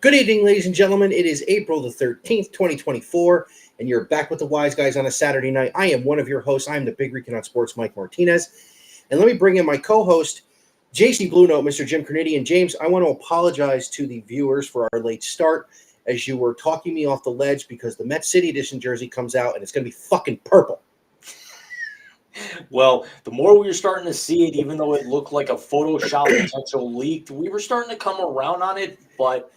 Good evening, ladies and gentlemen. It is April the 13th, 2024, and you're back with the Wise Guys on a Saturday night. I am one of your hosts. I am the Big Rican on Sports, Mike Martinez. And let me bring in my co-host, JC Blue Note, Mr. Jim Carnegie. And James, I want to apologize to the viewers for our late start as you were talking me off the ledge because the Met City Edition jersey comes out and it's going to be fucking purple. Well, the more we were starting to see it, even though it looked like a Photoshop potential leaked, we were starting to come around on it, but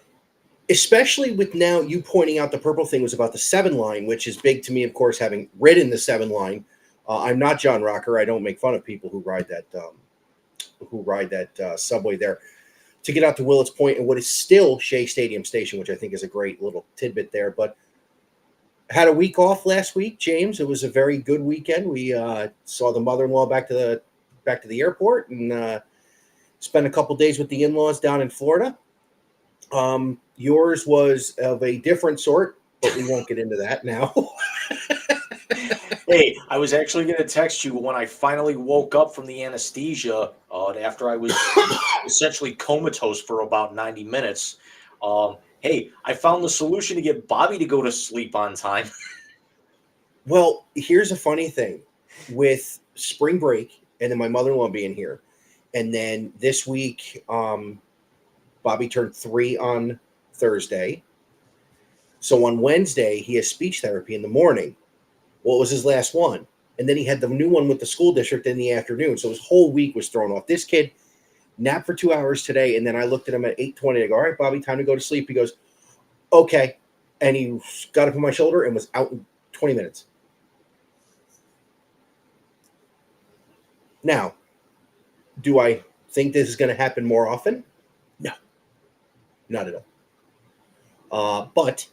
especially with now you pointing out the purple thing was about the 7 line, which is big to me, of course, having ridden the 7 line. I'm not John Rocker. I don't make fun of people who ride that subway there to get out to Willets Point and what is still Shea Stadium Station, which I think is a great little tidbit there. But had a week off last week, James. It was a very good weekend. We saw the mother-in-law back to the airport and spent a couple days with the in-laws down in Florida. Yours was of a different sort, but we won't get into that now. Hey, I was actually going to text you when I finally woke up from the anesthesia after I was essentially comatose for about 90 minutes. Hey, I found the solution to get Bobby to go to sleep on time. Well, here's a funny thing. With spring break and then my mother-in-law being here, and then this week, Bobby turned 3 on Thursday. So on Wednesday, he has speech therapy in the morning. Well, it was his last one. And then he had the new one with the school district in the afternoon. So his whole week was thrown off. This kid napped for 2 hours today. And then I looked at him at 8:20. I go, all right, Bobby, time to go to sleep. He goes, okay. And he got up on my shoulder and was out in 20 minutes. Now, do I think this is going to happen more often? No, not at all. But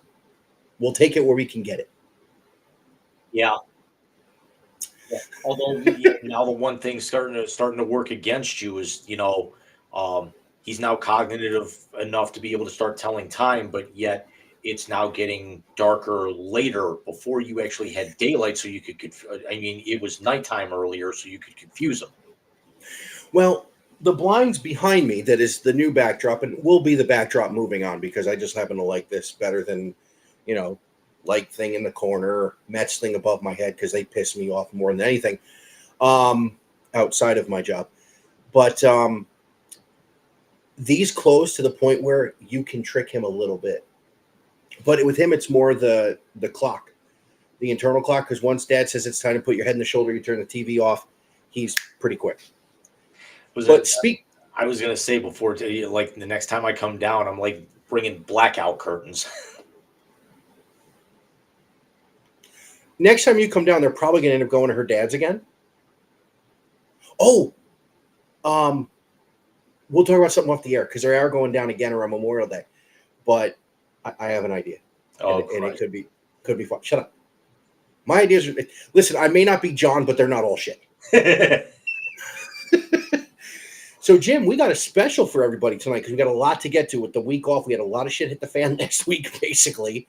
we'll take it where we can get it. Yeah. Although now the one thing starting to work against you is, he's now cognitive enough to be able to start telling time, but yet it's now getting darker later before you actually had daylight, so you could. It was nighttime earlier, so you could confuse him. Well, the blinds behind me, that is the new backdrop, and will be the backdrop moving on because I just happen to like this better than, light thing in the corner, Mets thing above my head because they piss me off more than anything outside of my job. But these close to the point where you can trick him a little bit. But with him, it's more the clock, the internal clock, because once Dad says it's time to put your head in the shoulder, you turn the TV off, he's pretty quick. I was going to say before, like the next time I come down, I'm like bringing blackout curtains. Next time you come down, they're probably going to end up going to her dad's again. Oh, we'll talk about something off the air because they are going down again around Memorial Day. But I have an idea, and it could be fun. Shut up. My ideas are listen. I may not be John, but they're not all shit. So, Jim, we got a special for everybody tonight because we got a lot to get to with the week off. We had a lot of shit hit the fan last week, basically.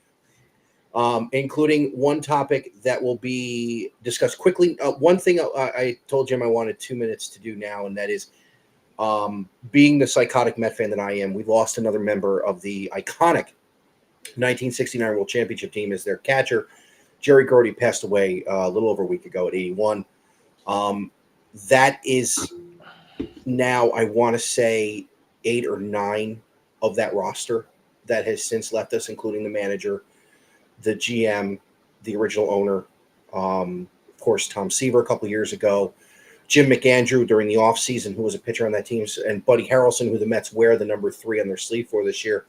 Including one topic that will be discussed quickly. One thing I told Jim I wanted 2 minutes to do now, and that is being the psychotic Met fan that I am, we lost another member of the iconic 1969 World Championship team as their catcher. Jerry Grody passed away a little over a week ago at 81. That is now, I want to say, 8 or 9 of that roster that has since left us, including the manager, the GM, the original owner, of course, Tom Seaver a couple of years ago, Jim McAndrew during the offseason, who was a pitcher on that team, and Buddy Harrelson, who the Mets wear the number 3 on their sleeve for this year.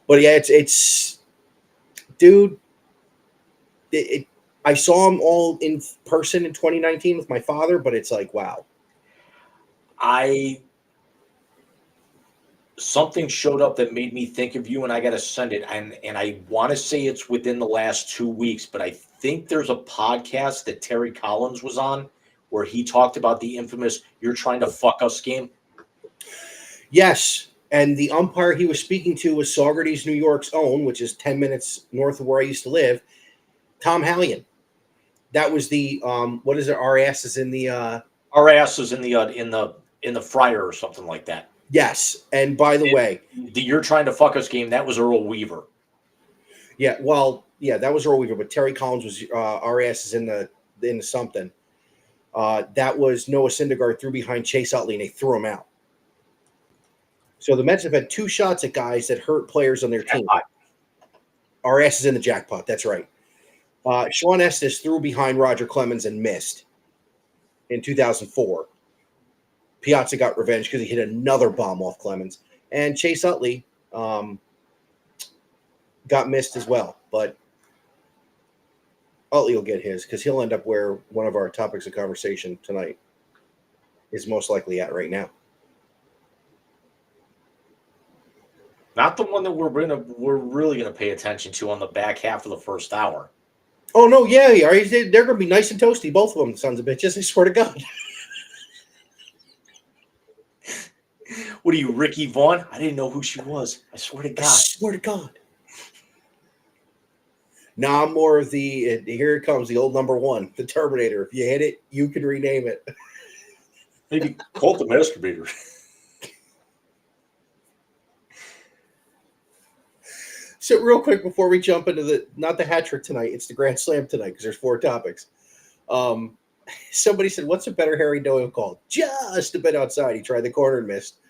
But yeah, it's dude, I saw them all in person in 2019 with my father, but it's like, wow. Something showed up that made me think of you, and I got to send it. And I want to say it's within the last 2 weeks, but I think there's a podcast that Terry Collins was on where he talked about the infamous "you're trying to fuck us" game. Yes, and the umpire he was speaking to was Saugerties, New York's own, which is 10 minutes north of where I used to live, Tom Hallion. That was the what is it? Our ass is in the in the fryer or something like that. Yes, and by the way, The "You're trying to fuck us" game, that was Earl Weaver. yeah, well, yeah, that was Earl Weaver, but Terry Collins was our ass is in the something. That was Noah Syndergaard threw behind Chase Utley and they threw him out. So the Mets have had 2 shots at guys that hurt players on their team. Our ass is in the jackpot. That's right. Sean Estes threw behind Roger Clemens and missed in 2004. Piazza got revenge because he hit another bomb off Clemens. And Chase Utley got missed as well. But Utley will get his because he'll end up where one of our topics of conversation tonight is most likely at right now. Not the one that we're really gonna pay attention to on the back half of the first hour. Oh, no, yeah. They're going to be nice and toasty, both of them, sons of bitches. I swear to God. What are you, Ricky Vaughn? I didn't know who she was. I swear to I God. swear to God. Now I'm more of the here it comes, the old number 1, the Terminator. If you hit it, you can rename it. Maybe Colt the Masturbator. So real quick before we jump into not the hat trick tonight, it's the Grand Slam tonight because there's 4 topics. Somebody said, "What's a better Harry Doyle called?" Just a bit outside. He tried the corner and missed.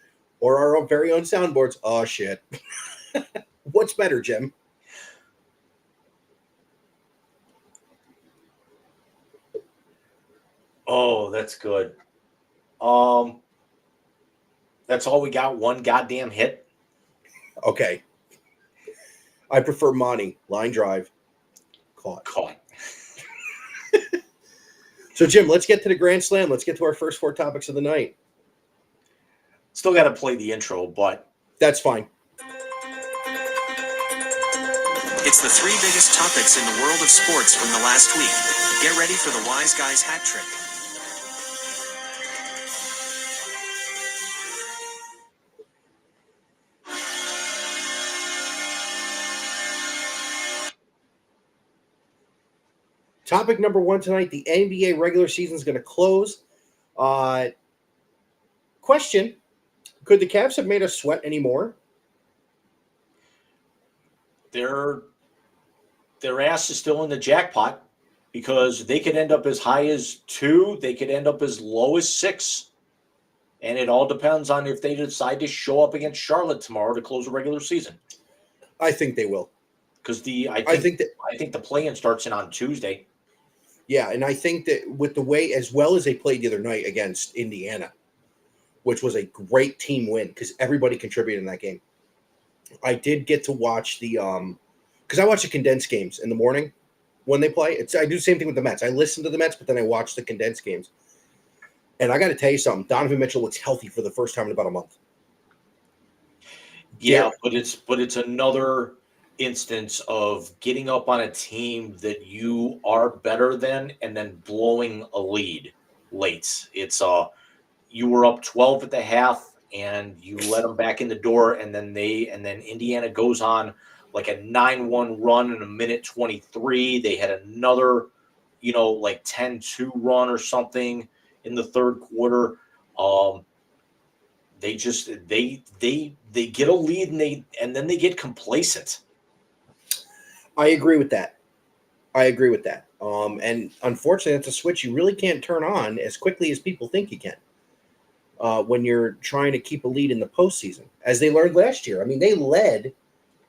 Or our very own soundboards. Oh shit. What's better, Jim? Oh, that's good. That's all we got. One goddamn hit. Okay. I prefer Monty. Line drive. Caught. So, Jim, let's get to the Grand Slam. Let's get to our first 4 topics of the night. Still got to play the intro, but that's fine. It's the 3 biggest topics in the world of sports from the last week. Get ready for the Wise Guys hat trick. Topic number 1 tonight, the NBA regular season is going to close. Question, could the Cavs have made us sweat anymore? Their ass is still in the jackpot because they could end up as high as 2. They could end up as low as 6. And it all depends on if they decide to show up against Charlotte tomorrow to close the regular season. I think they will. Because I think the play-in starts in on Tuesday. Yeah, and I think that with the way, as well as they played the other night against Indiana, which was a great team win because everybody contributed in that game. I did get to watch the because I watch the condensed games in the morning when they play. I do the same thing with the Mets. I listen to the Mets, but then I watch the condensed games. And I got to tell you something. Donovan Mitchell looks healthy for the first time in about a month. Yeah, but it's another instance of getting up on a team that you are better than and then blowing a lead late. It's you were up 12 at the half and you let them back in the door, and then Indiana goes on like a 9-1 run in a minute 23. They had another, like 10-2 run or something in the third quarter. They just they get a lead and then they get complacent. I agree with that. And unfortunately, that's a switch you really can't turn on as quickly as people think you can when you're trying to keep a lead in the postseason, as they learned last year. I mean, they led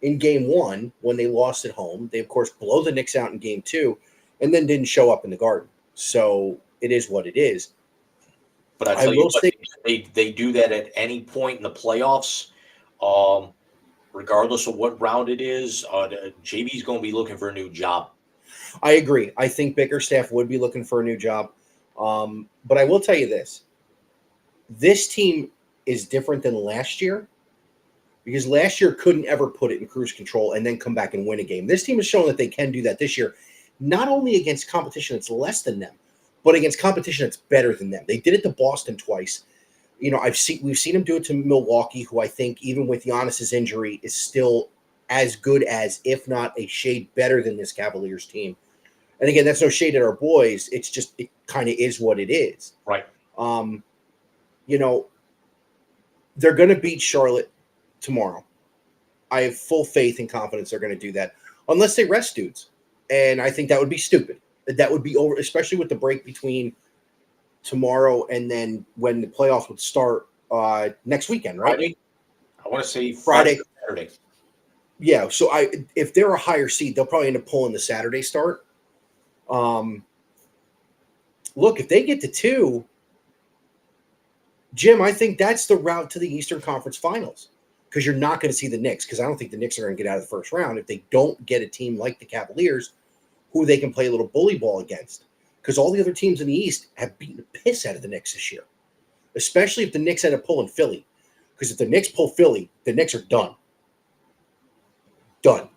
in game 1 when they lost at home. They, of course, blow the Knicks out in game 2 and then didn't show up in the Garden. So it is what it is. But I tell you what, they do that at any point in the playoffs, regardless of what round it is. JB's going to be looking for a new job. I agree. I think Bickerstaff would be looking for a new job. But I will tell you this. This team is different than last year because last year couldn't ever put it in cruise control and then come back and win a game. This team has shown that they can do that this year, not only against competition that's less than them, but against competition that's better than them. They did it to Boston twice. We've seen them do it to Milwaukee, who I think even with Giannis's injury is still as good as, if not a shade better than this Cavaliers team. And again, that's no shade at our boys. It's just, it kind of is what it is. Right. They're going to beat Charlotte tomorrow. I have full faith and confidence they're going to do that, unless they rest dudes. And I think that would be stupid. That would be over, especially with the break between tomorrow and then when the playoffs would start next weekend, right? Friday? I want to say Friday. Saturday. Yeah. So if they're a higher seed, they'll probably end up pulling the Saturday start. Look, if they get to 2, Jim, I think that's the route to the Eastern Conference Finals, because you're not going to see the Knicks, because I don't think the Knicks are going to get out of the first round if they don't get a team like the Cavaliers who they can play a little bully ball against, because all the other teams in the East have beaten the piss out of the Knicks this year, especially if the Knicks end up pulling Philly, because if the Knicks pull Philly, the Knicks are done. Done.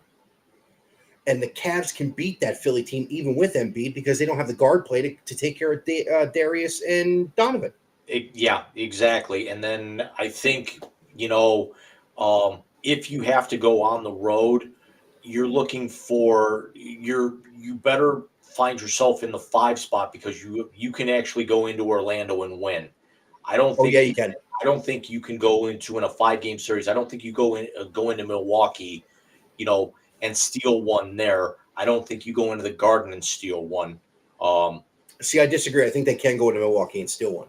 And the Cavs can beat that Philly team even with Embiid, because they don't have the guard play to take care of Darius and Donovan. Yeah, exactly. And then I think, if you have to go on the road, you're looking for you better find yourself in the 5 spot, because you can actually go into Orlando and win. I don't Oh, think yeah, you can. I don't think you can go in a 5-game series. I don't think you go into Milwaukee, and steal one there. I don't think you go into the Garden and steal one. See, I disagree. I think they can go into Milwaukee and steal one,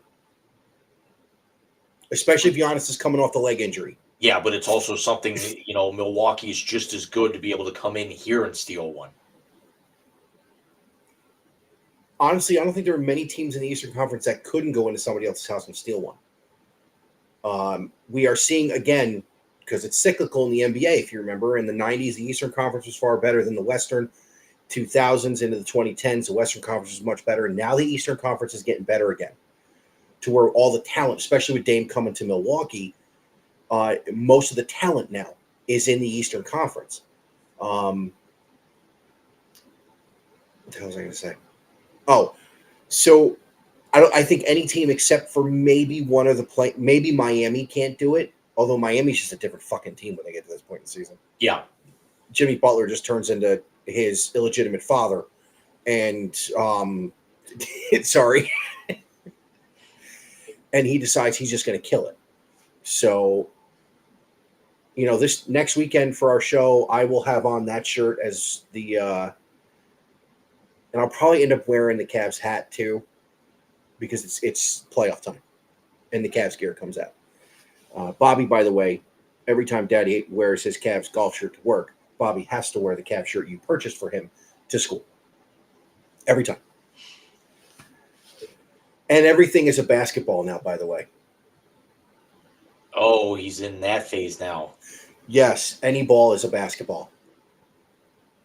especially if Giannis is coming off the leg injury. Yeah, but it's also something, Milwaukee is just as good to be able to come in here and steal one. Honestly, I don't think there are many teams in the Eastern Conference that couldn't go into somebody else's house and steal one. We are seeing, again, because it's cyclical in the NBA, if you remember, in the 90s, the Eastern Conference was far better than the Western. 2000s into the 2010s, the Western Conference was much better. And now the Eastern Conference is getting better again, to where all the talent, especially with Dame coming to Milwaukee, most of the talent now is in the Eastern Conference. What the hell was I going to say? Oh, so I think any team except for maybe one of the maybe Miami can't do it. Although Miami's just a different fucking team when they get to this point in the season. Yeah. Jimmy Butler just turns into his illegitimate father, and sorry, and he decides he's just going to kill it. So, this next weekend for our show, I will have on that shirt as the, and I'll probably end up wearing the Cavs hat too, because it's playoff time, and the Cavs gear comes out. Bobby, by the way, every time Daddy wears his Cavs golf shirt to work, Bobby has to wear the Cavs shirt you purchased for him to school. Every time. And everything is a basketball now, by the way. Oh, he's in that phase now. Yes, any ball is a basketball.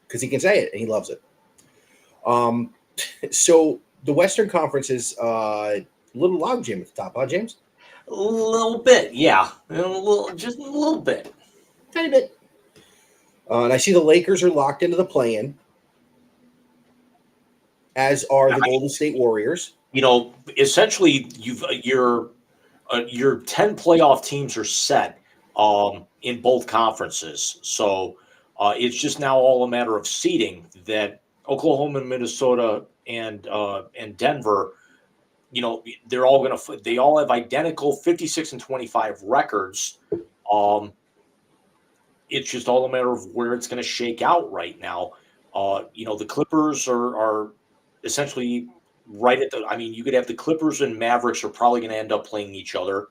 Because he can say it, and he loves it. So the Western Conference is a little logjam at the top, huh, James? A little bit, yeah. Just a little bit. Tiny bit. And I see the Lakers are locked into the play-in, as are the Golden State Warriors. Essentially, your 10 playoff teams are set in both conferences. So it's just now all a matter of seeding, that Oklahoma, Minnesota, and Denver, they all have identical 56 and 25 records. It's just all a matter of where it's going to shake out right now. The Clippers are essentially right at you could have the Clippers and Mavericks are probably going to end up playing each other.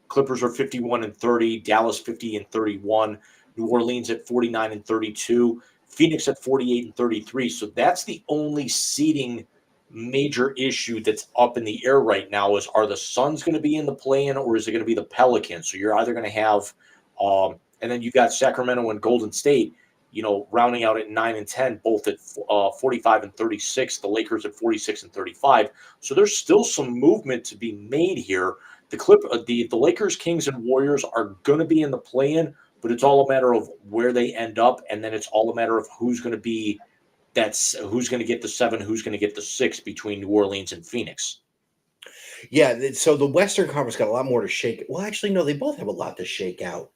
Clippers are 51 and 30, Dallas 50 and 31, New Orleans at 49 and 32, Phoenix at 48 and 33. So that's the only seeding major issue that's up in the air right now, is are the Suns going to be in the play-in, or is it going to be the Pelicans? So you're either going to have and then you got Sacramento and Golden State, rounding out at 9 and 10, both at 45 and 36. The Lakers at 46 and 35. So there's still some movement to be made here. The Lakers, Kings, and Warriors are going to be in the play-in, but it's all a matter of where they end up, and then it's all a matter of who's going to get the 7, who's going to get the 6 between New Orleans and Phoenix. Yeah, so the Western Conference got a lot more to shake. Well, actually, no, they both have a lot to shake out.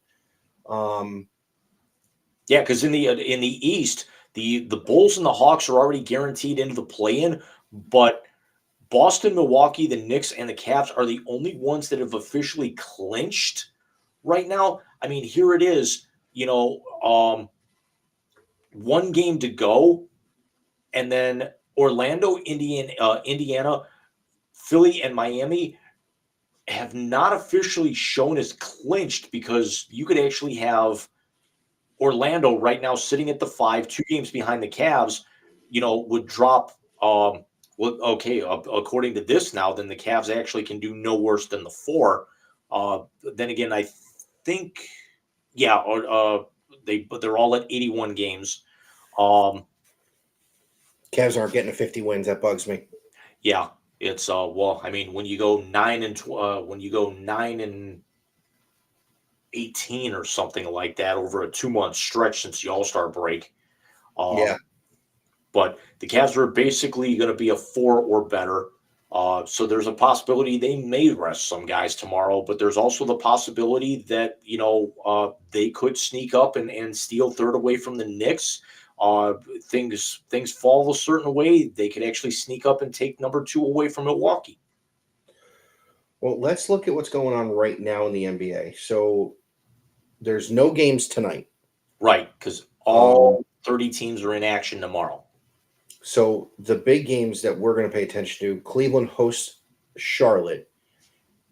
Yeah, because in the East, the Bulls and the Hawks are already guaranteed into the play-in, but Boston, Milwaukee, the Knicks, and the Cavs are the only ones that have officially clinched right now. I mean, here it is, one game to go, and then Indiana, Philly, and Miami have not officially shown as clinched because you could actually have Orlando right now sitting at the 5, 2 games behind the Cavs, would drop. Well, okay, according to this now, then the Cavs actually can do no worse than the 4. Then again, I think, yeah, but they're all at 81 games. Cavs aren't getting to 50 wins. That bugs me. Yeah, it's well, I mean, when you go 9-18 or something like that over a 2-month stretch since the All-Star break. Yeah. But the Cavs are basically going to be a 4 or better. So there's a possibility they may rest some guys tomorrow, but there's also the possibility that, they could sneak up and steal third away from the Knicks. Things fall a certain way. They could actually sneak up and take number 2 away from Milwaukee. Well, let's look at what's going on right now in the NBA. So there's no games tonight. Right, because all 30 teams are in action tomorrow. So the big games that we're going to pay attention to: Cleveland hosts Charlotte,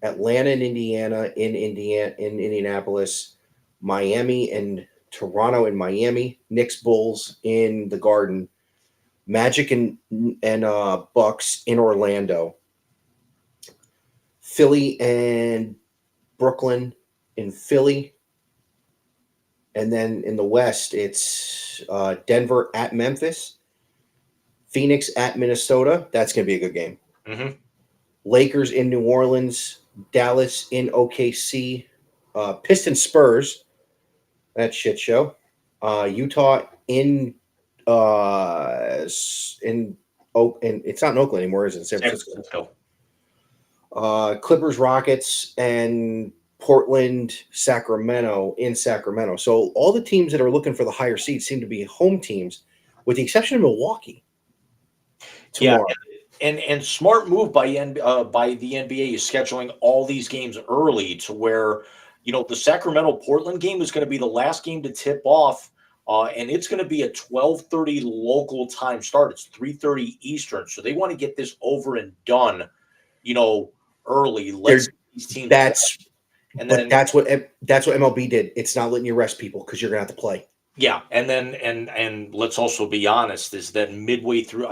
Atlanta and Indiana in Indianapolis, Miami and Toronto in Miami, Knicks Bulls in the Garden, Magic and Bucks in Orlando, Philly and Brooklyn in Philly, and then in the West it's Denver at Memphis, Phoenix at Minnesota. That's going to be a good game. Mm-hmm. Lakers in New Orleans, Dallas in OKC, Pistons Spurs. That shit show. Utah in it's not in Oakland anymore, is it? San Francisco. Clippers Rockets and Portland Sacramento in Sacramento. So all the teams that are looking for the higher seeds seem to be home teams, with the exception of Milwaukee. Tomorrow. Yeah, and smart move by the NBA is scheduling all these games early to where, the Sacramento Portland game is going to be the last game to tip off, and it's going to be a 12:30 local time start. It's 3:30 Eastern, so they want to get this over and done, early. Let's these teams. That's what MLB did. It's not letting you rest people because you're going to have to play. Yeah, and then and let's also be honest, is that midway through,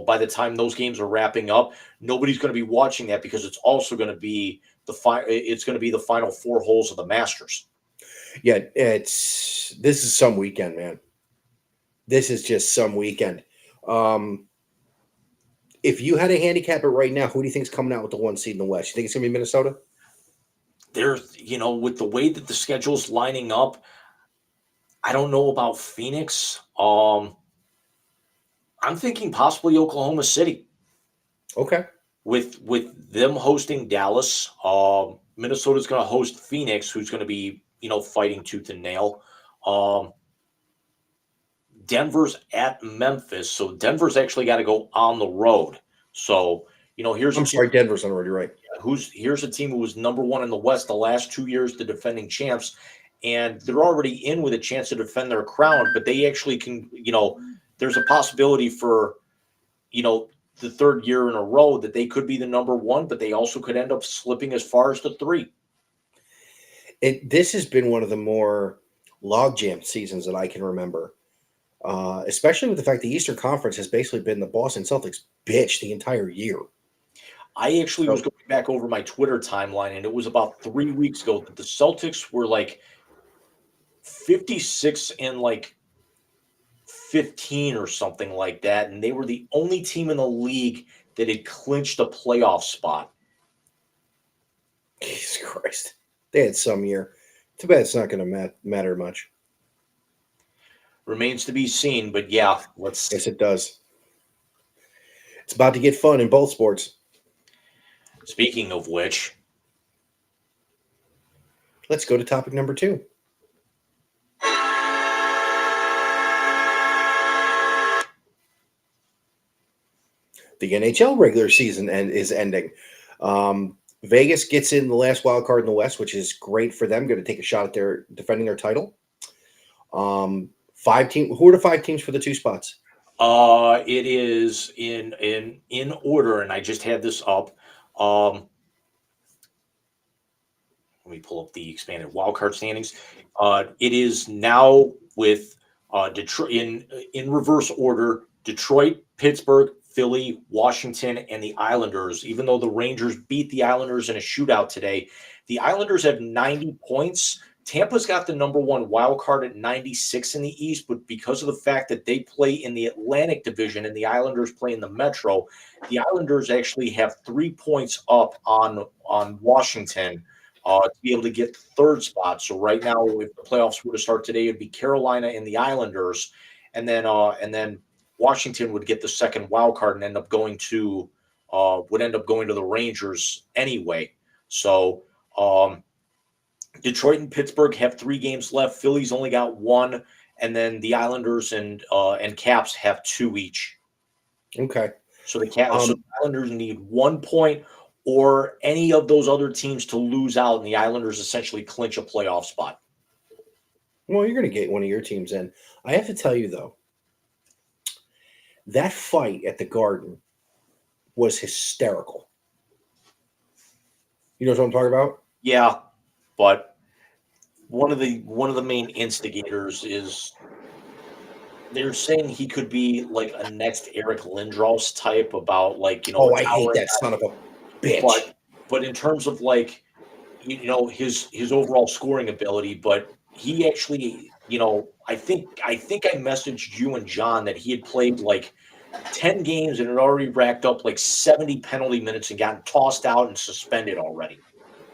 by the time those games are wrapping up, nobody's going to be watching that because it's also going to be it's going to be the final 4 holes of the Masters. Yeah, this is some weekend, man. This is just some weekend. If you had to handicap it right now, who do you think is coming out with the 1 seed in the West? You think it's going to be Minnesota? There's, with the way that the schedule's lining up, I don't know about Phoenix. I'm thinking possibly Oklahoma City. Okay. With them hosting Dallas, Minnesota's going to host Phoenix, who's going to be, fighting tooth and nail. Denver's at Memphis, so Denver's actually got to go on the road. So, here's Denver's on the road. You're right. Here's a team who was number 1 in the West the last 2 years, the defending champs. And they're already in with a chance to defend their crown, but they actually can, there's a possibility for, the 3rd year in a row that they could be the number 1, but they also could end up slipping as far as the 3. This has been one of the more logjam seasons that I can remember, especially with the fact the Eastern Conference has basically been the Boston Celtics bitch the entire year. I actually was going back over my Twitter timeline, and it was about 3 weeks ago that the Celtics were like 56 and like 15 or something like that, and they were the only team in the league that had clinched a playoff spot. Jesus Christ. They had some year. Too bad it's not going to matter much. Remains to be seen, but yeah, Yes, it does. It's about to get fun in both sports. Speaking of which, let's go to topic number 2. the NHL regular season is ending. Vegas gets in the last wild card in the West, which is great for them. Going to take a shot at their defending their title. 5 team. Who are the 5 teams for the 2 spots? It is in order, and I just had this up. Let me pull up the expanded wildcard standings. It is now with Detroit in reverse order: Detroit, Pittsburgh, Philly, Washington, and the Islanders. Even though the Rangers beat the Islanders in a shootout today, the Islanders have 90 points. Tampa's got the number 1 wild card at 96 in the East, but because of the fact that they play in the Atlantic Division and the Islanders play in the Metro, the Islanders actually have 3 points up on Washington to be able to get the 3rd spot. So right now, if the playoffs were to start today, it'd be Carolina and the Islanders, and then Washington would get the 2nd wild card and end up going to the Rangers anyway. So Detroit and Pittsburgh have 3 games left. Philly's only got 1, and then the Islanders and Caps have 2 each. Okay. So the Islanders need 1 point or any of those other teams to lose out, and the Islanders essentially clinch a playoff spot. Well, you're going to get one of your teams in. I have to tell you, though, that fight at the Garden was hysterical. You know what I'm talking about? Yeah, but one of the main instigators is they're saying he could be like a next Eric Lindros type about Oh, I hate that son of a bitch. But in terms of his overall scoring ability, but he actually, I think I messaged you and John that he had played like 10 games and had already racked up like 70 penalty minutes and gotten tossed out and suspended already.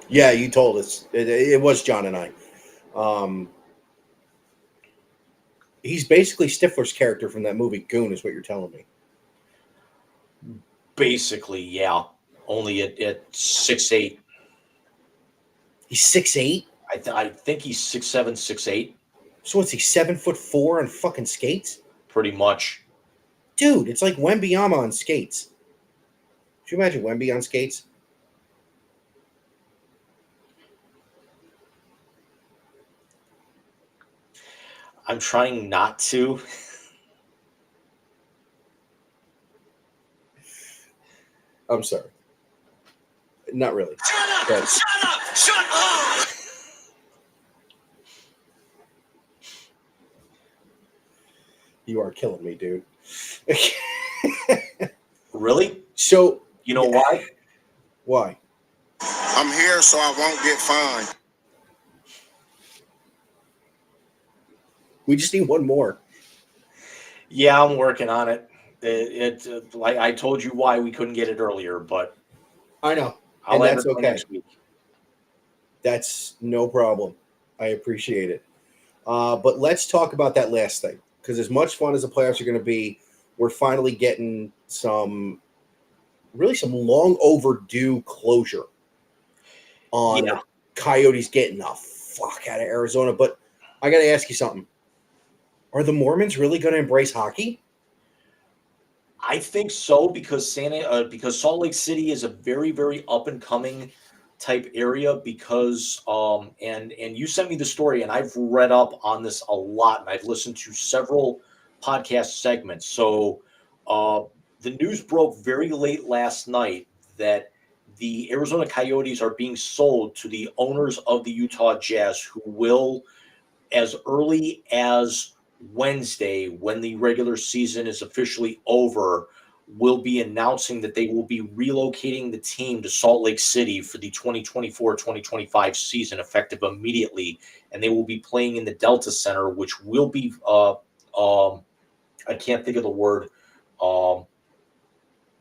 Yeah, you told us. It was John and I. He's basically Stifler's character from that movie Goon, is what you're telling me. Basically, yeah. Only at 6'8". He's 6'8"? I think he's 6'7", 6'8". So what's he, 7'4" on fucking skates? Pretty much. Dude, it's like Wembanyama on skates. Could you imagine Wemby on skates? I'm trying not to. I'm sorry. Not really. Shut up! Shut up! Shut up! You are killing me, dude. Really? So, you know why? Why? I'm here so I won't get fined. We just need one more. Yeah, I'm working on it. Like I told you why we couldn't get it earlier, but I know. I'll and have that's it okay. next week. That's no problem. I appreciate it. But let's talk about that last thing. Because as much fun as the playoffs are going to be, we're finally getting some long overdue closure on Coyotes getting the fuck out of Arizona. But I got to ask you something. Are the Mormons really going to embrace hockey? I think so because Salt Lake City is a very, very up and coming type area and you sent me the story and I've read up on this a lot and I've listened to several podcast segments. So the news broke very late last night that the Arizona Coyotes are being sold to the owners of the Utah Jazz, who will, as early as Wednesday, when the regular season is officially over, will be announcing that they will be relocating the team to Salt Lake City for the 2024-2025 season, effective immediately. And they will be playing in the Delta Center, which will be, I can't think of the word,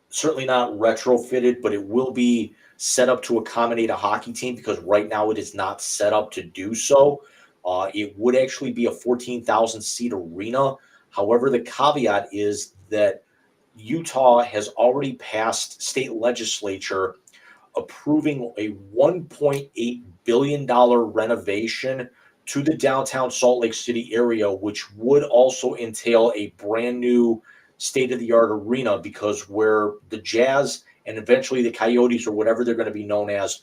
certainly not retrofitted, but it will be set up to accommodate a hockey team because right now it is not set up to do so. It would actually be a 14,000 seat arena. However, the caveat is that Utah has already passed state legislature approving a $1.8 billion renovation to the downtown Salt Lake City area, which would also entail a brand new state-of-the-art arena, because where the Jazz and eventually the Coyotes or whatever they're going to be known as,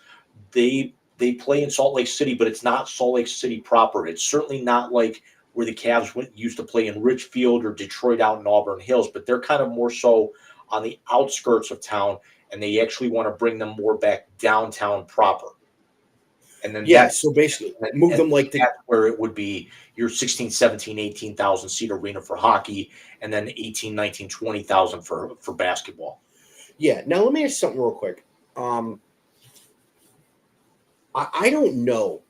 they play in Salt Lake City, but it's not Salt Lake City proper. It's certainly not like where the Cavs used to play in Richfield or Detroit out in Auburn Hills, but they're kind of more so on the outskirts of town, and they actually want to bring them more back downtown proper. And then Yeah, so basically move them like that's where it would be your 16, 17, 18,000 seat arena for hockey, and then 18, 19, 20,000 for basketball. Yeah. Now let me ask something real quick. I don't know,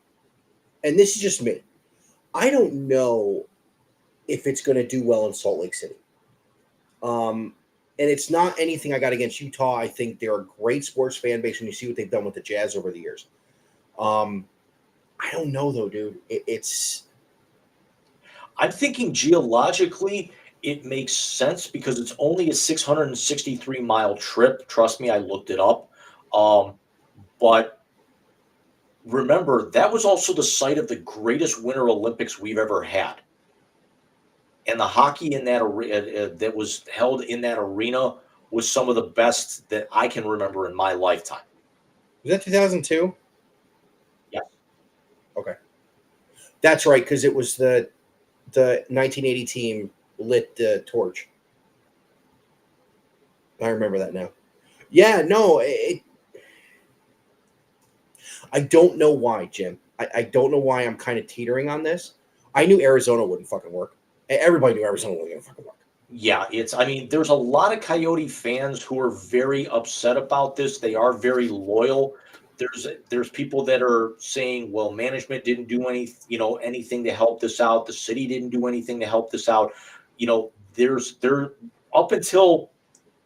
and this is just me. I don't know if it's going to do well in Salt Lake City. And it's not anything I got against Utah. I think they're a great sports fan base when you see what they've done with the Jazz over the years. I don't know though, dude. I'm thinking geologically it makes sense because it's only a 663-mile trip. Trust me, I looked it up. But remember, that was also the site of the greatest Winter Olympics we've ever had. And the hockey in that that was held in that arena was some of the best that I can remember in my lifetime. Was that 2002? Yeah. Okay. That's right, because it was the 1980 team lit the torch. I remember that now. Yeah, no, I don't know why, Jim. I don't know why I'm kind of teetering on this. I knew Arizona wouldn't fucking work. Everybody knew Arizona wasn't going to fucking work. Yeah, there's a lot of Coyote fans who are very upset about this. They are very loyal. There's people that are saying, well, management didn't do anything to help this out. The city didn't do anything to help this out. There up until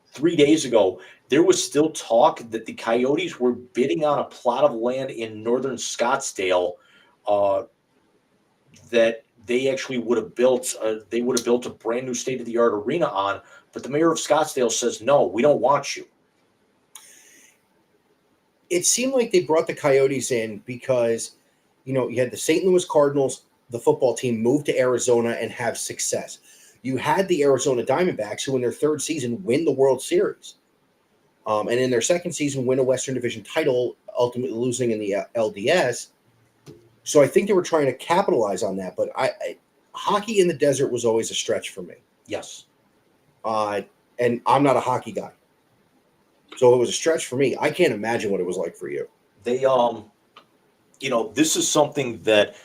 3 days ago, there was still talk that the Coyotes were bidding on a plot of land in northern Scottsdale that they actually would have built. They would have built a brand new state-of-the-art arena on, but the mayor of Scottsdale says, no, we don't want you. It seemed like they brought the Coyotes in because, you had the St. Louis Cardinals, the football team, move to Arizona and have success. You had the Arizona Diamondbacks, who in their third season win the World Series. And in their second season win a Western Division title, ultimately losing in the LDS. So I think they were trying to capitalize on that. But hockey in the desert was always a stretch for me. Yes. And I'm not a hockey guy. So it was a stretch for me. I can't imagine what it was like for you. They, this is something that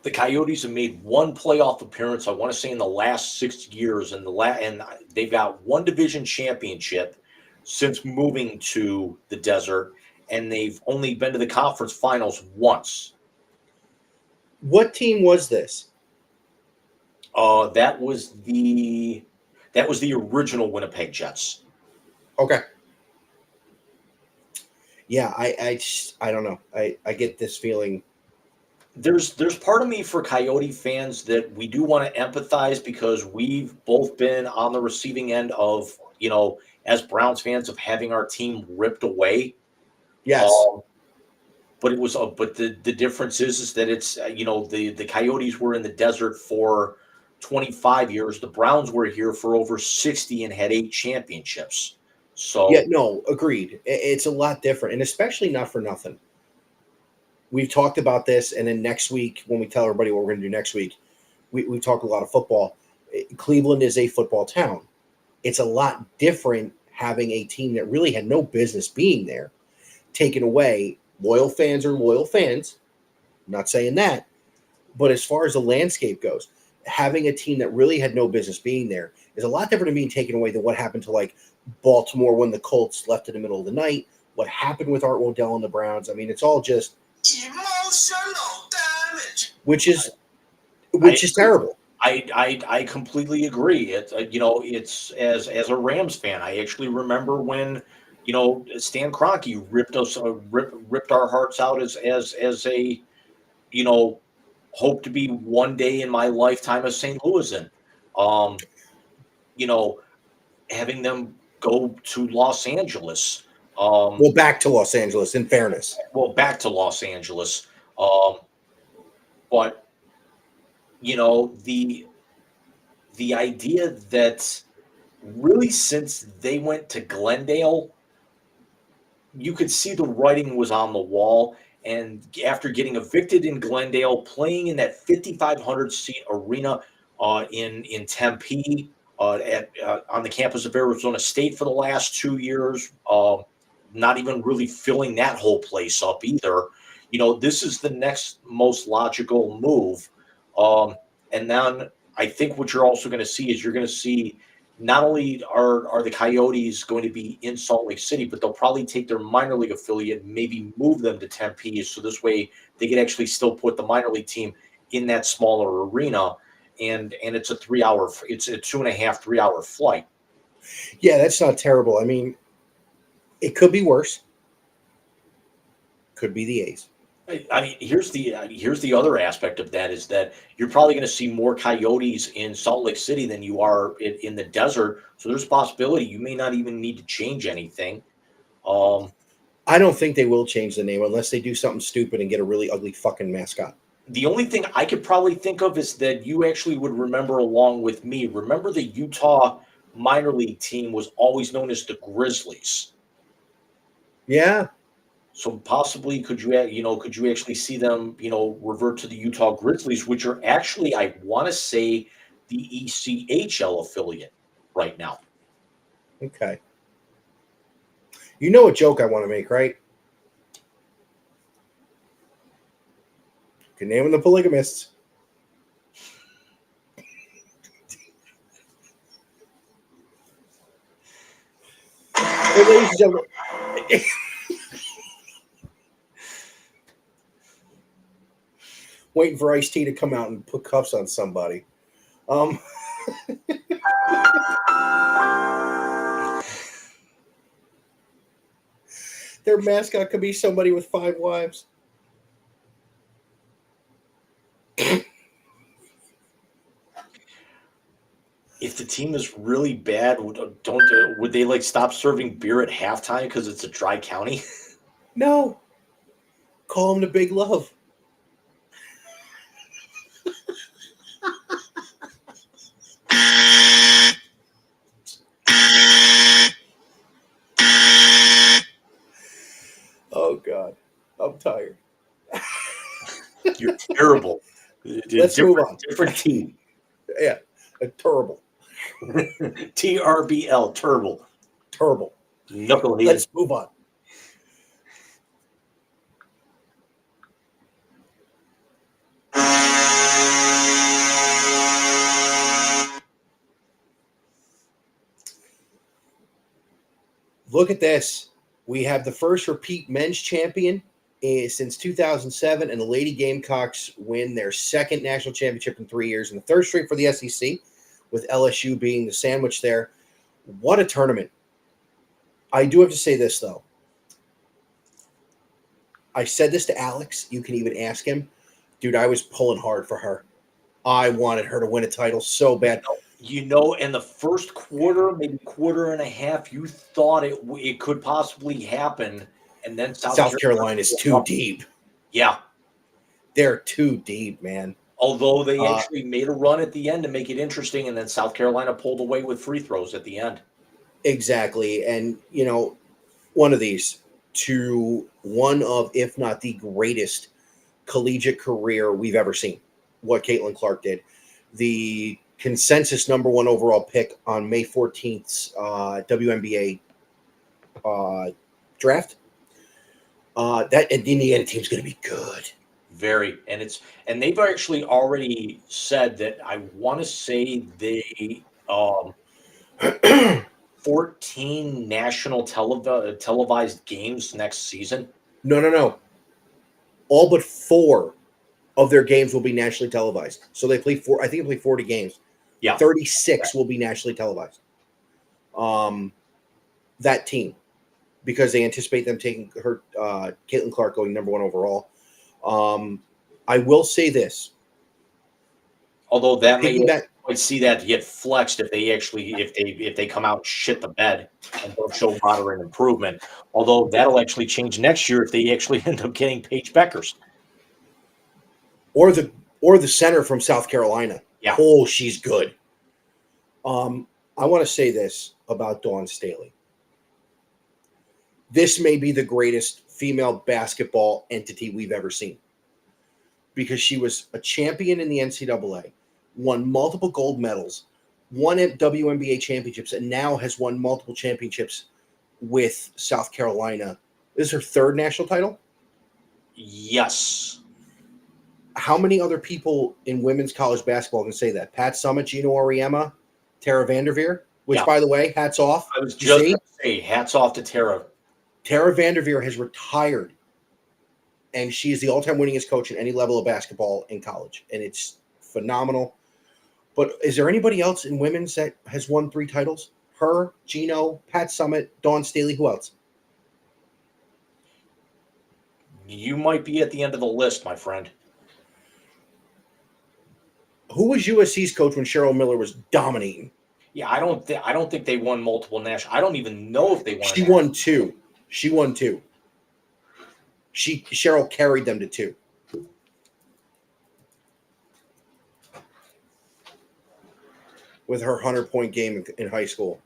the Coyotes have made one playoff appearance, I want to say, in the last 6 years, and they've got one division championship since moving to the desert, and they've only been to the conference finals once. What team was this? That was the original Winnipeg Jets. Okay. Yeah, I don't know. I get this feeling. There's part of me for Coyote fans that we do want to empathize, because we've both been on the receiving end of, as Browns fans, of having our team ripped away. Yes. But it was, but the difference is that it's, the Coyotes were in the desert for 25 years. The Browns were here for over 60 and had 8 championships. So yeah, no, agreed. It's a lot different, and especially not for nothing. We've talked about this, and then next week, when we tell everybody what we're going to do next week, we talk a lot of football. Cleveland is a football town. It's a lot different having a team that really had no business being there taken away. Loyal fans are loyal fans. I'm not saying that. But as far as the landscape goes, having a team that really had no business being there is a lot different than being taken away than what happened to, like, Baltimore when the Colts left in the middle of the night, what happened with Art Waddell and the Browns. I mean, it's all just emotional damage, which is terrible. I completely agree. It's as a Rams fan, I actually remember when, Stan Kroenke ripped our hearts out as a, hope to be one day in my lifetime a St. Louisan. Having them go to Los Angeles. Well, back to Los Angeles, in fairness. Well, back to Los Angeles. But the idea that really since they went to Glendale, you could see the writing was on the wall. And after getting evicted in Glendale, playing in that 5,500 seat arena in Tempe, on the campus of Arizona State for the last 2 years, not even really filling that whole place up either. This is the next most logical move. And then I think what you're also going to see is you're going to see not only are the Coyotes going to be in Salt Lake City, but they'll probably take their minor league affiliate and maybe move them to Tempe. So this way they can actually still put the minor league team in that smaller arena. And it's a 2.5, 3 hour flight. Yeah, that's not terrible. I mean, it could be worse. Could be the A's. I mean, here's the other aspect of that is that you're probably going to see more Coyotes in Salt Lake City than you are in the desert. So there's a possibility you may not even need to change anything. I don't think they will change the name unless they do something stupid and get a really ugly fucking mascot. The only thing I could probably think of is that you actually would remember along with me. Remember the Utah minor league team was always known as the Grizzlies. Yeah. So possibly could you actually see them, revert to the Utah Grizzlies, which are actually, I want to say, the ECHL affiliate right now. Okay. You know what joke I want to make, right? Can name them the polygamists. Hey, ladies and gentlemen. Waiting for Ice-T to come out and put cuffs on somebody. Their mascot could be somebody with 5 wives. If the team is really bad, would they like stop serving beer at halftime because it's a dry county? No. Call him the Big Love. Oh, God. I'm tired. You're terrible. Let's move on. Different team. Yeah. Terrible. TRBL, terrible. Terrible. Knucklehead. Let's move on. Look at this. We have the first repeat men's champion since 2007, and the Lady Gamecocks win their second national championship in 3 years, and the third straight for the SEC, with LSU being the sandwich there. What a tournament. I do have to say this, though. I said this to Alex. You can even ask him. Dude, I was pulling hard for her. I wanted her to win a title so bad. In the first quarter, maybe quarter and a half, you thought it could possibly happen, and then South Carolina is too deep. Yeah. They're too deep, man. Although they actually made a run at the end to make it interesting, and then South Carolina pulled away with free throws at the end. Exactly. And, one of these to one of, if not the greatest collegiate career we've ever seen, what Caitlin Clark did. The consensus number 1 overall pick on May 14th's WNBA draft. That Indiana team's going to be good. Very, and they've actually already said that I want to say they 14 national televised games next season. No. All but 4 of their games will be nationally televised. So they play 40 games. Yeah. 36 will be nationally televised. That team, because they anticipate them taking her, Caitlin Clark going number 1 overall. I will say this. Although that might see that get flexed if they come out and shit the bed and don't show moderate improvement. Although that'll actually change next year if they actually end up getting Paige Beckers. Or the center from South Carolina. Yeah. Oh, she's good. I want to say this about Dawn Staley. This may be the greatest female basketball entity we've ever seen because she was a champion in the NCAA, won multiple gold medals, won at WNBA championships, and now has won multiple championships with South Carolina. This is her third national title? Yes. How many other people in women's college basketball can say that? Pat Summitt, Gino Auriemma, Tara Vanderveer, which, by the way, hats off. I was just going to say, hats off to Tara. Tara Vanderveer has retired, and she is the all-time winningest coach at any level of basketball in college, and it's phenomenal. But is there anybody else in women's that has won 3 titles? Her, Gino, Pat Summitt, Dawn Staley, who else? You might be at the end of the list, my friend. Who was USC's coach when Cheryl Miller was dominating? Yeah, I don't think they won multiple national. I don't even know if they won. She won 2. She won 2. Cheryl carried them to 2. With her 100-point game in high school.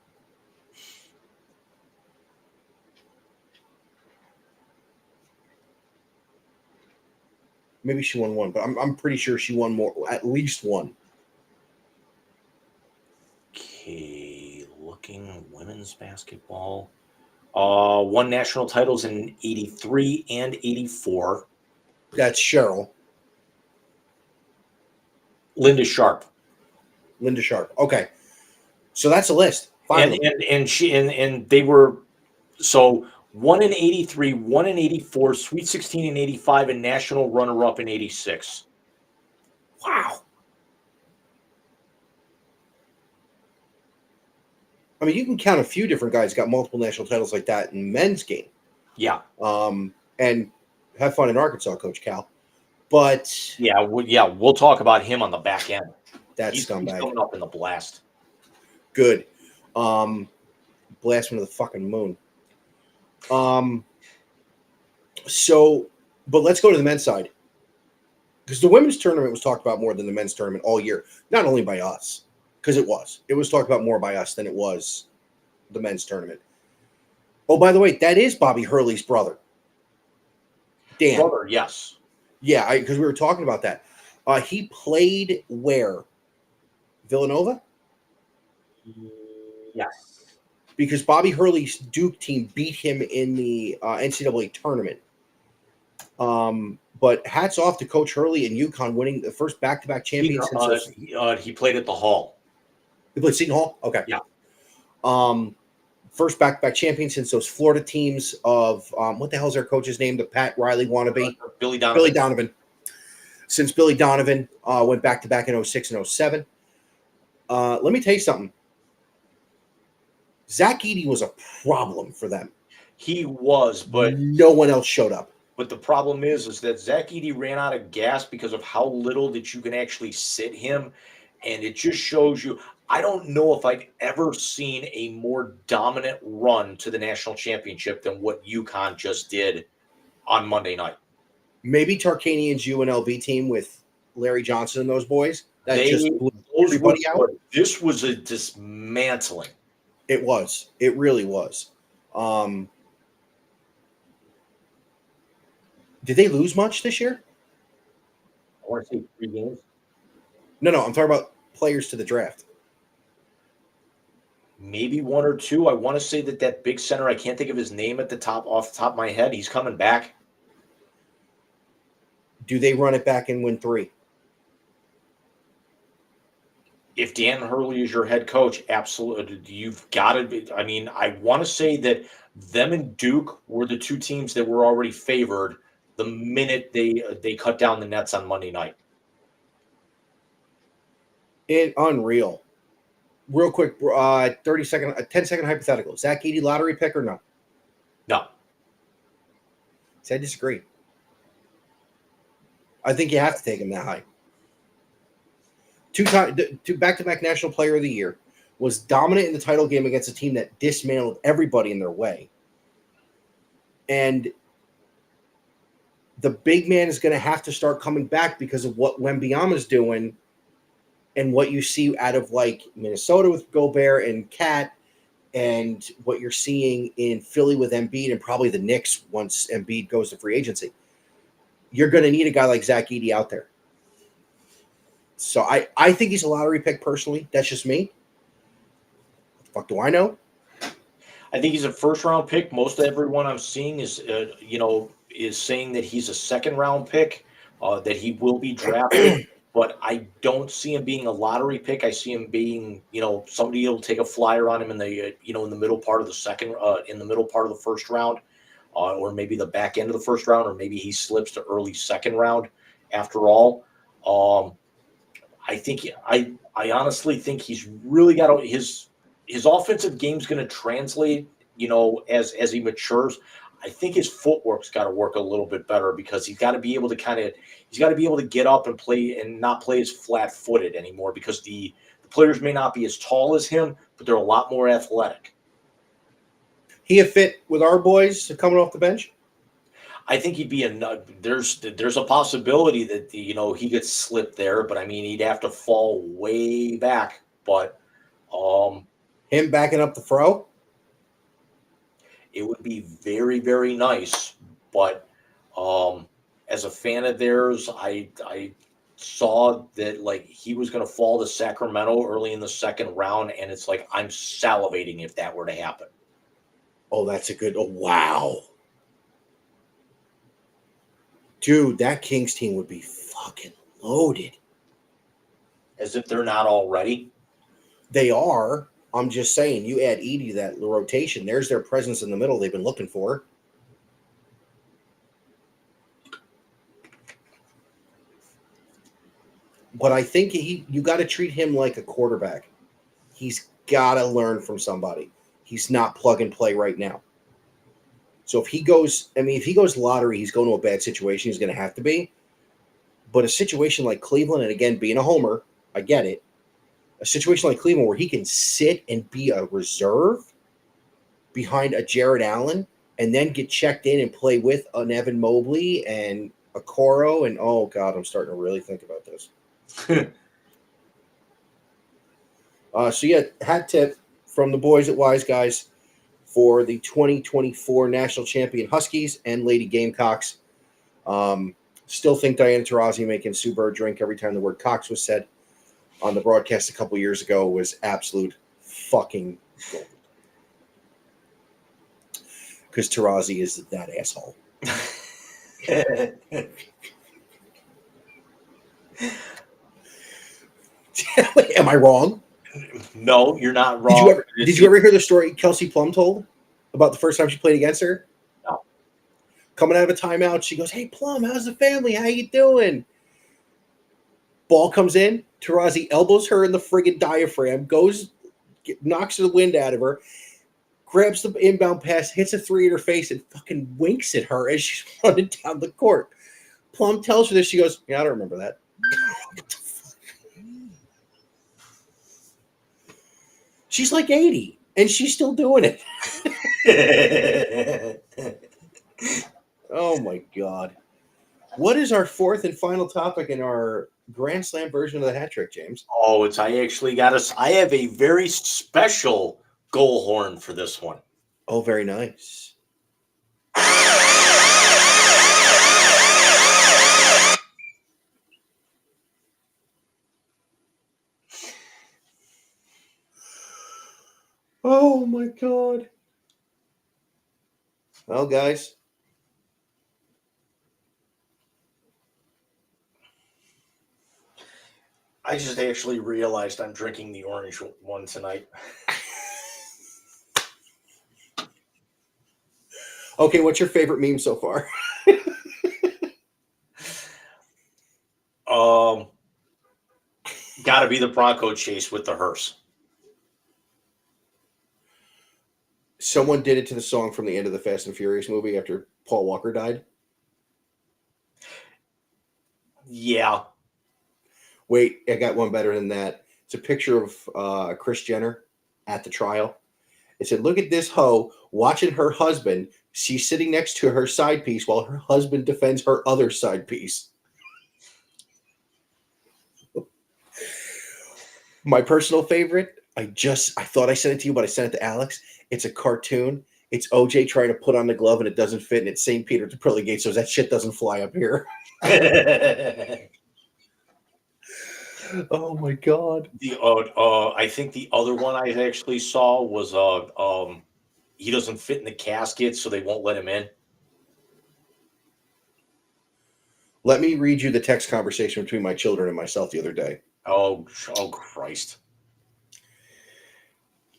Maybe she won 1, but I'm pretty sure she won more, at least 1. Okay, looking women's basketball. Won national titles in 83 and 84. That's Cheryl. Linda Sharp. Okay. So that's a list. Finally. And they were so 1 in 83, 1 in 84, Sweet 16 in 85, and national runner-up in 86. Wow. I mean, you can count a few different guys got multiple national titles like that in men's game. Yeah. And have fun in Arkansas, Coach Cal. But we'll talk about him on the back end. He's coming up in the blast. Good. Blast into the fucking moon. So, but let's go to the men's side. Because the women's tournament was talked about more than the men's tournament all year. Not only by us, because it was talked about more by us than it was the men's tournament. Oh, by the way, that is Bobby Hurley's brother. Dan. Brother, yes. Yeah, because we were talking about that. He played where? Villanova? Yes. Because Bobby Hurley's Duke team beat him in the NCAA tournament. But hats off to Coach Hurley and UConn winning the first back-to-back champion since he played at the Hall. He played Seton Hall? Okay. Yeah. First back-to-back champion since those Florida teams of what the hell is their coach's name? The Pat Riley wannabe? Billy Donovan. Since Billy Donovan went back-to-back in 06 and 07. Let me tell you something. Zach Edey was a problem for them. He was, but no one else showed up. But the problem is that Zach Edey ran out of gas because of how little that you can actually sit him. And it just shows you, I don't know if I've ever seen a more dominant run to the national championship than what UConn just did on Monday night. Maybe Tarkanian's UNLV team with Larry Johnson and those boys. That just blew everybody out. This was a dismantling. It was. It really was. Did they lose much this year? I want to say 3 games. No, I'm talking about players to the draft. Maybe 1 or 2. I want to say that big center, I can't think of his name off the top of my head. He's coming back. Do they run it back and win 3? If Dan Hurley is your head coach, absolutely. You've got to be. I mean, I want to say that them and Duke were the 2 teams that were already favored the minute they cut down the nets on Monday night. Unreal. Real quick, 10-second hypothetical. Zach Edey lottery pick or no? No. See, I disagree. I think you have to take him that high. 2 back-to-back National Player of the Year, was dominant in the title game against a team that dismantled everybody in their way. And the big man is going to have to start coming back because of what Wembanyama's doing and what you see out of like Minnesota with Gobert and Cat, and what you're seeing in Philly with Embiid, and probably the Knicks once Embiid goes to free agency, you're going to need a guy like Zach Edey out there. So I think he's a lottery pick personally. That's just me. What the fuck do I know? I think he's a first round pick. Most everyone I'm seeing is, is saying that he's a second round pick, that he will be drafted. But I don't see him being a lottery pick. I see him being, somebody will take a flyer on him in the, in the middle part of the second, in the middle part of the first round, or maybe the back end of the first round, or maybe he slips to early second round. After all, I think I honestly think he's really got his offensive game's going to translate, as he matures. I think his footwork's got to work a little bit better, because he's got to be able to get up and play and not play as flat-footed anymore, because the players may not be as tall as him, but they're a lot more athletic. He a fit with our boys coming off the bench? I think he'd be there's a possibility that he gets slipped there, but I mean he'd have to fall way back. But him backing up the fro? It would be very, very nice, but as a fan of theirs, I saw that like he was going to fall to Sacramento early in the second round, and it's like I'm salivating if that were to happen. Oh, that's a good. Oh, wow, dude, that Kings team would be fucking loaded. As if they're not already. They are. I'm just saying, you add Edey to that rotation, there's their presence in the middle they've been looking for. But I think you got to treat him like a quarterback. He's got to learn from somebody. He's not plug and play right now. So if he goes lottery, he's going to a bad situation. He's going to have to be. But a situation like Cleveland, and again, being a homer, I get it. A situation like Cleveland where he can sit and be a reserve behind a Jared Allen and then get checked in and play with an Evan Mobley and a Coro, and oh God, I'm starting to really think about this. So yeah, hat tip from the boys at Wise Guys for the 2024 National Champion Huskies and Lady Gamecocks. Still think Diana Taurasi making Sue Bird drink every time the word Cox was said on the broadcast a couple years ago was absolute fucking gold. Because Taurasi is that asshole. Am I wrong? No, you're not wrong. Did you ever hear the story Kelsey Plum told about the first time she played against her? No. Coming out of a timeout, she goes, "Hey Plum, how's the family? How you doing?" Ball comes in, Taurasi elbows her in the friggin' diaphragm, knocks the wind out of her, grabs the inbound pass, hits a three in her face, and fucking winks at her as she's running down the court. Plum tells her this. She goes, "Yeah, I don't remember that." She's like 80, and she's still doing it. Oh, my God. What is our fourth and final topic in our Grand Slam version of the hat trick, James? Oh, I have a very special goal horn for this one. Oh, very nice. Oh, my God. Well, guys. I just actually realized I'm drinking the orange one tonight. Okay, what's your favorite meme so far? Gotta be the Bronco chase with the hearse. Someone did it to the song from the end of the Fast and Furious movie after Paul Walker died. Yeah. Wait, I got one better than that. It's a picture of Kris Jenner at the trial. It said, "Look at this hoe watching her husband. She's sitting next to her side piece while her husband defends her other side piece." My personal favorite, I thought I sent it to you, but I sent it to Alex. It's a cartoon. It's OJ trying to put on the glove and it doesn't fit, and it's St. Peter to pearly gates, so that shit doesn't fly up here. Oh my god. I think the other one I actually saw was he doesn't fit in the casket, so they won't let him in. Let me read you the text conversation between my children and myself the other day. Oh Christ.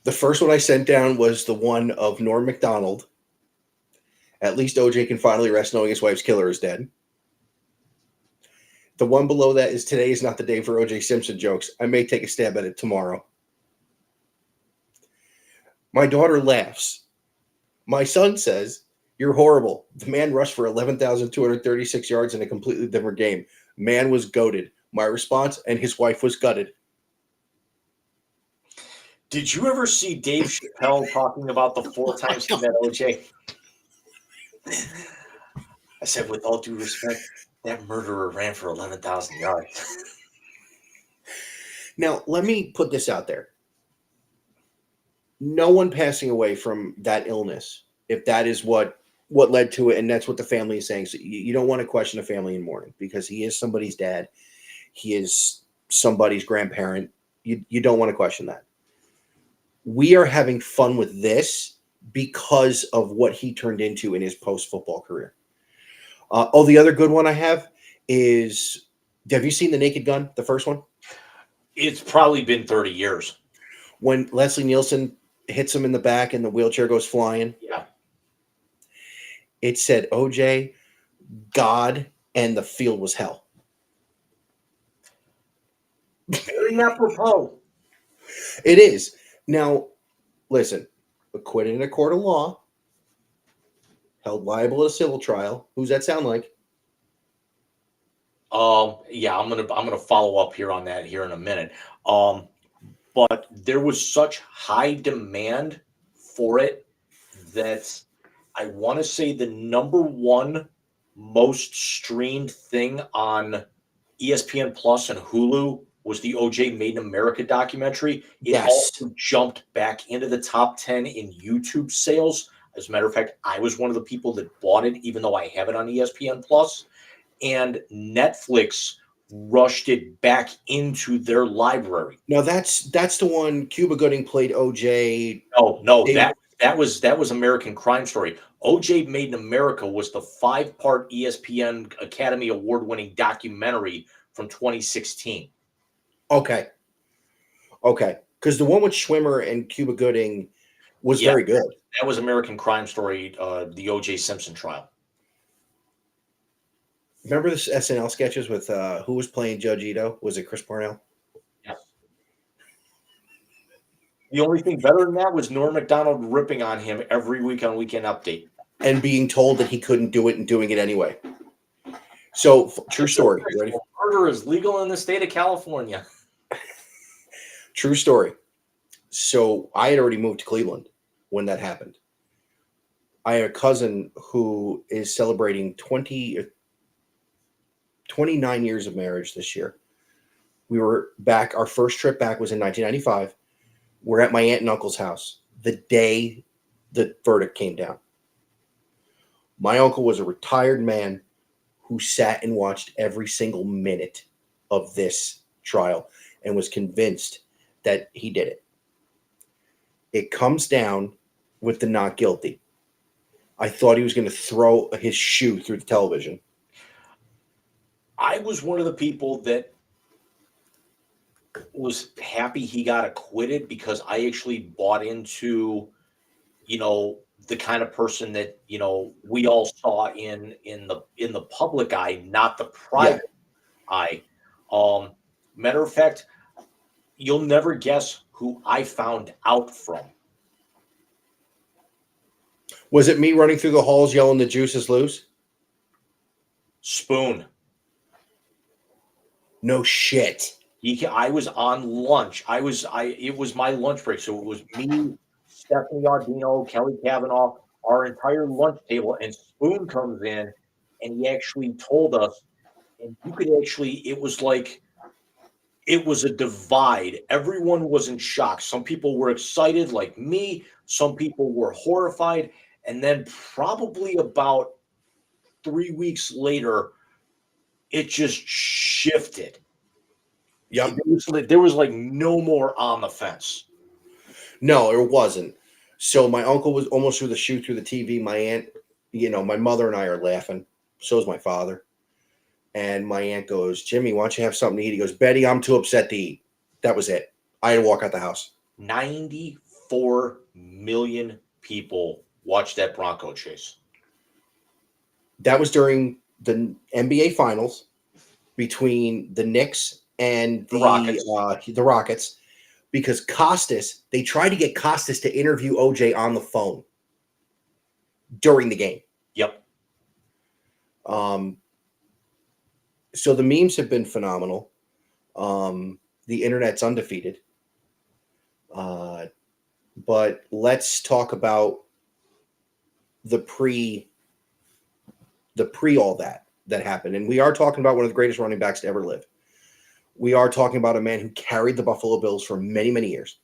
The first one I sent down was the one of Norm Macdonald. At least OJ can finally rest knowing his wife's killer is dead. The one below that is today is not the day for OJ Simpson jokes. I may take a stab at it tomorrow. My daughter laughs. My son says, "You're horrible. The man rushed for 11,236 yards in a completely different game. Man was goated." My response, "And his wife was gutted." Did you ever see Dave Chappelle talking about the 4 times he met OJ? I said, with all due respect, that murderer ran for 11,000 yards. Now, let me put this out there. No one passing away from that illness, if that is what led to it, and that's what the family is saying. So you don't want to question a family in mourning because he is somebody's dad. He is somebody's grandparent. You don't want to question that. We are having fun with this because of what he turned into in his post-football career. The other good one I have is, have you seen The Naked Gun, the first one? It's probably been 30 years. When Leslie Nielsen hits him in the back and the wheelchair goes flying. Yeah. It said OJ, God, and the field was hell. Very apropos. It is. Now, listen, acquitted in a court of law, held liable at a civil trial. Who's that sound like? Yeah, I'm gonna follow up here on that here in a minute. But there was such high demand for it that I want to say the number one most streamed thing on ESPN Plus and Hulu was the OJ Made in America documentary. It Yes. also jumped back into the top 10 in YouTube sales. As a matter of fact, I was one of the people that bought it, even though I have it on ESPN Plus. And Netflix rushed it back into their library. Now that's the one Cuba Gooding played OJ. No, that was American Crime Story. OJ Made in America was the 5-part ESPN Academy Award-winning documentary from 2016. Okay. Because the one with Schwimmer and Cuba Gooding was very good. That was American Crime Story, the OJ Simpson trial. Remember the SNL sketches with who was playing Judge Ito? Was it Chris Parnell? Yes. The only thing better than that was Norm Macdonald ripping on him every week on Weekend Update. And being told that he couldn't do it and doing it anyway. So, true story. You ready? Murder is legal in the state of California. True story. So, I had already moved to Cleveland when that happened. I have a cousin who is celebrating 29 years of marriage this year. We were back. Our first trip back was in 1995. We're at my aunt and uncle's house the day the verdict came down. My uncle was a retired man who sat and watched every single minute of this trial and was convinced that he did it. It comes down with the not guilty. I thought he was going to throw his shoe through the television. I was one of the people that was happy he got acquitted because I actually bought into, the kind of person that, we all saw in the public eye, not the private eye. Matter of fact, you'll never guess who I found out from. Was it me running through the halls yelling the juice is loose? Spoon. No shit. I was on lunch. It was my lunch break. So it was me, Stephanie Audino, Kelly Kavanaugh, our entire lunch table, and Spoon comes in and he actually told us, and you could actually, it was like it was a divide. Everyone was in shock. Some people were excited, like me. Some people were horrified. And then, probably about 3 weeks later, it just shifted. Yep. There was like no more on the fence. No, it wasn't. So my uncle was almost through the shoot through the TV. My aunt, my mother and I are laughing. So is my father. And my aunt goes, Jimmy, why don't you have something to eat? He goes, Betty, I'm too upset to eat. That was it. I had to walk out the house. 94 million people watched that Bronco chase. That was during the NBA Finals between the Knicks and the Rockets, because Costas, they tried to get Costas to interview OJ on the phone during the game. Yep. So the memes have been phenomenal. The internet's undefeated. But let's talk about the pre all that happened. And we are talking about one of the greatest running backs to ever live. We are talking about a man who carried the Buffalo Bills for many, many years,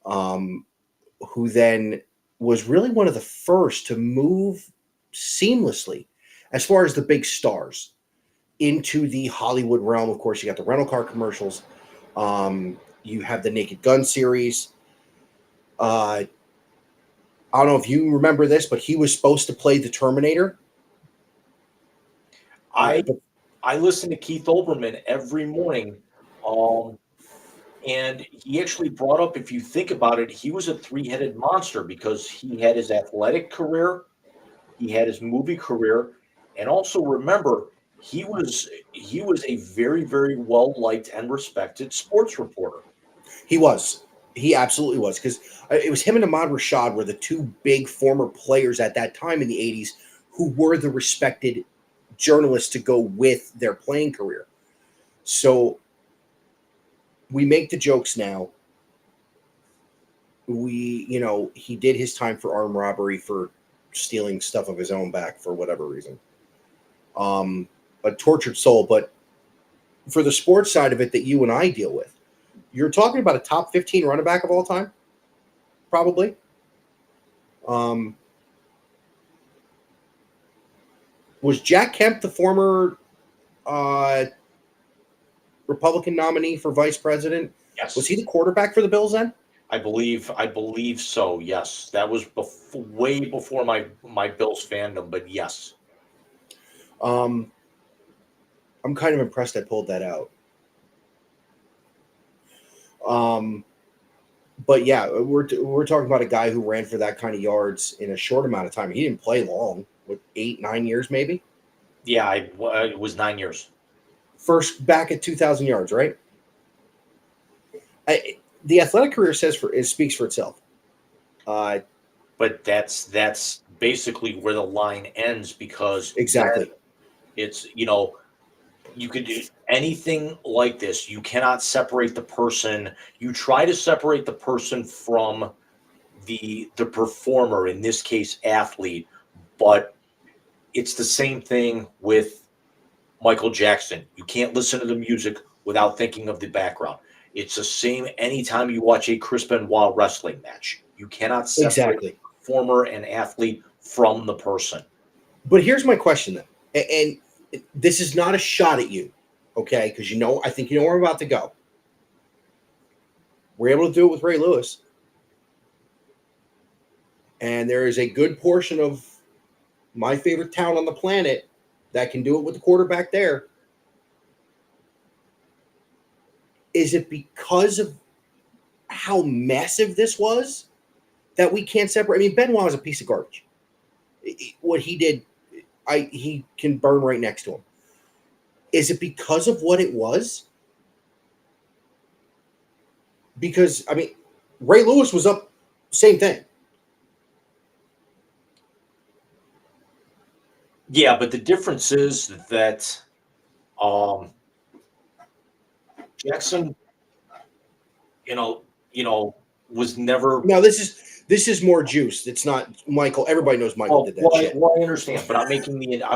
who then was really one of the first to move seamlessly, as far as the big stars, into the Hollywood realm. Of course, you got the rental car commercials. You have the Naked Gun series. I don't know if you remember this, but he was supposed to play the Terminator. I listen to Keith Olbermann every morning, and he actually brought up, if you think about it, he was a three-headed monster, because he had his athletic career, he had his movie career, and also remember, he was a very, very well-liked and respected sports reporter. He was. He absolutely was, because it was him and Ahmad Rashad were the two big former players at that time in the 80s who were the respected journalists to go with their playing career. So we make the jokes now. He did his time for armed robbery for stealing stuff of his own back for whatever reason. A tortured soul. But for the sports side of it that you and I deal with, you're talking about a top 15 running back of all time, probably. Was Jack Kemp the former Republican nominee for vice president? Yes. Was he the quarterback for the Bills then? I believe so. Yes, that was way before my Bills fandom, but yes. I'm kind of impressed I pulled that out. But yeah, we're talking about a guy who ran for that kind of yards in a short amount of time. He didn't play long, what, 8-9 years maybe? Yeah, it was 9 years. First back at 2,000 yards, right? The athletic career speaks for itself. But that's basically where the line ends, because Exactly. it's, you could do anything like this. You cannot separate the person. You try to separate the person from the performer, in this case, athlete, but it's the same thing with Michael Jackson. You can't listen to the music without thinking of the background. It's the same anytime you watch a Chris Benoit wrestling match. You cannot separate the performer and athlete from the person. But here's my question then, and this is not a shot at you, okay? Because I think you know where I'm about to go. We're able to do it with Ray Lewis, and there is a good portion of my favorite town on the planet that can do it with the quarterback there. Is it because of how massive this was that we can't separate? I mean, Benoit was a piece of garbage. What he did, he can burn right next to him. Is it because of what it was? Because, I mean, Ray Lewis was up, same thing. Yeah, but the difference is that Jackson, was never. No, this is more juice. It's not Michael. Everybody knows Michael did that shit. Well, I understand, but I'm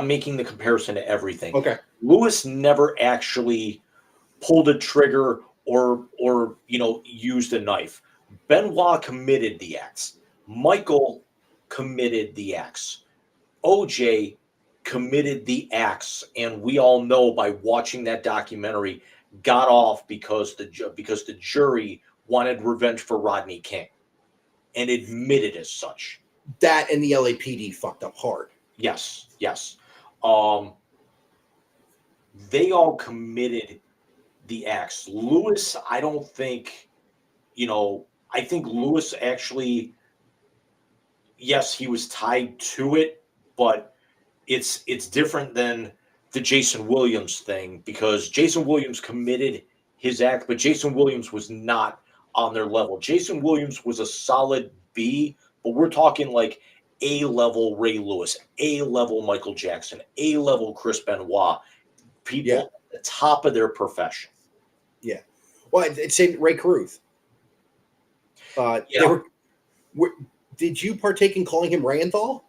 making the comparison to everything. Okay. Lewis never actually pulled a trigger or used a knife. Benoit committed the acts. Michael committed the acts. OJ committed the acts, and we all know by watching that documentary, got off because the jury wanted revenge for Rodney King, and admitted as such. That and the LAPD fucked up hard. Yes, yes. Um, they all committed the acts. Lewis, I don't think, I think Lewis actually, yes, he was tied to it, but it's different than the Jason Williams thing, because Jason Williams committed his act, but Jason Williams was not on their level. Jason Williams was a solid B, but we're talking like A level Ray Lewis, A level Michael Jackson, A level Chris Benoit, people Yeah. at the top of their profession. Yeah. Well, it's in Ray Caruth. Yeah. Did you partake in calling him Randall?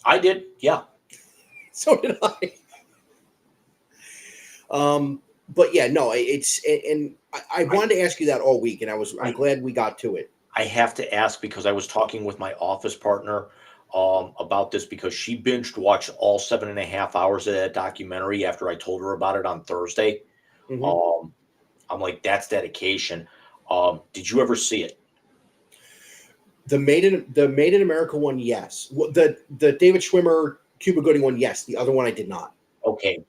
I did, yeah. So did I. But yeah, no, and I wanted to ask you that all week, and I'm glad we got to it. I have to ask, because I was talking with my office partner about this, because she binged watched all 7.5 hours of that documentary after I told her about it on Thursday. Mhm. I'm like, that's dedication. Did you ever see it? The Made in America one, yes. The David Schwimmer Cuba Gooding one, yes. The other one I did not. Okay,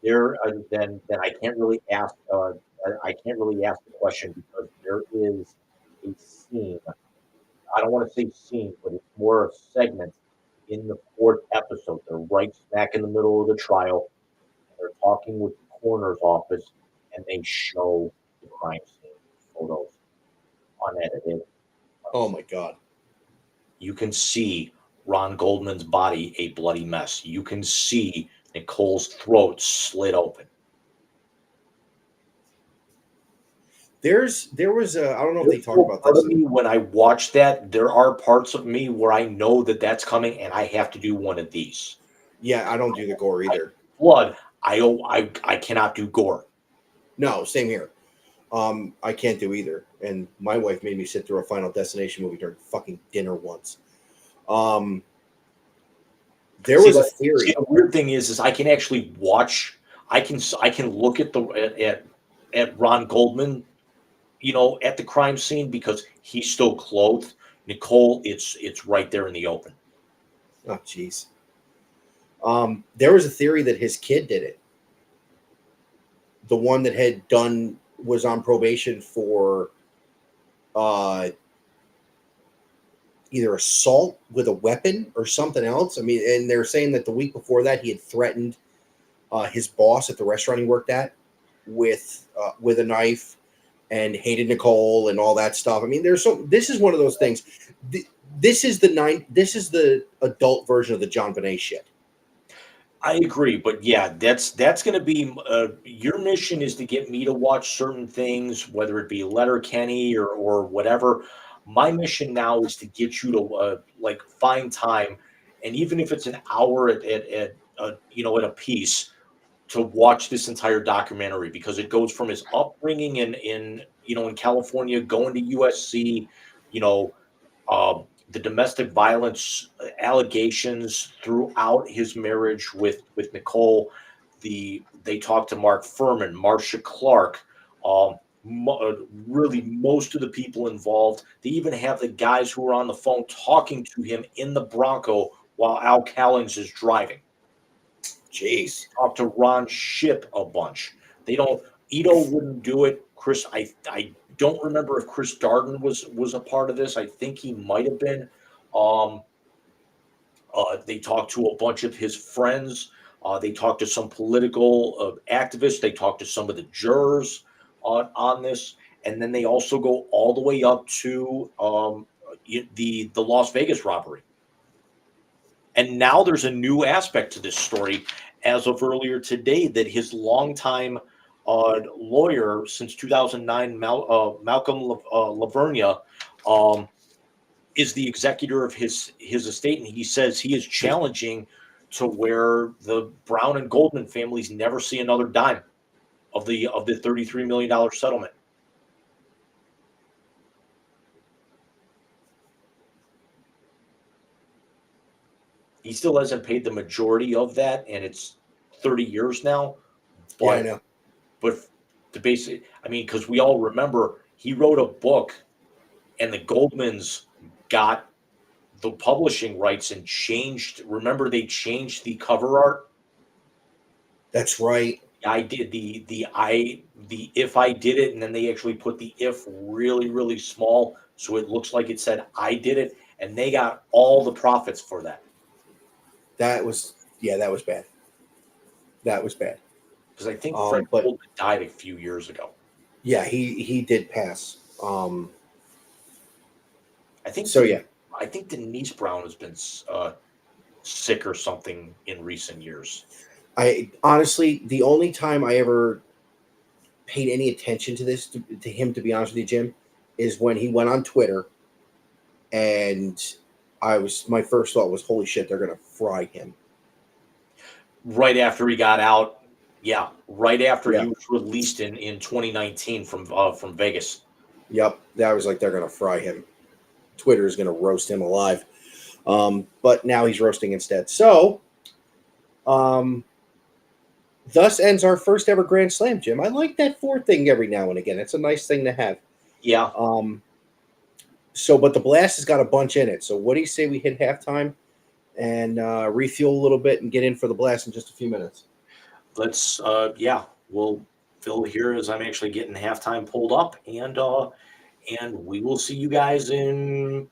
there then I can't really ask. I can't really ask the question, because there is a scene. I don't want to say scene, but it's more a segment in the fourth episode. They're right smack in the middle of the trial. They're talking with the coroner's office, and they show the crime scene photos, unedited. Oh my God. You can see Ron Goldman's body a bloody mess. You can see Nicole's throat slit open. There was I don't know if they talk about Part this. of me, when I watch that, there are parts of me where I know that that's coming, and I have to do one of these. Yeah, I don't do the gore either. Blood. I cannot do gore. No, same here. I can't do either. And my wife made me sit through a Final Destination movie during fucking dinner once. There was a theory. See, the weird thing is I can actually watch. I can look at Ron Goldman, at the crime scene, because he's still clothed. Nicole, it's right there in the open. Oh, jeez. There was a theory that his kid did it. The one that was on probation for either assault with a weapon or something else. I mean, and they're saying that the week before that he had threatened his boss at the restaurant he worked at with a knife, and hated Nicole and all that stuff. I mean, this is one of those things. This is the adult version of the John Bonet shit. I agree, but yeah, that's going to be your mission, is to get me to watch certain things, whether it be Letterkenny or whatever. My mission now is to get you to find time, and even if it's an hour at a piece, to watch this entire documentary, because it goes from his upbringing in California, going to USC, the domestic violence allegations throughout his marriage with Nicole. They talked to Mark Furman, Marcia Clark, really most of the people involved. They even have the guys who were on the phone talking to him in the Bronco while Al Callings is driving. Jeez. Talk to Ron Ship a bunch. Ito wouldn't do it. Chris, I don't remember if Chris Darden was a part of this. I think he might have been. They talked to a bunch of his friends. They talked to some political activists. They talked to some of the jurors on this, and then they also go all the way up to the Las Vegas robbery. And now there's a new aspect to this story, as of earlier today, that his longtime lawyer since 2009, Malcolm Lavernia, is the executor of his estate, and he says he is challenging to where the Brown and Goldman families never see another dime of the $33 million settlement. He still hasn't paid the majority of that, and it's 30 years now. Yeah, I But know. but the basic, I mean, because we all remember he wrote a book, and the Goldmans got the publishing rights and changed. Remember, they changed the cover art. That's right. I did the if I did it, and then they actually put the if really really small, so it looks like it said I did it, and they got all the profits for that. That was that was bad. That was bad. Because I think Fred But Goldman died a few years ago. yeah, he did pass. I think So yeah, I think Denise Brown has been sick or something in recent years. I honestly the only time I ever paid any attention to this to him, to be honest with you, Jim, is when he went on Twitter, and my first thought was, holy shit, they're gonna fry him. Right after he got out, yeah, right after he Yeah. was released in 2019 from Vegas. Yep, that was like they're gonna fry him. Twitter is gonna roast him alive. But now he's roasting instead. So, thus ends our first ever Grand Slam, Jim. I like that fourth thing every now and again. It's a nice thing to have. Yeah. So, but the blast has got a bunch in it. So, what do you say we hit halftime and refuel a little bit and get in for the blast in just a few minutes? Let's we'll fill here as I'm actually getting halftime pulled up, and we will see you guys in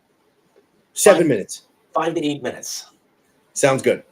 7 minutes. 5 to 8 minutes. Sounds good.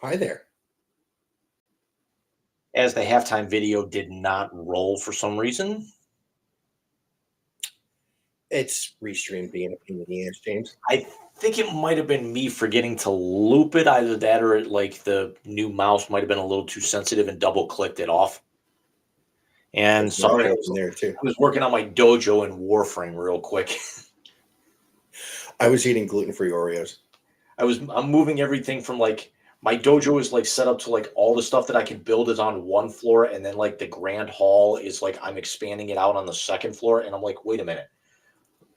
Hi there. As the halftime video did not roll for some reason. It's restreamed being a pain in the ass, James. I think it might have been me forgetting to loop it. Either that or like the new mouse might have been a little too sensitive and double clicked it off. And There's sorry, I in there too. was working on my dojo and Warframe real quick. I was eating gluten-free Oreos. I'm moving everything from like my dojo is like set up to like all the stuff that I can build is on one floor, and then like the grand hall is like I'm expanding it out on the second floor, and I'm like, wait a minute.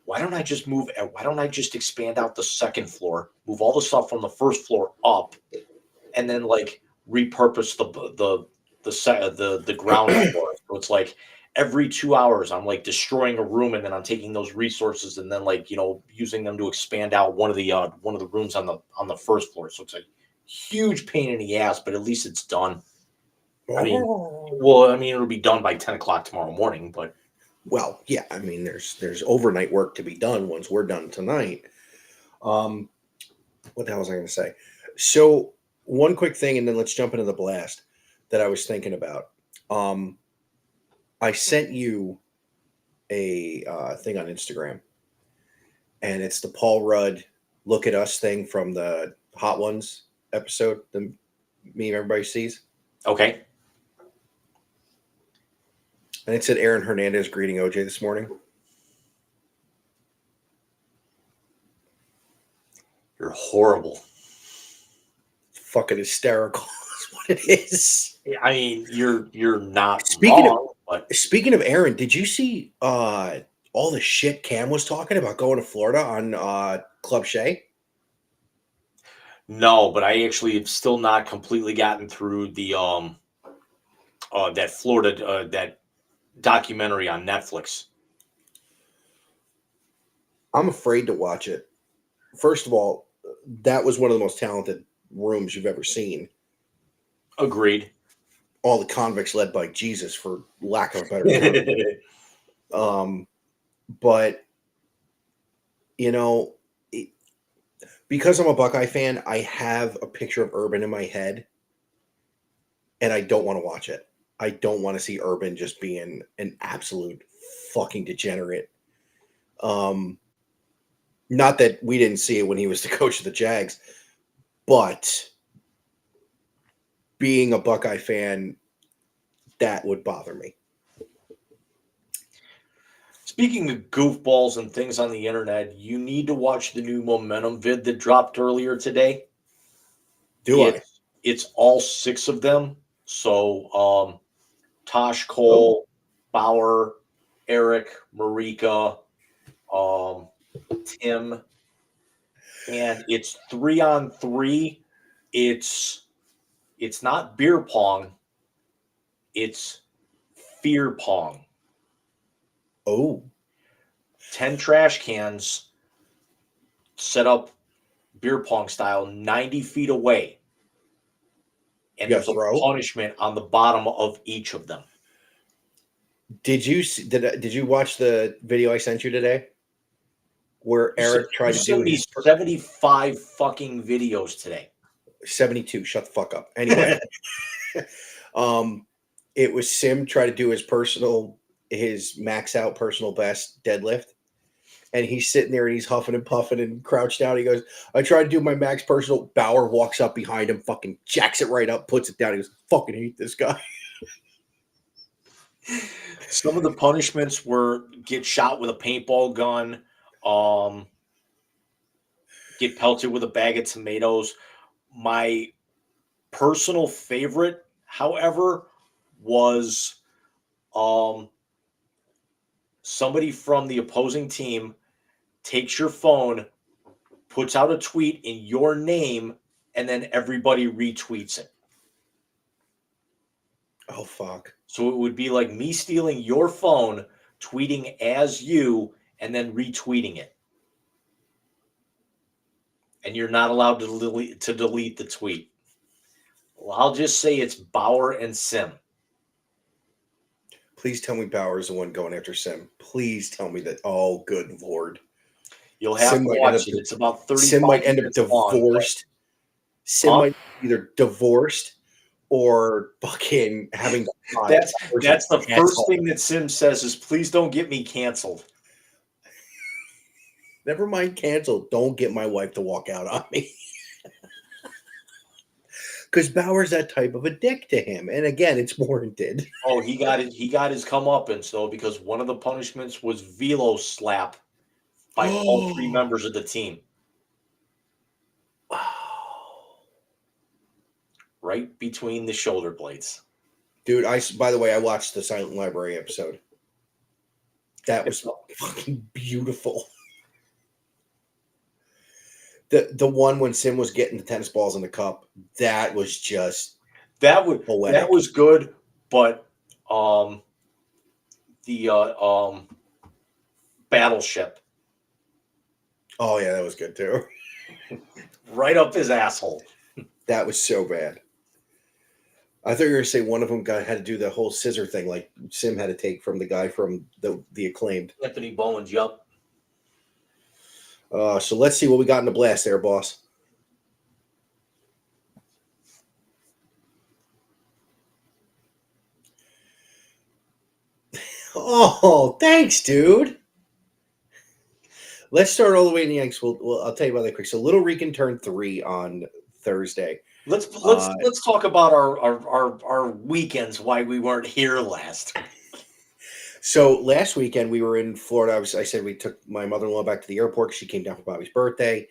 Why don't I just expand out the second floor, move all the stuff from the first floor up, and then like repurpose the ground floor? So it's like every 2 hours I'm like destroying a room, and then I'm taking those resources and then like using them to expand out one of the rooms on the first floor. So it's a huge pain in the ass, but at least it's done. I mean, it'll be done by 10 o'clock tomorrow morning, but. Well, yeah, I mean, there's overnight work to be done once we're done tonight. What the hell was I going to say? So one quick thing, and then let's jump into the blast that I was thinking about. I sent you a thing on Instagram, and it's the Paul Rudd "Look at Us" thing from the Hot Ones episode. The meme everybody sees. Okay. And it said Aaron Hernandez greeting OJ this morning. You're horrible. Fucking hysterical is what it is. I mean, you're not Speaking wrong, but Speaking of Aaron, did you see all the shit Cam was talking about going to Florida on Club Shay? no, but I actually have still not completely gotten through the that Florida that documentary on Netflix. I'm afraid to watch it. First of all, that was one of the most talented rooms you've ever seen. Agreed. All the convicts led by Jesus, for lack of a better term. But because I'm a Buckeye fan, I have a picture of Urban in my head, and I don't want to watch it. I don't want to see Urban just being an absolute fucking degenerate. Not that we didn't see it when he was the coach of the Jags, but being a Buckeye fan, that would bother me. Speaking of goofballs and things on the internet, you need to watch the new Momentum vid that dropped earlier today. It's all 6 of them. So Tosh Cole, Bauer, Eric, Marika, Tim, and it's 3-on-3. It's not beer pong. It's fear pong. Oh. 10 trash cans set up beer pong style 90 feet away. And there's a punishment on the bottom of each of them. Did you watch the video I sent you today? Where Eric tried to do his 75 fucking videos today. 72. Shut the fuck up. Anyway, it was Sim try to do his max out personal best deadlift, and he's sitting there and he's huffing and puffing and crouched down. He goes, "I tried to do my max personal." Bauer walks up behind him, fucking jacks it right up, puts it down. He goes, "Fucking hate this guy." Some of the punishments were get shot with a paintball gun, get pelted with a bag of tomatoes. My personal favorite, however, was somebody from the opposing team takes your phone, puts out a tweet in your name, and then everybody retweets it. Oh, fuck. So it would be like me stealing your phone, tweeting as you, and then retweeting it. And you're not allowed to delete the tweet. Well, I'll just say it's Bauer and Sim. Please tell me Bauer's the one going after Sim. Please tell me that. Oh, good Lord. You'll have to watch it. It's about 30 Sim might end up divorced. Sim Huh? might be either divorced or fucking having That's the first asshole. thing that Sim says is, "Please don't get me canceled." Never mind canceled. Don't get my wife to walk out on me. Because Bauer's that type of a dick to him. And again, it's warranted. Oh, he got it. He got his comeuppance though, because one of the punishments was velo slap by all three Oh, members of the team, right between the shoulder blades. dude, by the way, I watched the Silent Library episode. That was fucking beautiful. The one when Sim was getting the tennis balls in the cup, that was just That poetic. was good, but the battleship Oh yeah, that was good too. right up his asshole. That was so bad. I thought you were gonna say one of them had to do the whole scissor thing, like Sim had to take from the guy from the Acclaimed. Anthony Bowens, yup. So let's see what we got in the blast there, boss. Oh, thanks, dude. Let's start all the way in the Yanks. I'll tell you about that quick. So Little Rican turned 3 on Thursday. Let's talk about our weekends. Why we weren't here last. So last weekend we were in Florida. I said we took my mother-in-law back to the airport because she came down for Bobby's birthday.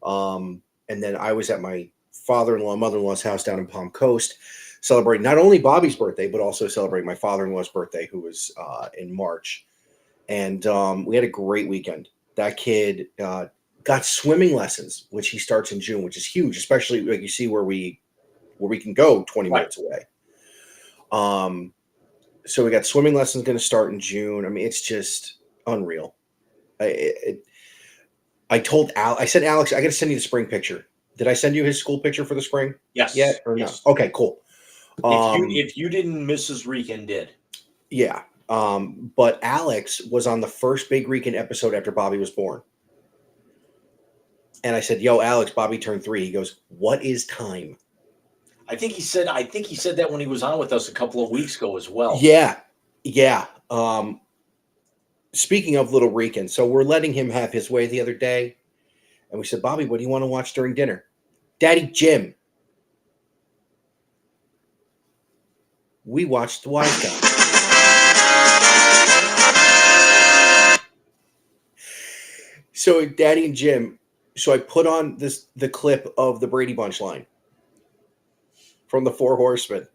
And then I was at my father-in-law, mother-in-law's house down in Palm Coast, celebrating not only Bobby's birthday, but also celebrating my father-in-law's birthday, who was in March. And we had a great weekend. That kid got swimming lessons, which he starts in June, which is huge, especially like you see where we can go 20 minutes away. So we got swimming lessons going to start in June. I mean, it's just unreal. I told Al, I said, Alex, I got to send you the spring picture. Did I send you his school picture for the spring? Yes. Yet or yes. no? Okay, cool. If you didn't, Mrs. Rican did. Yeah. But Alex was on the first Big Rican episode after Bobby was born. And I said, yo, Alex, Bobby turned 3. He goes, what is time? I think he said that when he was on with us a couple of weeks ago as well. Yeah. Yeah. Speaking of Little Rican, so we're letting him have his way the other day. And we said, Bobby, what do you want to watch during dinner? Daddy Jim. We watched The Wise Guy. So Daddy and Jim, so I put on the clip of the Brady Bunch line from the Four Horsemen.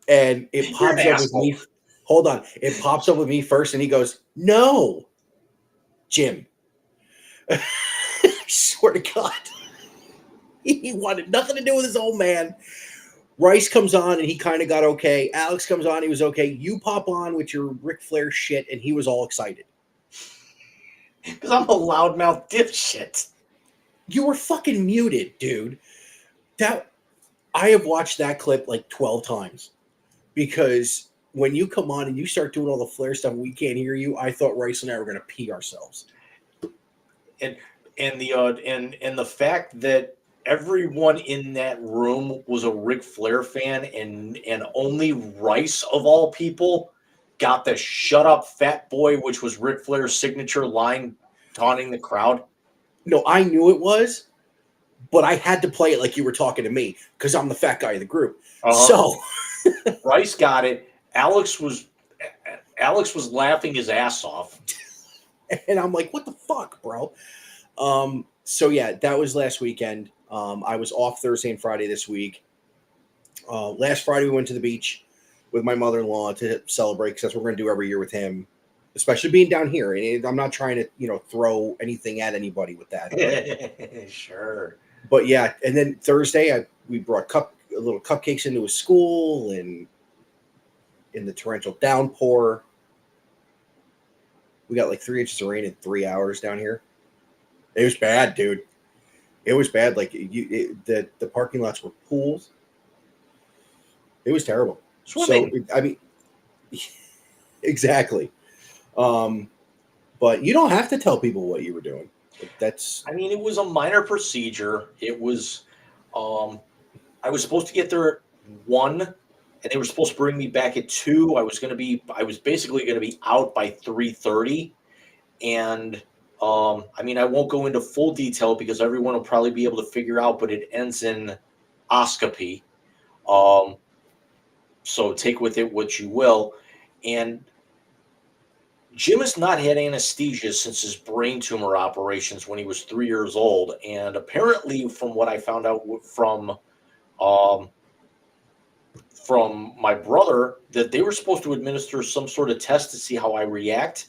And it pops up with me. Hold on. It pops up with me first, and he goes, no, Jim. I swear to God. He wanted nothing to do with his old man. Rice comes on, and he kind of got okay. Alex comes on, he was okay. You pop on with your Ric Flair shit, and he was all excited. Because I'm a loudmouth dipshit. You were fucking muted, dude. I have watched that clip like 12 times. Because when you come on and you start doing all the Flair stuff, we can't hear you. I thought Rice and I were going to pee ourselves. And the fact that everyone in that room was a Ric Flair fan, and only Rice of all people got the "shut up, fat boy," which was Ric Flair's signature line, taunting the crowd. No, I knew it was, but I had to play it like you were talking to me because I'm the fat guy of the group. So Rice got it. Alex was laughing his ass off. And I'm like, what the fuck, bro? So yeah, that was last weekend. I was off Thursday and Friday this week. Last Friday we went to the beach with my mother-in-law to celebrate because that's what we're going to do every year with him, especially being down here. And I'm not trying to, throw anything at anybody with that. But, sure. But yeah, and then Thursday we brought little cupcakes into his school, and in the torrential downpour, we got like 3 inches of rain in 3 hours down here. It was bad, dude. It was bad. Like the parking lots were pools. It was terrible. Swimming. So I mean, exactly. But you don't have to tell people what you were doing. It was a minor procedure. It was I was supposed to get there at 1, and they were supposed to bring me back at 2. I was basically going to be out by 3:30. And I mean, I won't go into full detail because everyone will probably be able to figure out, but it ends in oscopy. Um, so take with it what you will. And Jim has not had anesthesia since his brain tumor operations when he was 3 years old. And apparently, from what I found out um, from my brother, that they were supposed to administer some sort of test to see how I react.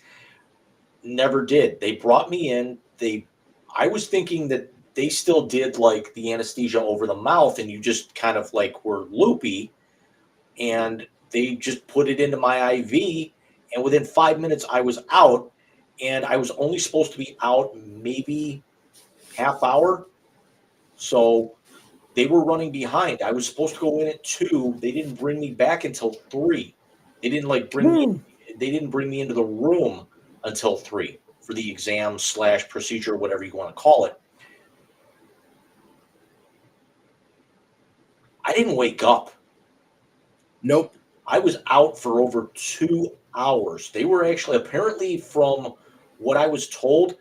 Never did. They brought me in. I was thinking that they still did like the anesthesia over the mouth, and you just kind of like were loopy, and they just put it into my IV, and within 5 minutes I was out, and I was only supposed to be out maybe half hour, so they were running behind. I was supposed to go in at 2. They didn't bring me back until 3. They didn't like bring me. They didn't bring me into the room until 3 for the exam / procedure, whatever you want to call it. I didn't wake up. Nope. I was out for over 2 hours. They were actually, apparently, from what I was told,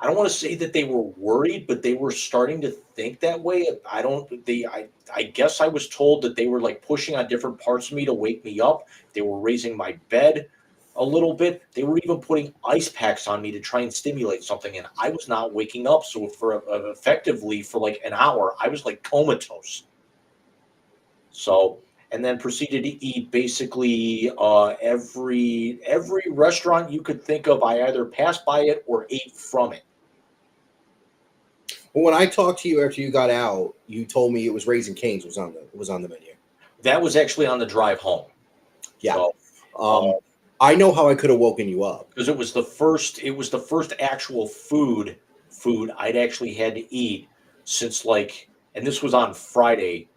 I don't want to say that they were worried, but they were starting to think that way. I guess I was told that they were like pushing on different parts of me to wake me up. They were raising my bed a little bit. They were even putting ice packs on me to try and stimulate something, and I was not waking up. So effectively for like an hour, I was like comatose. So, and then proceeded to eat basically every restaurant you could think of. I either passed by it or ate from it. Well, when I talked to you after you got out, you told me it was Raising Cane's was on the menu. That was actually on the drive home. Yeah. So, I know how I could have woken you up because it was the first actual food I'd actually had to eat since like, and this was on Friday,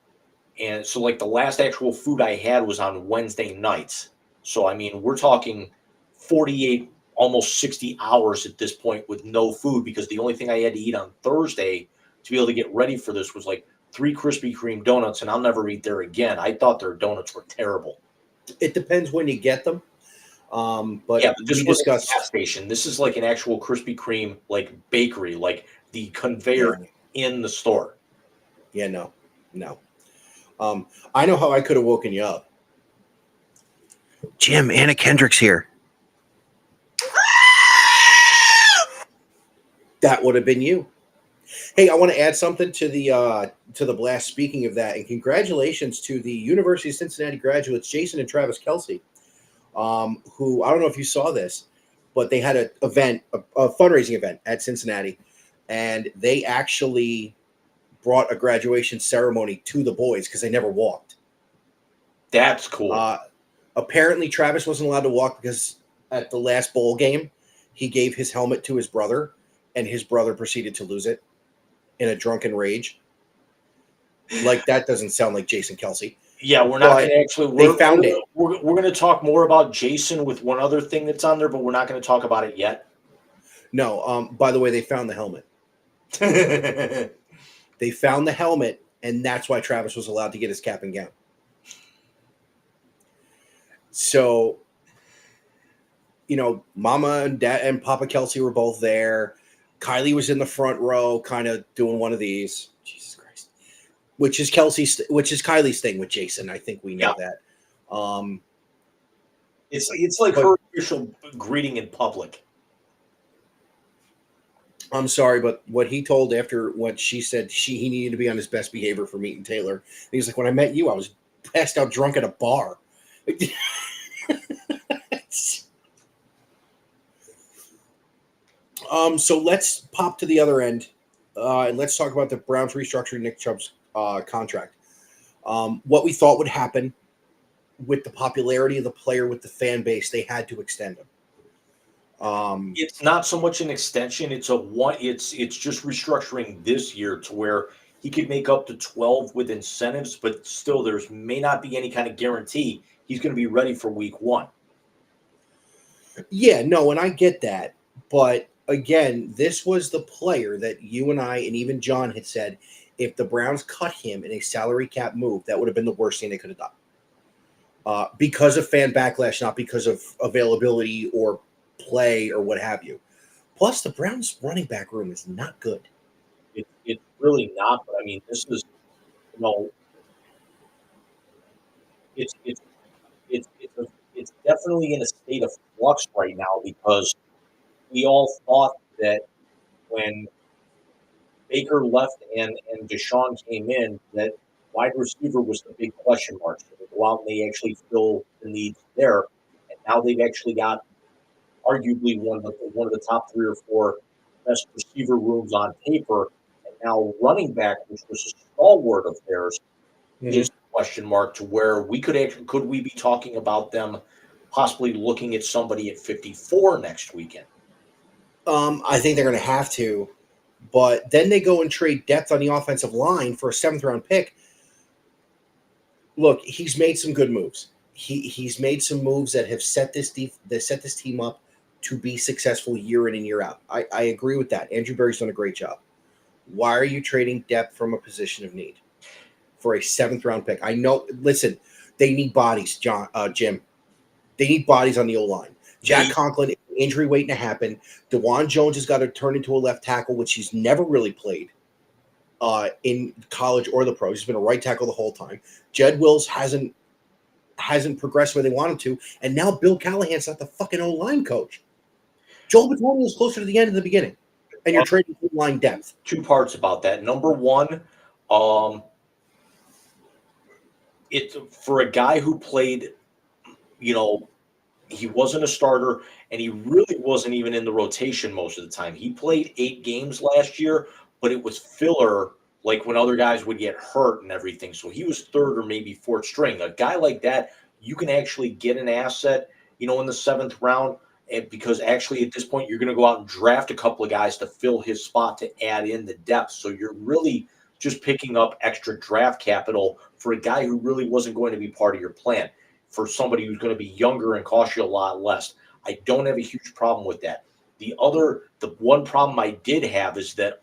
and so like the last actual food I had was on Wednesday nights. So I mean, we're talking 48, almost 60 hours at this point with no food, because the only thing I had to eat on Thursday to be able to get ready for this was like 3 Krispy Kreme donuts, and I'll never eat there again. I thought their donuts were terrible. It depends when you get them. But Yeah, but this we was a discussed gas station. This is like an actual Krispy Kreme like bakery, like the conveyor in the store. Yeah, no. I know how I could have woken you up. Jim, Anna Kendrick's here. That would have been you. Hey, I want to add something to the blast. Speaking of that, and congratulations to the University of Cincinnati graduates, Jason and Travis Kelsey, who, I don't know if you saw this, but they had an event, a fundraising event at Cincinnati, and they actually brought a graduation ceremony to the boys because they never walked. That's cool. Apparently, Travis wasn't allowed to walk because at the last bowl game, he gave his helmet to his brother, and his brother proceeded to lose it in a drunken rage. Like, that doesn't sound like Jason Kelsey. Yeah, we're not going to actually. They found it. We're going to talk more about Jason with one other thing that's on there, but we're not going to talk about it yet. No. By the way, they found the helmet. They found the helmet, and that's why Travis was allowed to get his cap and gown. So, Mama and Dad and Papa Kelsey were both there. Kylie was in the front row, kind of doing one of these. Jesus Christ, which is Kylie's thing with Jason. I think we know that. It's like her official greeting in public. I'm sorry, but what he told after what she said, he needed to be on his best behavior for meeting Taylor. And he's like, when I met you, I was passed out drunk at a bar. So let's pop to the other end, and let's talk about the Browns restructuring Nick Chubb's contract. What we thought would happen with the popularity of the player, with the fan base, they had to extend him. It's not so much an extension; it's just restructuring this year to where he could make up to 12 with incentives, but still, there's may not be any kind of guarantee he's going to be ready for week 1. Yeah, no, and I get that, but again, this was the player that you and I and even John had said, if the Browns cut him in a salary cap move, that would have been the worst thing they could have done. Because of fan backlash, not because of availability or play or what have you. Plus, the Browns' running back room is not good. It's really not. But I mean, this is, you know, it's it's it's definitely in a state of flux right now because we all thought that when Baker left and Deshaun came in, that wide receiver was the big question mark. So they go out and they actually fill the needs there, and now they've actually got arguably one of the top 3 or 4 best receiver rooms on paper. And now running back, which was a stalwart of theirs, is a question mark to where could we be talking about them possibly looking at somebody at 54 next weekend? I think they're going to have to, but then they go and trade depth on the offensive line for a 7th-round pick. Look, he's made some good moves. He's made some moves that have set this team up to be successful year in and year out. I agree with that. Andrew Berry's done a great job. Why are you trading depth from a position of need for a 7th-round pick? I know. Listen, they need bodies, Jim. They need bodies on the O-line. Jack Conklin, injury waiting to happen. DeJuan Jones has got to turn into a left tackle, which he's never really played in college or the pros. He's been a right tackle the whole time. Jed Wills hasn't progressed where they want him to, and now Bill Callahan's not the fucking O-line coach. Joel Bitonio is closer to the end than the beginning, and you're trading O-line depth. 2 parts about that. Number one, it's for a guy who played, he wasn't a starter, and he really wasn't even in the rotation most of the time. He played 8 games last year, but it was filler, like when other guys would get hurt and everything. So he was 3rd or maybe 4th string. A guy like that, you can actually get an asset, in the 7th round, and because actually at this point you're going to go out and draft a couple of guys to fill his spot to add in the depth. So you're really just picking up extra draft capital for a guy who really wasn't going to be part of your plan. For somebody who's going to be younger and cost you a lot less. I don't have a huge problem with that. The one problem I did have is that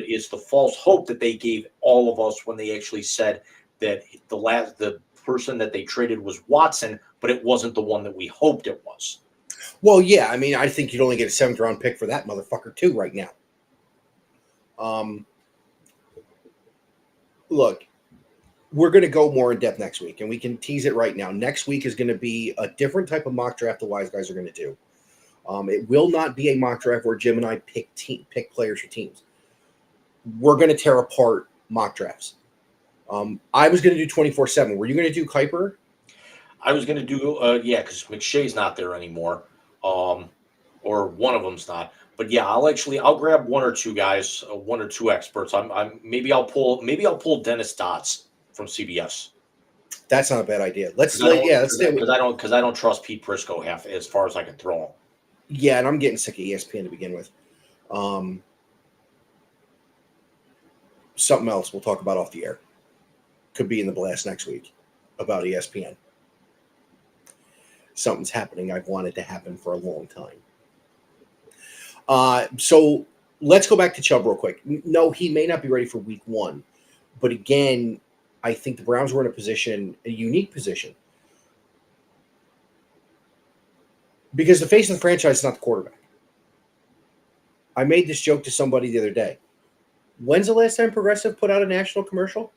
is the false hope that they gave all of us when they actually said that the person that they traded was Watson, but it wasn't the one that we hoped it was. Well, yeah, I mean, I think you'd only get a 7th-round pick for that motherfucker too right now. Look, we're going to go more in depth next week, and we can tease it right now. Next week is going to be a different type of mock draft the Wise Guys are going to do. It will not be a mock draft where Jim and I pick players for teams. We're going to tear apart mock drafts. I was going to do 24/7. Were you going to do Kuiper? I was going to do, because McShay's not there anymore, or one of them's not. But yeah, I'll grab 1 or 2 guys, 1 or 2 experts. Maybe I'll pull Dennis Dotz from CBS. That's not a bad idea. Let's because I don't trust Pete Prisco half as far as I can throw him. Yeah, and I'm getting sick of ESPN to begin with. Something else we'll talk about off the air. Could be in the blast next week about ESPN. Something's happening I've wanted to happen for a long time. So let's go back to Chubb real quick. No, he may not be ready for week 1. But again, I think the Browns were in a unique position. Because the face of the franchise is not the quarterback. I made this joke to somebody the other day. When's the last time Progressive put out a national commercial?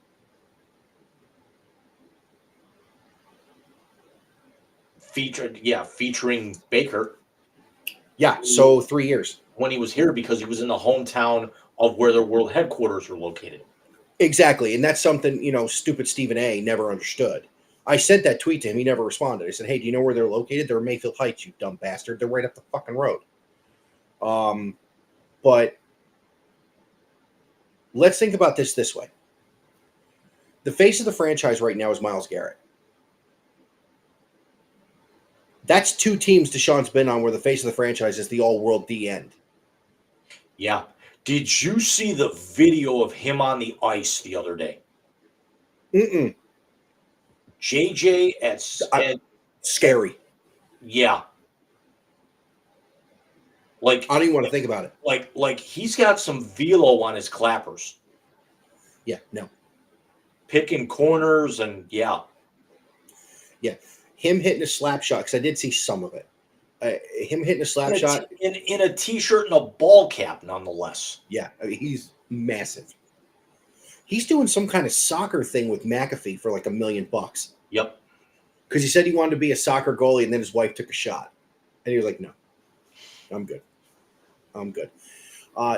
Featuring Baker. Yeah, so 3 years. When he was here, because he was in the hometown of where their world headquarters are located. Exactly, and that's something, stupid Stephen A. never understood. I sent that tweet to him. He never responded. I said, hey, do you know where they're located? They're in Mayfield Heights, you dumb bastard. They're right up the fucking road. But let's think about this way. The face of the franchise right now is Myles Garrett. That's 2 teams Deshaun's been on where the face of the franchise is the all-world D end. Yeah. Did you see the video of him on the ice the other day? Mm-mm. JJ at scary. Yeah. Like I don't even want to think about it. Like he's got some velo on his clappers. Yeah, no. Picking corners and Yeah. Him hitting a slap shot, because I did see some of it. Him hitting a slap shot. In a t-shirt and a ball cap, nonetheless. Yeah, I mean, he's massive. He's doing some kind of soccer thing with McAfee for like $1 million. Yep. Because he said he wanted to be a soccer goalie, and then his wife took a shot. And he was like, no, I'm good. I'm good.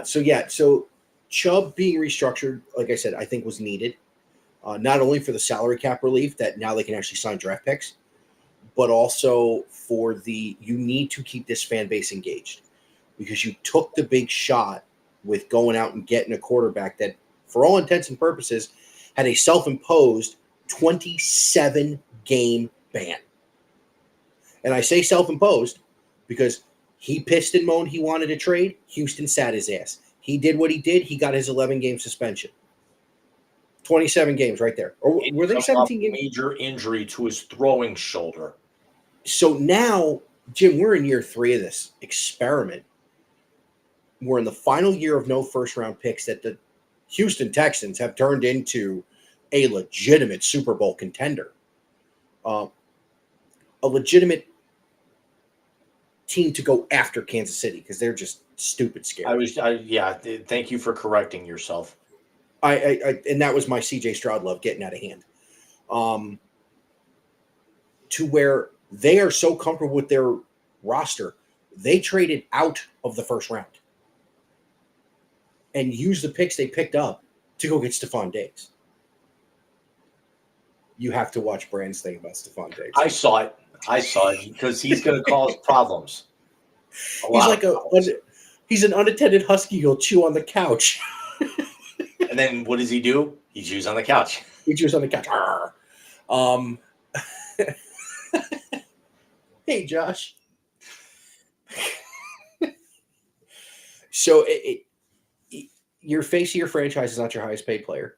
So Chubb being restructured, like I said, I think was needed. Not only for the salary cap relief that now they can actually sign draft picks, but also for you need to keep this fan base engaged, because you took the big shot with going out and getting a quarterback that, for all intents and purposes, had a self-imposed 27-game ban. And I say self-imposed because he pissed and moaned he wanted to trade. Houston sat his ass. He did what he did. He got his 11-game suspension. 27 games right there. Or were they 17 games? Major injury to his throwing shoulder. So now, Jim, we're in year 3 of this experiment. We're in the final year of no first-round picks that the Houston Texans have turned into a legitimate Super Bowl contender. A legitimate team to go after Kansas City, because they're just stupid scary. Thank you for correcting yourself. And that was my CJ Stroud love getting out of hand. To where they are so comfortable with their roster, they traded out of the first round and used the picks they picked up to go get Stephon Diggs. You have to watch Brand's thing about Stephon Diggs. I saw it because he's going to cause problems. He's an unattended husky who'll chew on the couch. And then what does he do? He chews on the couch. He chews on the couch. Hey, Josh. So your face of your franchise is not your highest paid player.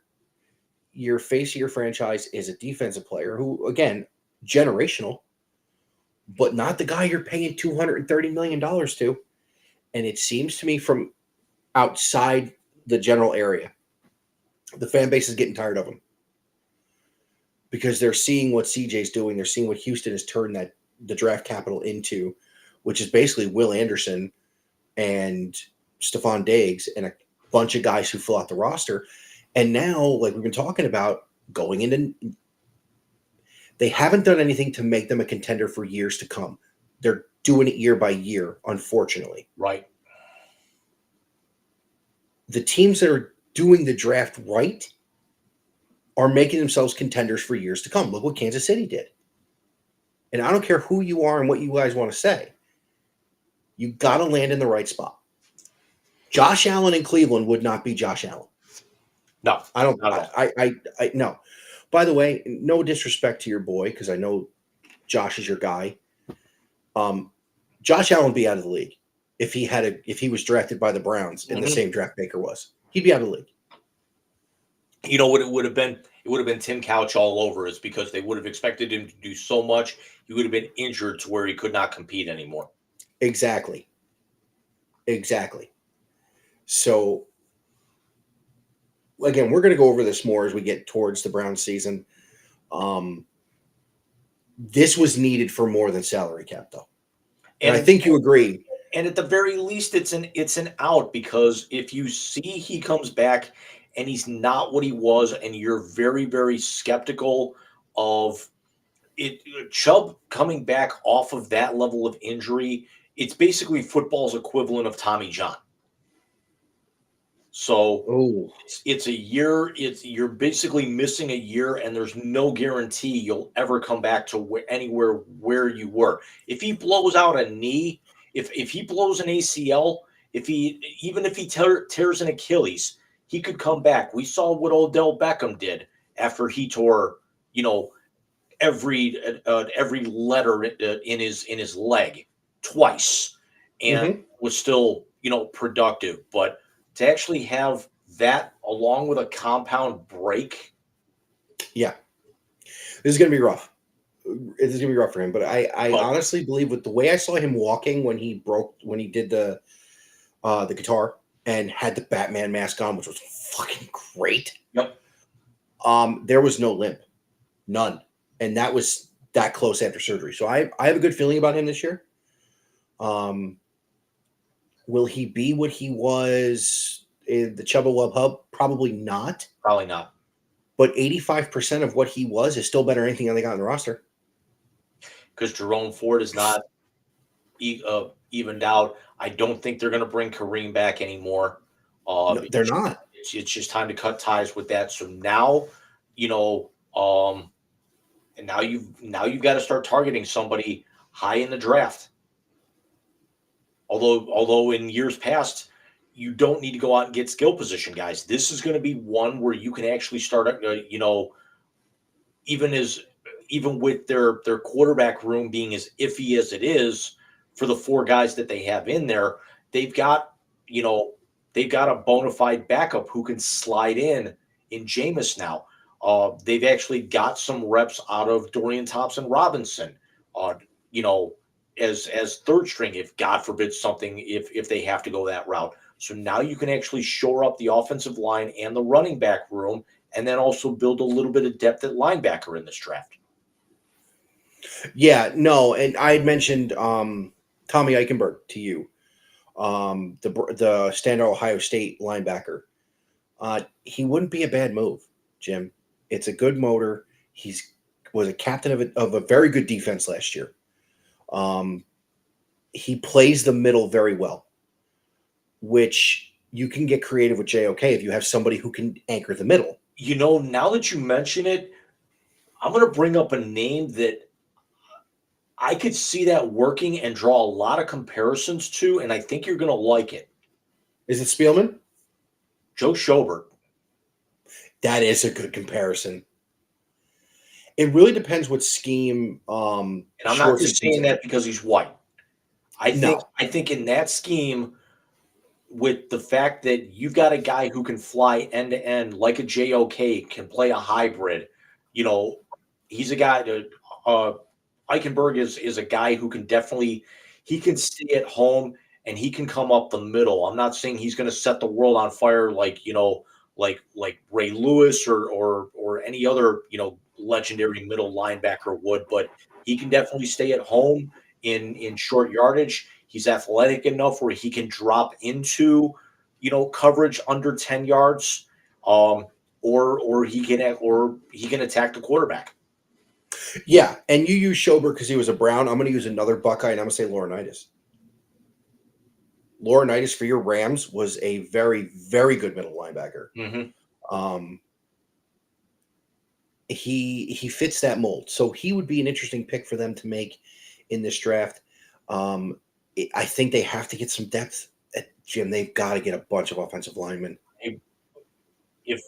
Your face of your franchise is a defensive player who, again, generational, but not the guy you're paying $230 million to. And it seems to me from outside the general area, the fan base is getting tired of him, because they're seeing what CJ's doing. They're seeing what Houston has turned the draft capital into, which is basically Will Anderson and Stephon Diggs and a bunch of guys who fill out the roster. And now, like we've been talking about, going into, they haven't done anything to make them a contender for years to come. They're doing it year by year, unfortunately. Right. The teams that are doing the draft right are making themselves contenders for years to come. Look what Kansas City did. And I don't care who you are and what you guys want to say. You got to land in the right spot. Josh Allen in Cleveland would not be Josh Allen. No, I don't. I no. By the way, no disrespect to your boy, because I know Josh is your guy. Josh Allen would be out of the league if he was drafted by the Browns in the same draft Baker was. He'd be out of the league. You know what it would have been? It would have been Tim Couch all over, is because they would have expected him to do so much. He would have been injured to where he could not compete anymore. Exactly. So, again, we're going to go over this more as we get towards the Browns season. This was needed for more than salary cap, though. And I think you agree. And at the very least, it's an out, because if you see he comes back and he's not what he was, and you're very, very skeptical of it, Chubb coming back off of that level of injury, it's basically football's equivalent of Tommy John. So it's a year. You're basically missing a year, and there's no guarantee you'll ever come back to anywhere where you were. If he blows out a knee, if he blows an ACL, even if he tears an Achilles, he could come back. We saw what Odell Beckham did after he tore, every letter in his leg twice, and was still productive. But to actually have that along with a compound break, this is going to be rough. This is going to be rough for him. But I honestly believe, with the way I saw him walking when he did the guitar and had the Batman mask on, which was fucking great. Yep. There was no limp, none, and that was that close after surgery. So I have a good feeling about him this year. Um, will he be what he was in the Chubba Wub Hub? Probably not. Probably not. But 85% of what he was is still better than anything they got on the roster. Because Jerome Ford is not evened out. I don't think they're going to bring Kareem back anymore. No, they're not. It's just time to cut ties with that. So now, you know, and now you've got to start targeting somebody high in the draft. Although in years past, you don't need to go out and get skill position guys. This is going to be one where you can actually start, even with their quarterback room being as iffy as it is for the four guys that they have in there, they've got a bona fide backup who can slide in Jameis now. They've actually got some reps out of Dorian Thompson-Robinson, as third string, if God forbid something, if they have to go that route. So now you can actually shore up the offensive line and the running back room, and then also build a little bit of depth at linebacker in this draft. Yeah, no, and I had mentioned Tommy Eichenberg to you, the standout Ohio State linebacker. He wouldn't be a bad move, Jim. It's a good motor. Was a captain of a very good defense last year. He plays the middle very well, which you can get creative with JOK if you have somebody who can anchor the middle. Now that you mention it, I'm going to bring up a name that I could see that working and draw a lot of comparisons to, and I think you're going to like it. Is it Spielman? Joe Schobert. That is a good comparison. It really depends what scheme. And I'm not just saying that because he's white. I think in that scheme, with the fact that you've got a guy who can fly end to end like a JOK, can play a hybrid, he's a guy that Eichenberg is a guy who can he can stay at home and he can come up the middle. I'm not saying he's going to set the world on fire like Ray Lewis or any other, legendary middle linebacker would, but he can definitely stay at home in short yardage. He's athletic enough where he can drop into, coverage under 10 yards, or he can attack the quarterback. Yeah, and you use Schobert because he was a Brown. I'm going to use another Buckeye, and I'm going to say Laurinaitis. Laurinaitis for your Rams was a very, very good middle linebacker. Mm-hmm. He fits that mold, so he would be an interesting pick for them to make in this draft. I think they have to get some depth at Jim. They've got to get a bunch of offensive linemen. If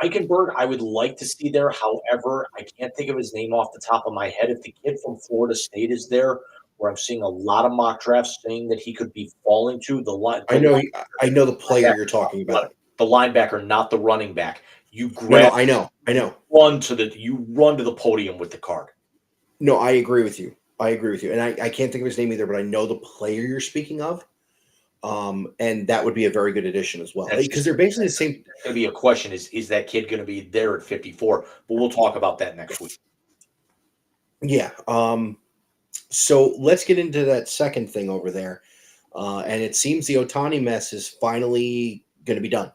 Eichenberg, I would like to see there. However, I can't think of his name off the top of my head. If the kid from Florida State is there, where I'm seeing a lot of mock drafts saying that he could be falling to the line. I know the player you're talking about. The linebacker, not the running back. You grab. No, I know. You run to the podium with the card. No, I agree with you. And I can't think of his name either, but I know the player you're speaking of. And that would be a very good addition as well, because they're basically the same. It's going to be a question: is that kid going to be there at 54? But we'll talk about that next week. Yeah. So let's get into that second thing over there, and it seems the Ohtani mess is finally going to be done.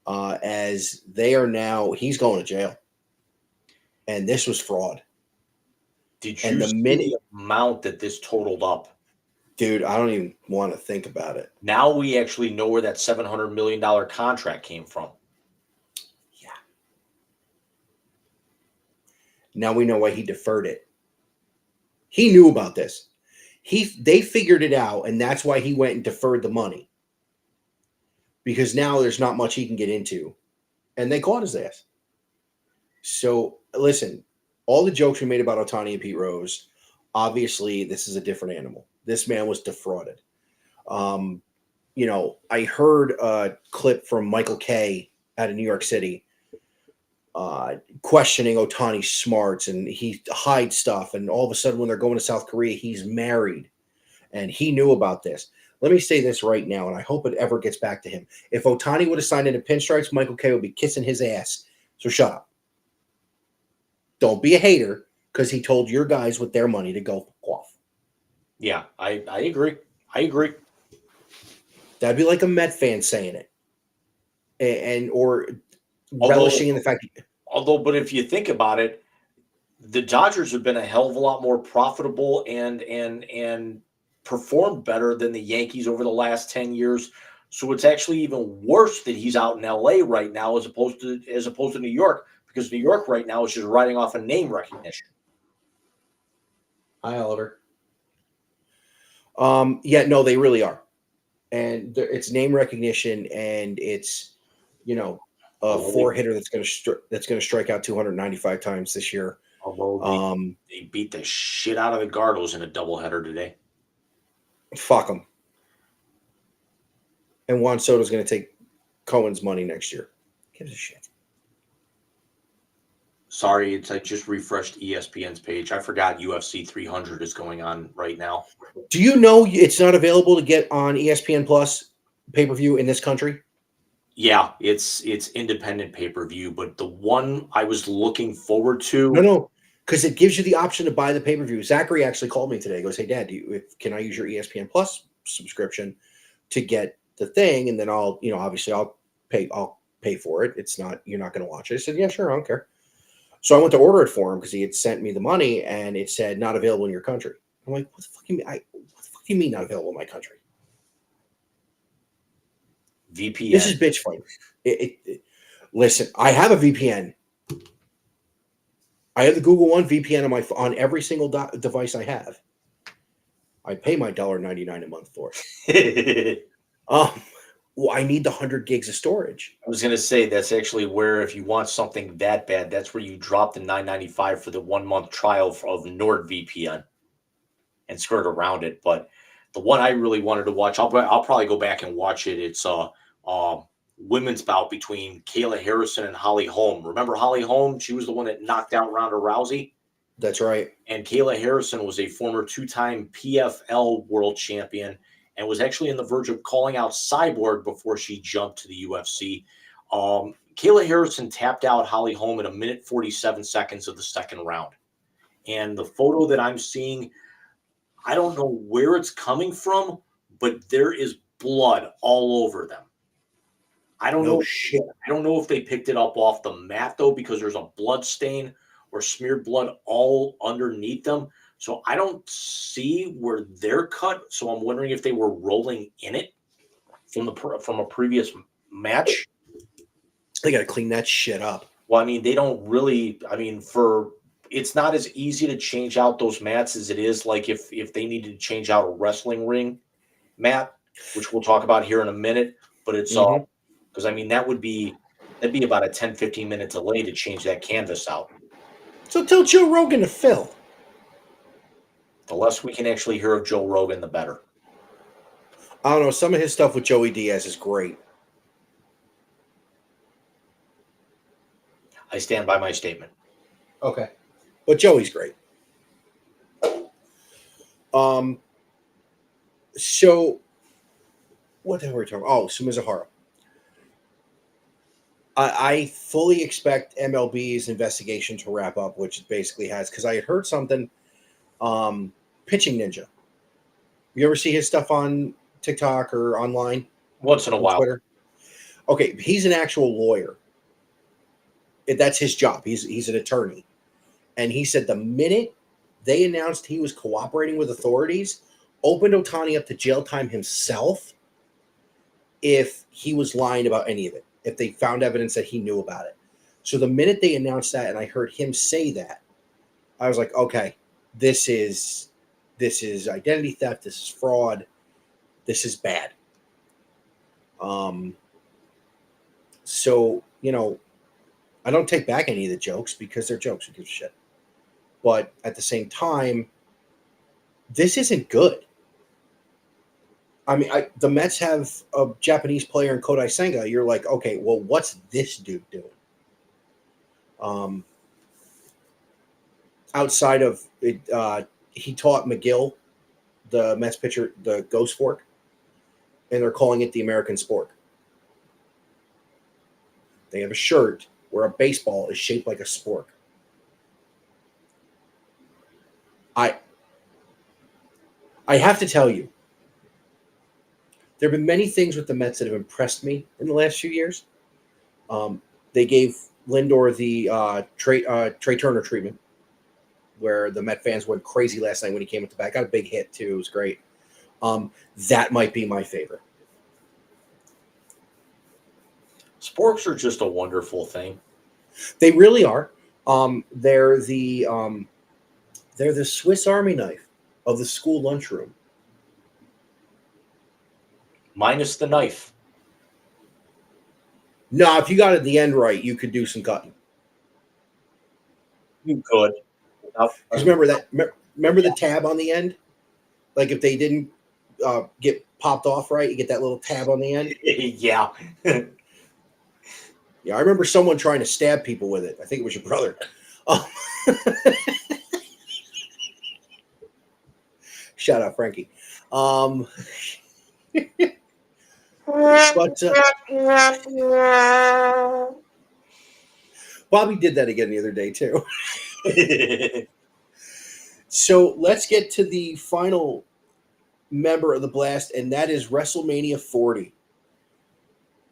As they are now, he's going to jail, and this was fraud. Did you see the amount that this totaled up? Dude, I don't even want to think about it. Now we actually know where that $700 million contract came from. Yeah. Now we know why he deferred it. He knew about this. They figured it out, and that's why he went and deferred the money. Because now there's not much he can get into. And they caught his ass. So, listen, all the jokes we made about Ohtani and Pete Rose, obviously this is a different animal. This man was defrauded. I heard a clip from Michael Kay out of New York City questioning Ohtani's smarts, and he hides stuff. And all of a sudden when they're going to South Korea, he's married. And he knew about this. Let me say this right now, and I hope it ever gets back to him. If Ohtani would have signed into pinstripes, Michael Kay would be kissing his ass So shut up. Don't be a hater because he told your guys with their money to go off. Yeah, I agree. I agree. That'd be like a Met fan saying it, and or Although, relishing in the fact. but if you think about it, the Dodgers have been a hell of a lot more profitable and performed better than the Yankees over the last 10 years. So it's actually even worse that he's out in LA right now as opposed to New York, because New York right now is just riding off a name recognition. Hi, Oliver. Yeah, no, they really are, and it's name recognition, and it's a four hitter that's going to strike out 295 times this year. Although they beat the shit out of the Gardos in a doubleheader today. Fuck them. And Juan Soto's going to take Cohen's money next year. Gives a shit. Sorry, I just refreshed ESPN's page. I forgot UFC 300 is going on right now. Do you know it's not available to get on ESPN Plus pay-per-view in this country? Yeah, it's independent pay-per-view, but the one I was looking forward to. No, because it gives you the option to buy the pay-per-view. Zachary actually called me today. He goes, "Hey, Dad, can I use your ESPN Plus subscription to get the thing?" And then obviously I'll pay for it. It's not, you're not going to watch it. I said, "Yeah, sure, I don't care." So I went to order it for him because he had sent me the money, and it said not available in your country. I'm like, what the fuck do you mean? What the fuck do you mean not available in my country? VPN. This is bitch fight. Listen, I have a VPN. I have the Google One VPN on every single device I have. I pay my $1.99 a month for it. Well, I need the 100 gigs of storage. I was going to say that's actually where, if you want something that bad, that's where you drop the $9.95 for the 1 month trial of NordVPN and skirt around it. But the one I really wanted to watch, I'll probably go back and watch it. It's women's bout between Kayla Harrison and Holly Holm. Remember Holly Holm? She was the one that knocked out Ronda Rousey. That's right. And Kayla Harrison was a former 2-time PFL world champion and was actually on the verge of calling out Cyborg before she jumped to the UFC. Kayla Harrison tapped out Holly Holm in 1:47 of the second round. And the photo that I'm seeing, I don't know where it's coming from, but there is blood all over them. I don't know. Shit. I don't know if they picked it up off the mat, though, because there's a blood stain or smeared blood all underneath them. So I don't see where they're cut. So I'm wondering if they were rolling in it from a previous match. They got to clean that shit up. Well, I mean, they don't really. I mean, it's not as easy to change out those mats as it is like if they needed to change out a wrestling ring mat, which we'll talk about here in a minute. But it's because I mean that'd be about a 10-15 minute delay to change that canvas out. So tell Joe Rogan to fill. The less we can actually hear of Joe Rogan, the better. I don't know. Some of his stuff with Joey Diaz is great. I stand by my statement. Okay. But Joey's great. So what the hell were we talking about? Oh, Sumizuhara. I fully expect MLB's investigation to wrap up, which it basically has, because I had heard something. Pitching Ninja. You ever see his stuff on TikTok or online? Once in a while. Twitter? Okay, he's an actual lawyer. That's his job. He's an attorney. And he said the minute they announced he was cooperating with authorities, opened Ohtani up to jail time himself if he was lying about any of it, if they found evidence that he knew about it. So the minute they announced that and I heard him say that, I was like, okay, this is identity theft, this is fraud, this is bad. So, I don't take back any of the jokes because they're jokes. Who gives a shit? But at the same time, this isn't good. I mean, the Mets have a Japanese player in Kodai Senga. You're like, okay, well, what's this dude doing? Outside of it, he taught McGill, the Mets pitcher, the ghost fork, and they're calling it the American sport. They have a shirt where a baseball is shaped like a spork. I have to tell you, there have been many things with the Mets that have impressed me in the last few years. They gave Lindor the Trey Turner treatment, where the Met fans went crazy last night when he came at the bat. Got a big hit too. It was great. That might be my favorite. Sporks are just a wonderful thing. They really are. They're the Swiss Army knife of the school lunchroom. Minus the knife. No, if you got it the end right, you could do some cutting. You could. Because remember the tab on the end? Like if they didn't get popped off right, you get that little tab on the end. Yeah. Yeah, I remember someone trying to stab people with it. I think it was your brother. Oh. Shout out, Frankie. But Bobby did that again the other day too. So let's get to the final member of the Blast, and that is WrestleMania 40.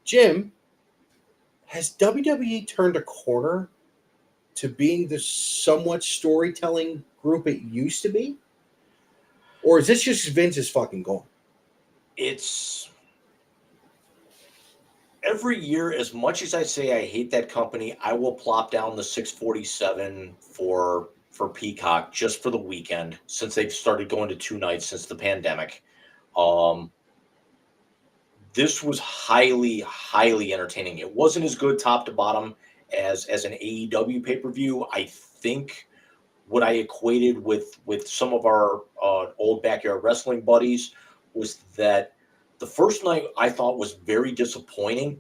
Jim, has WWE turned a corner to being the somewhat storytelling group it used to be? Or is this just Vince is fucking gone? It's every year, as much as I say I hate that company, I will plop down the 647 for Peacock just for the weekend, since they've started going to 2 nights since the pandemic. This was highly, highly entertaining. It wasn't as good top to bottom as an AEW pay-per-view. I think what I equated with some of our old backyard wrestling buddies was that the first night I thought was very disappointing.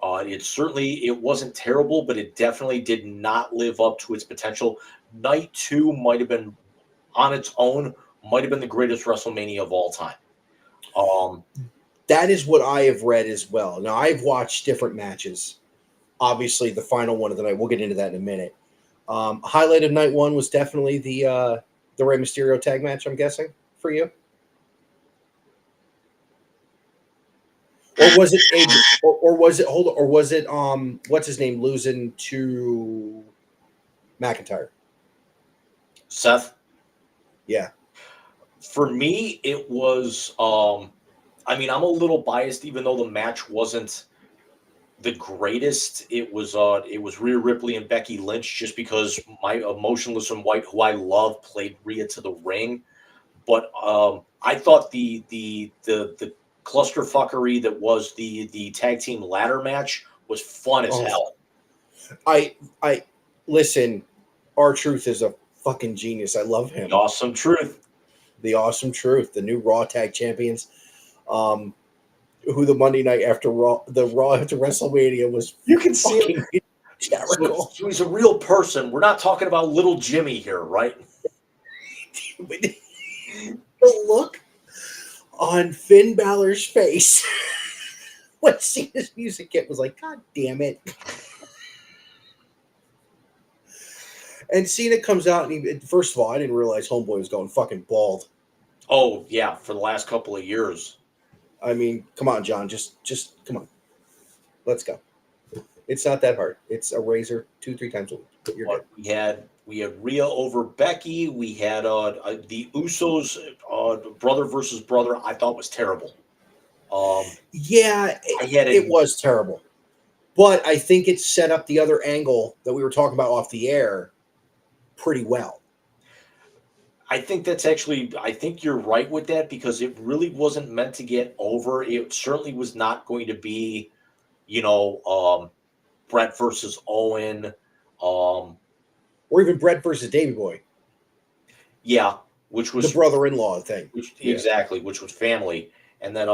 It wasn't terrible, but it definitely did not live up to its potential. Night 2 might have been, on its own, might have been the greatest WrestleMania of all time. That is what I have read as well. Now, I've watched different matches. Obviously, the final one of the night, we'll get into that in a minute. Highlight of night 1 was definitely the Rey Mysterio tag match, I'm guessing, for you. Or was it what's his name losing to McIntyre? Seth? Yeah. For me, it was I'm a little biased, even though the match wasn't the greatest. It was Rhea Ripley and Becky Lynch, just because my Emotionless and White, who I love, played Rhea to the ring. But I thought the clusterfuckery that was the tag team ladder match was fun as hell. I listen. R-Truth is a fucking genius. I love him. The Awesome Truth, the new Raw tag champions. Who the Monday night after Raw after WrestleMania was. You can see it. Jericho. So he's a real person. We're not talking about little Jimmy here, right? The look on Finn Balor's face when Cena's music hit was like, God damn it. And Cena comes out and first of all, I didn't realize Homeboy was going fucking bald. Oh, yeah, for the last couple of years. I mean, come on, John. Just come on. Let's go. It's not that hard. It's a razor 2-3 times a week. You're good. We had Rhea over Becky. We had the Usos brother versus brother. I thought was terrible. It was terrible. But I think it set up the other angle that we were talking about off the air pretty well. I think you're right with that, because it really wasn't meant to get over. It certainly was not going to be, Brett versus Owen. Or even Brett versus Davey Boy. Yeah, which was the brother-in-law thing. Exactly, which was family. And then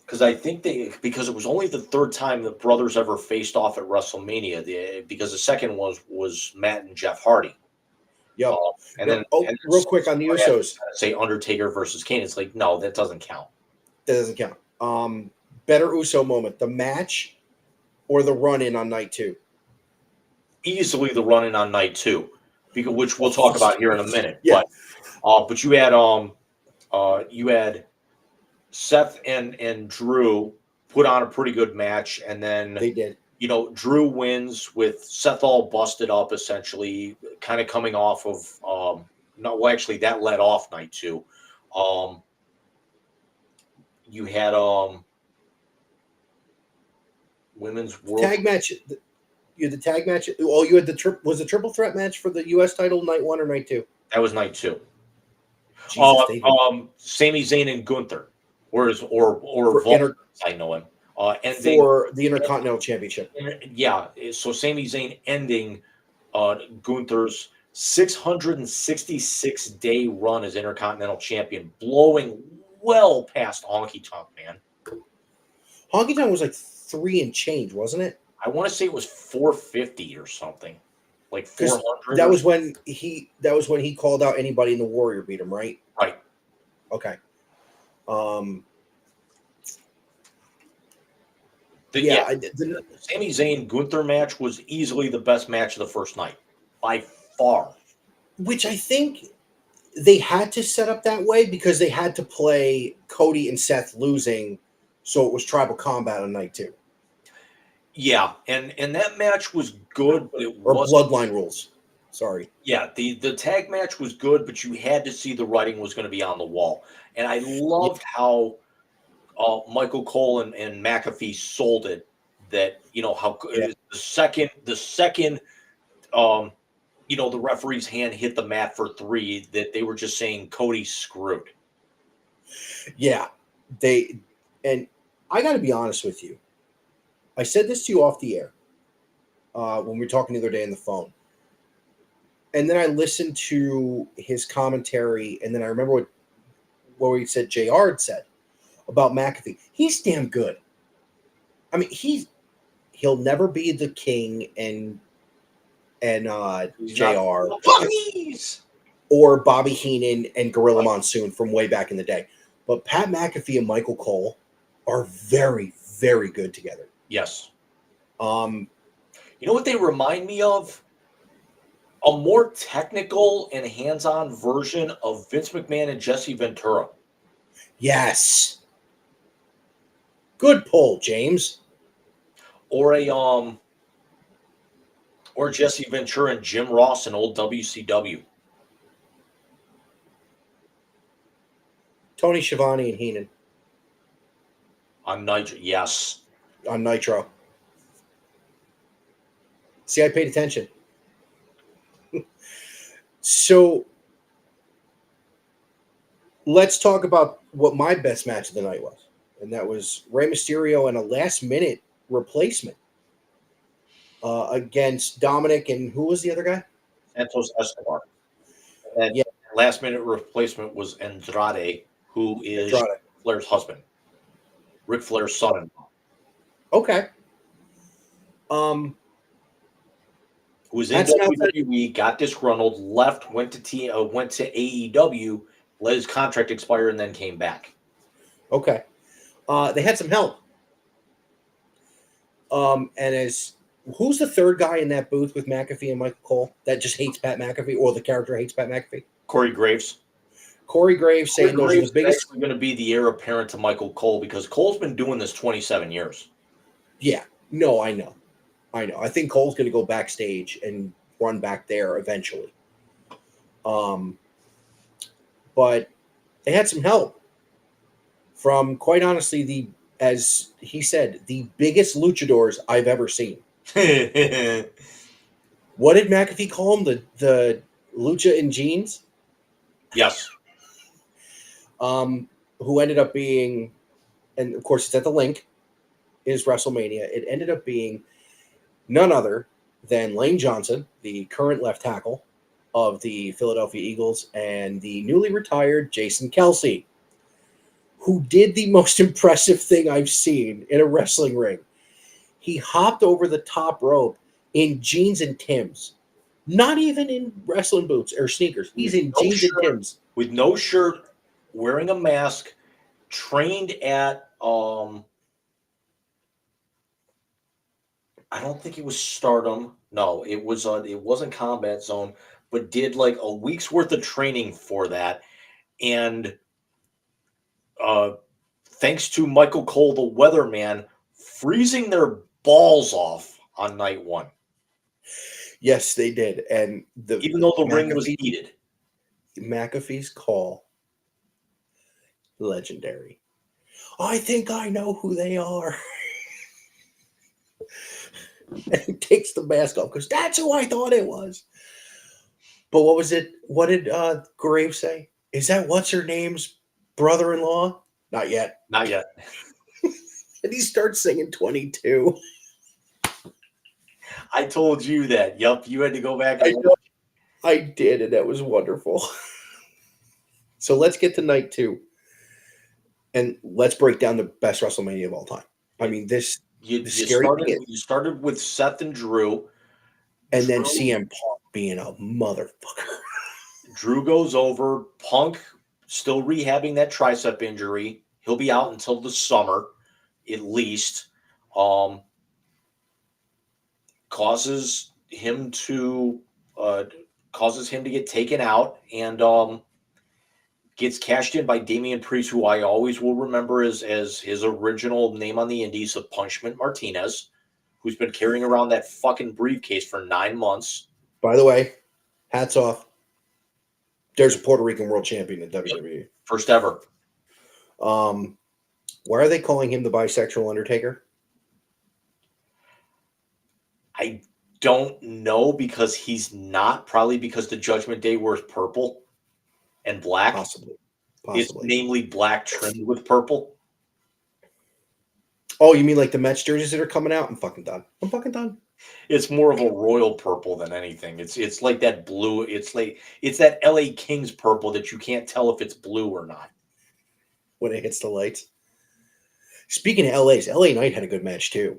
because I think because it was only the third time the brothers ever faced off at WrestleMania, because the second was Matt and Jeff Hardy. Yep. And real quick on the Usos. Say Undertaker versus Kane. It's like, no, that doesn't count. That doesn't count. Better Uso moment, the match or the run-in on night 2? easily the run-in on night 2, which we'll talk about here in a minute. Yeah. But you had Seth and Drew put on a pretty good match, and then They did. Drew wins with Seth all busted up, essentially, kind of coming off of no, well, actually that led off night 2. You had women's world Tag match. You had the tag match. Oh, you had was the triple threat match for the U.S. title night 1 or night 2? That was night 2. Jesus, they did. Sami Zayn and Gunther, or Volk, I know him. Ending for the Intercontinental Championship. Yeah, so Sami Zayn ending Gunther's 666-day run as Intercontinental Champion, blowing well past Honky Tonk Man. Honky Tonk was like 3 and change, wasn't it? I want to say it was 450 or something, like 400. That was when he called out anybody in the Warrior beat him, right? Right. Okay. The Sami Zayn Gunther match was easily the best match of the first night, by far. Which I think they had to set up that way because they had to play Cody and Seth losing, so it was tribal combat on night 2. Yeah, and that match was good, but it or wasn't. Bloodline rules. Sorry. Yeah, the tag match was good, but you had to see the writing was going to be on the wall. And I loved how Michael Cole and McAfee sold it. That how the second the referee's hand hit the mat for 3, that they were just saying Cody's screwed. Yeah, and I got to be honest with you. I said this to you off the air when we were talking the other day on the phone. And then I listened to his commentary, and then I remember what he said JR had said about McAfee. He's damn good. I mean, he'll never be the King and JR or Bobby Heenan and Gorilla Monsoon from way back in the day. But Pat McAfee and Michael Cole are very, very good together. Yes. You know what they remind me of? A more technical and hands-on version of Vince McMahon and Jesse Ventura. Yes. Good pull, James. Or Jesse Ventura and Jim Ross in old WCW. Tony Schiavone and Heenan. On Nitro, yes. On Nitro. See, I paid attention. So let's talk about what my best match of the night was. And that was Rey Mysterio and a last-minute replacement against Dominic and who was the other guy? Santos Escobar. And last-minute replacement was Andrade, who is Flair's husband. Ric Flair's son-in-law. Okay. Who was in WWE, got disgruntled, left, went to AEW, let his contract expire, and then came back. Okay. They had some help. And who's the third guy in that booth with McAfee and Michael Cole that just hates Pat McAfee, or the character hates Pat McAfee? Corey Graves. Corey Graves saying those are the biggest. Going to be the heir apparent to Michael Cole because Cole's been doing this 27 years. Yeah. No, I know. I think Cole's going to go backstage and run back there eventually. But they had some help from, quite honestly, as he said, the biggest luchadors I've ever seen. What did McAfee call them? The lucha in jeans? Yes. Who ended up being, and of course it's at the link, is WrestleMania. It ended up being none other than Lane Johnson, the current left tackle of the Philadelphia Eagles, and the newly retired Jason Kelce, who did the most impressive thing I've seen in a wrestling ring. He hopped over the top rope in jeans and Timbs. Not even in wrestling boots or sneakers. He's in jeans and Timbs. With no shirt, wearing a mask, trained at I don't think it was Stardom. No, it wasn't Combat Zone, but did like a week's worth of training for that, and uh, thanks to Michael Cole, the weatherman, freezing their balls off on night one, Yes, they did. And the even though the ring was heated. McAfee's call, legendary. I think I know who they are. And he takes the mask off because that's who I thought it was. But what was it? What did Graves say? Is that what's her name's brother-in-law? Not yet. Not yet. And he starts singing 22. I told you that. Yup, you had to go back. I know. I did, and that was wonderful. So let's get to night 2. And let's break down the best WrestleMania of all time. I mean, You scary thing is, you started with Seth and Drew, and then Drew- CM Punk being a motherfucker. Drew goes over. Punk still rehabbing that tricep injury. He'll be out until the summer, at least. Causes him to get taken out, and gets cashed in by Damian Priest, who I always will remember as his original name on the Indies of Punishment Martinez, who's been carrying around that fucking briefcase for 9 months. By the way, hats off. There's a Puerto Rican world champion in WWE. First ever. Why are they calling him the bisexual Undertaker? I don't know, because he's not. Probably because the Judgment Day wears purple and black. Possibly. It's namely black trimmed with purple. Oh, you mean like the Mets jerseys that are coming out? I'm fucking done. It's more of a royal purple than anything. It's like that blue. It's that LA Kings purple that you can't tell if it's blue or not. When it hits the lights. Speaking of LA's, LA Knight had a good match too.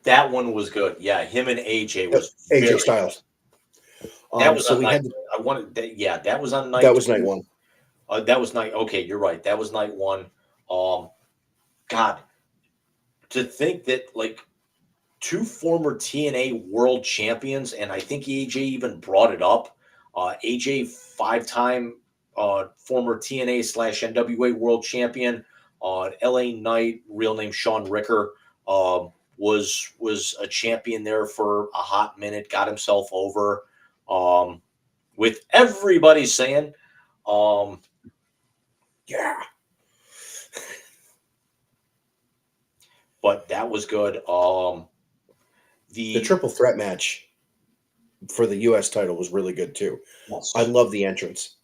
That one was good. Yeah, him and AJ was AJ Styles. That was so on we night. had I wanted that. Yeah, that was on night. that was 2. night 1. That was night. Okay, you're right. That was night 1. God, to think that like 2 former TNA world champions, and I think AJ even brought it up. AJ, 5-time former TNA / NWA world champion. LA Knight, real name Sean Ricker, was a champion there for a hot minute. Got himself over. With everybody saying, Yeah. But that was good. The triple threat match for the U.S. title was really good too. Yes. I love the entrance.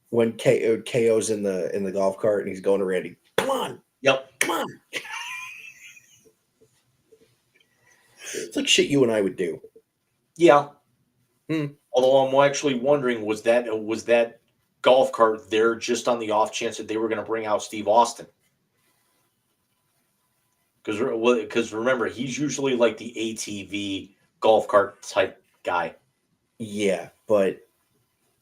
When KO's in the golf cart and he's going to Randy. Come on. Yep. Come on. It's like shit you and I would do. Yeah. Hmm. Although I'm actually wondering, was that golf cart there just on the off chance that they were going to bring out Steve Austin? Because remember, he's usually like the ATV golf cart type guy. Yeah, but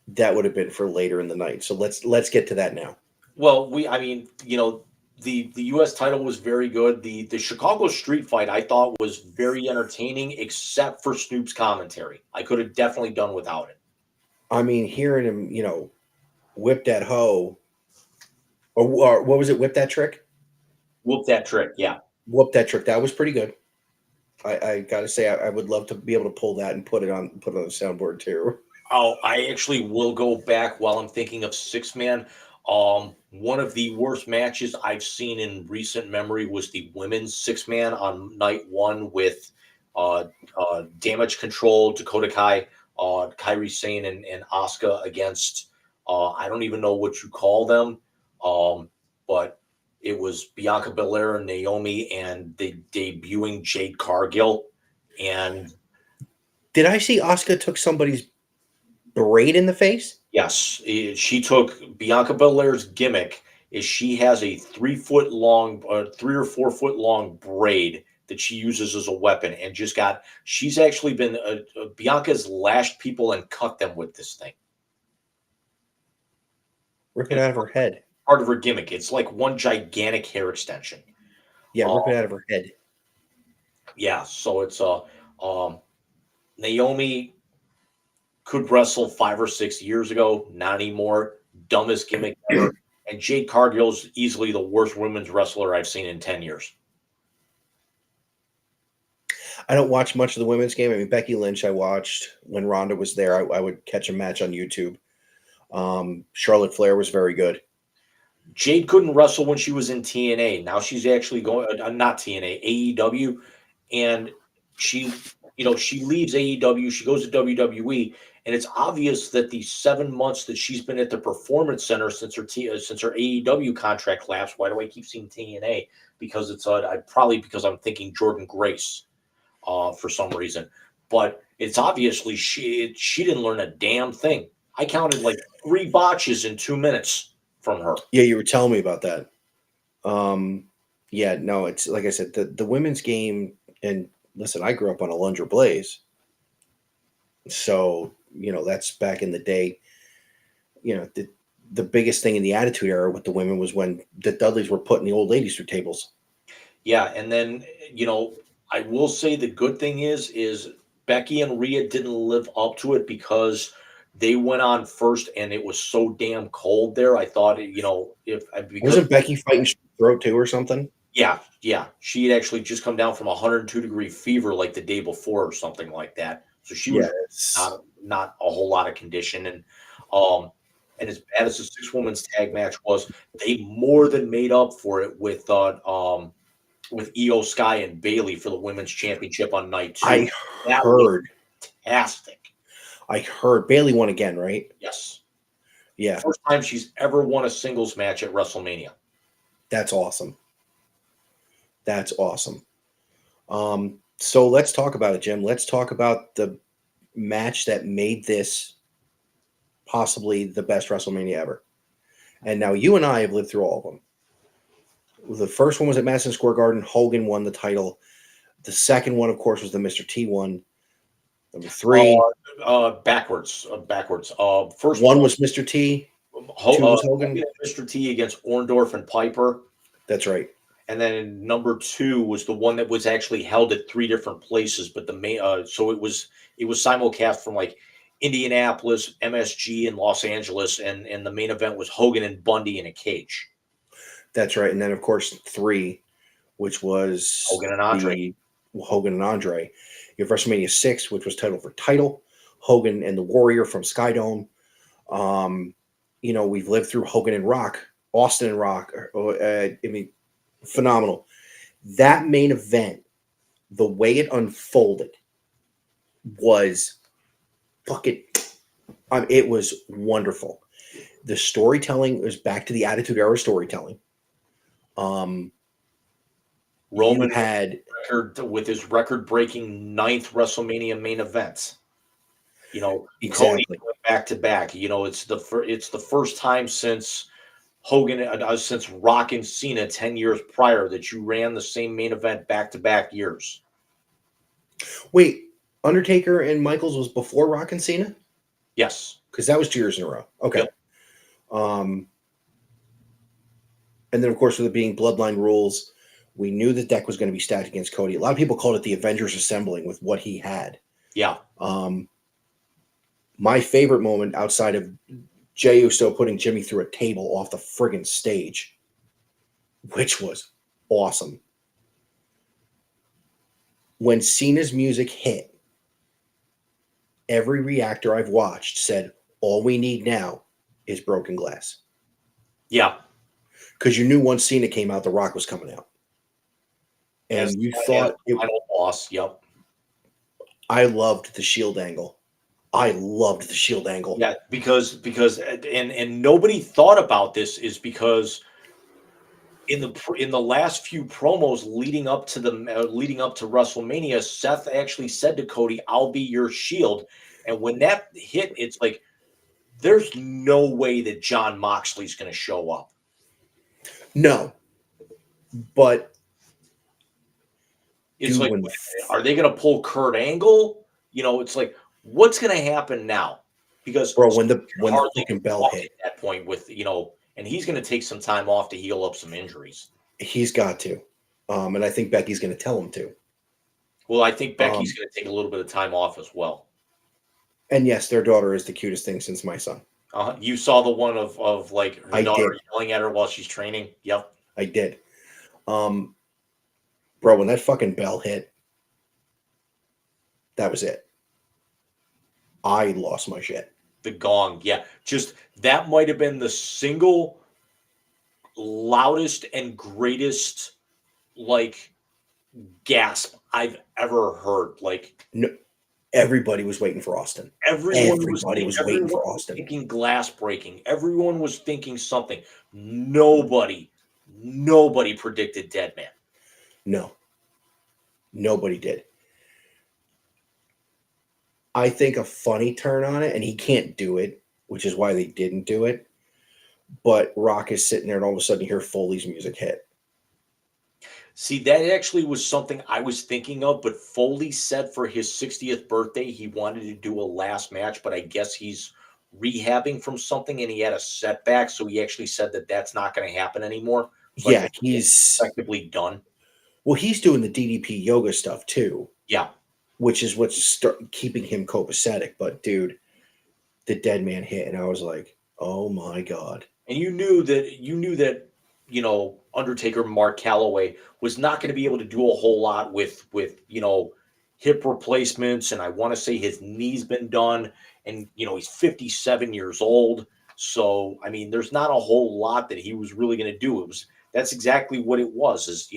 that would have been for later in the night. So let's get to that now. Well, the U.S. title was very good. The Chicago street fight I thought was very entertaining, except for Snoop's commentary. I could have definitely done without it. I mean, hearing him, whip that hoe, or what was it? Whip that trick. Whoop that trick, yeah. Whoop that trick. That was pretty good. I gotta say, I would love to be able to pull that and put it on the soundboard too. Oh, I actually will go back while I'm thinking of 6-man. One of the worst matches I've seen in recent memory was the women's 6-man on night 1 with Damage Control, Dakota Kai, Kairi Sane, and Asuka against I don't even know what you call them, but it was Bianca Belair and Naomi and the debuting Jade Cargill. And did I see Asuka took somebody's braid in the face? Yes, she took Bianca Belair's gimmick is she has a 3-foot long, 3 or 4 foot long braid that she uses as a weapon, and she's actually been Bianca's lashed people and cut them with this thing. Rip it out of her head. Part of her gimmick. It's like one gigantic hair extension. Yeah, rip it out of her head. Yeah, so it's Naomi could wrestle 5 or 6 years ago, not anymore. Dumbest gimmick ever. And Jade Cargill's easily the worst women's wrestler I've seen in 10 years. I don't watch much of the women's game. I mean, Becky Lynch I watched when Ronda was there. I would catch a match on YouTube. Charlotte Flair was very good. Jade couldn't wrestle when she was in TNA. Now she's actually going, not TNA, AEW. And she leaves AEW. She goes to WWE. And it's obvious that the 7 months that she's been at the Performance Center since her AEW contract lapsed. Why do I keep seeing TNA? Because it's probably because I'm thinking Jordan Grace for some reason. But it's obviously she didn't learn a damn thing. I counted like 3 botches in 2 minutes from her. Yeah, you were telling me about that. Yeah, no, it's like I said, the women's game, and listen, I grew up on a Lunger Blaze. So, that's back in the day. The biggest thing in the Attitude Era with the women was when the Dudleys were putting the old ladies through tables. Yeah, and then, I will say the good thing is Becky and Rhea didn't live up to it because they went on first and it was so damn cold there. I thought, Wasn't Becky fighting throat too or something? Yeah. She had actually just come down from 102-degree fever like the day before or something like that. So she was not a whole lot of condition. And as bad as the 6-women's tag match was, they more than made up for it with Io Sky and Bailey for the women's championship on night 2. I heard. Fantastic. I heard Bailey won again, right? Yes. Yeah. First time she's ever won a singles match at WrestleMania. That's awesome. That's awesome. So let's talk about it, Jim. Let's talk about the match that made this possibly the best WrestleMania ever. And now you and I have lived through all of them. The first one was at Madison Square Garden. Hogan won the title. The second one, of course, was the Mr. T one. Number 3. Backwards. First one was Mr. T. 2 was Hogan. Mr. T against Orndorff and Piper. That's right. And then number 2 was the one that was actually held at 3 different places, but the main so it was simulcast from like Indianapolis, MSG, and Los Angeles, and the main event was Hogan and Bundy in a cage. That's right. And then, of course, 3, which was Hogan and Andre. You have WrestleMania 6, which was title for title. Hogan and the Warrior from Skydome. We've lived through Hogan and Rock, Austin and Rock. Phenomenal. That main event, the way it unfolded was it was wonderful. The storytelling was back to the Attitude Era storytelling. Roman had with his record-breaking 9th WrestleMania main event. Exactly. Cody back to back. It's the first time since Hogan, since Rock and Cena 10 years prior that you ran the same main event back to back years. Wait, Undertaker and Michaels was before Rock and Cena? Yes, because that was 2 years in a row. Okay. Yep. And then, of course, with it being Bloodline rules, we knew the deck was going to be stacked against Cody. A lot of people called it the Avengers assembling with what he had. Yeah. My favorite moment outside of Jey Uso putting Jimmy through a table off the friggin' stage, which was awesome. When Cena's music hit, every reactor I've watched said, all we need now is broken glass. Yeah. Because you knew once Cena came out, The Rock was coming out. And you thought it was boss. Yep. I loved the Shield angle. Yeah, because and nobody thought about this is because in the last few promos leading up to WrestleMania, Seth actually said to Cody, "I'll be your Shield." And when that hit, it's like there's no way that Jon Moxley's going to show up. No, but it's like, are they going to pull Kurt Angle? It's like, what's going to happen now? because Bro, when the hardly fucking bell walk hit, at that point with and he's going to take some time off to heal up some injuries. he's got to. And I think Becky's going to tell him to. Well, I think Becky's Um, going to take a little bit of time off as well. And yes, their daughter is the cutest thing since my son. You saw the one of like her I daughter did. yelling at her while she's training. Yep. I did. Bro, when that fucking bell hit, that was it. I lost my shit. The gong. Yeah. Just that might have been the single loudest and greatest like gasp I've ever heard. Like No, everybody was waiting for Austin. Everybody was waiting for Austin. Thinking glass breaking. Everyone was thinking something. Nobody predicted Dead Man. No, nobody did. I think a funny turn on it, and he can't do it, which is why they didn't do it. But Rock is sitting there, and all of a sudden you hear Foley's music hit. See, that actually was something I was thinking of, but Foley said for his 60th birthday he wanted to do a last match, but I guess he's rehabbing from something and he had a setback, so he actually said that that's not going to happen anymore. So Yeah, he's effectively done. Well, he's doing the DDP yoga stuff too. Yeah. Which is what's keeping him copacetic. But dude, the Dead Man hit, and I was like, "Oh my god!" And you knew that Undertaker Mark Calloway was not going to be able to do a whole lot with hip replacements, and I want to say his knee's been done, and he's 57 years old. So I mean, there's not a whole lot that he was really going to do. That's exactly what it was.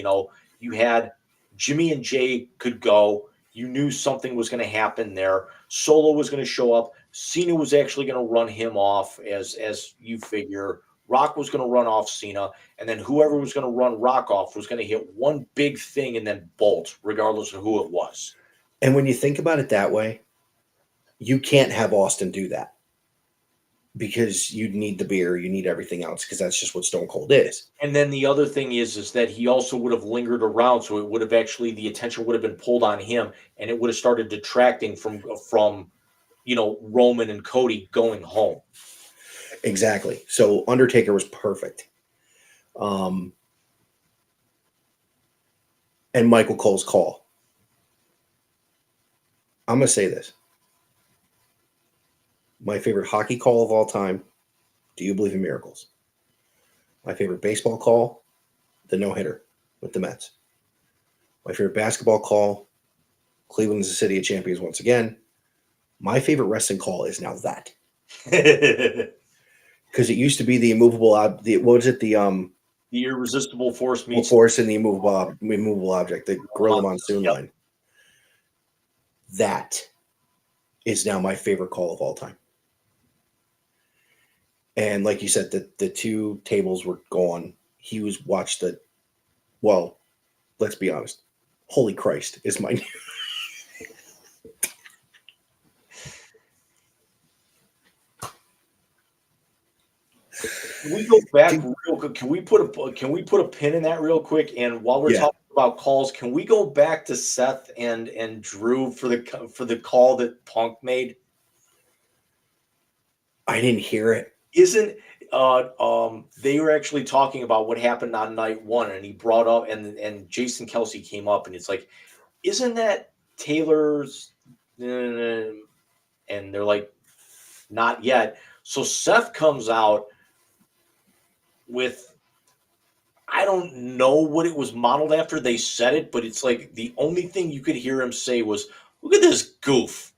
You had Jimmy and Jay could go. You knew something was going to happen there. Solo was going to show up. Cena was actually going to run him off, as you figure. Rock was going to run off Cena, and then whoever was going to run Rock off was going to hit one big thing and then bolt, regardless of who it was. And when you think about it that way, you can't have Austin do that because you need the beer, you need everything else, because that's just what Stone Cold is. And then the other thing is that he also would have lingered around, so it would have actually, the attention would have been pulled on him, and it would have started detracting from Roman and Cody going home. Exactly. So Undertaker was perfect. And Michael Cole's call. I'm going to say this. My favorite hockey call of all time, do you believe in miracles? My favorite baseball call, the no-hitter with the Mets. My favorite basketball call, Cleveland is the city of champions once again. My favorite wrestling call is now that. Because it used to be the immovable the irresistible force meets force and the immovable object, the Gorilla Monsoon line. That is now my favorite call of all time. And like you said, the two tables were gone. He watched let's be honest. Holy Christ is my Can we go back real quick? Can we put a pin in that real quick? And while we're talking about calls, can we go back to Seth and Drew for the call that Punk made? I didn't hear it. They were actually talking about what happened on night one, and he brought up and Jason Kelsey came up, and it's like, isn't that Taylor's? And they're like, not yet. So Seth comes out with, I don't know what it was modeled after. They said it, but it's like the only thing you could hear him say was, "Look at this goof."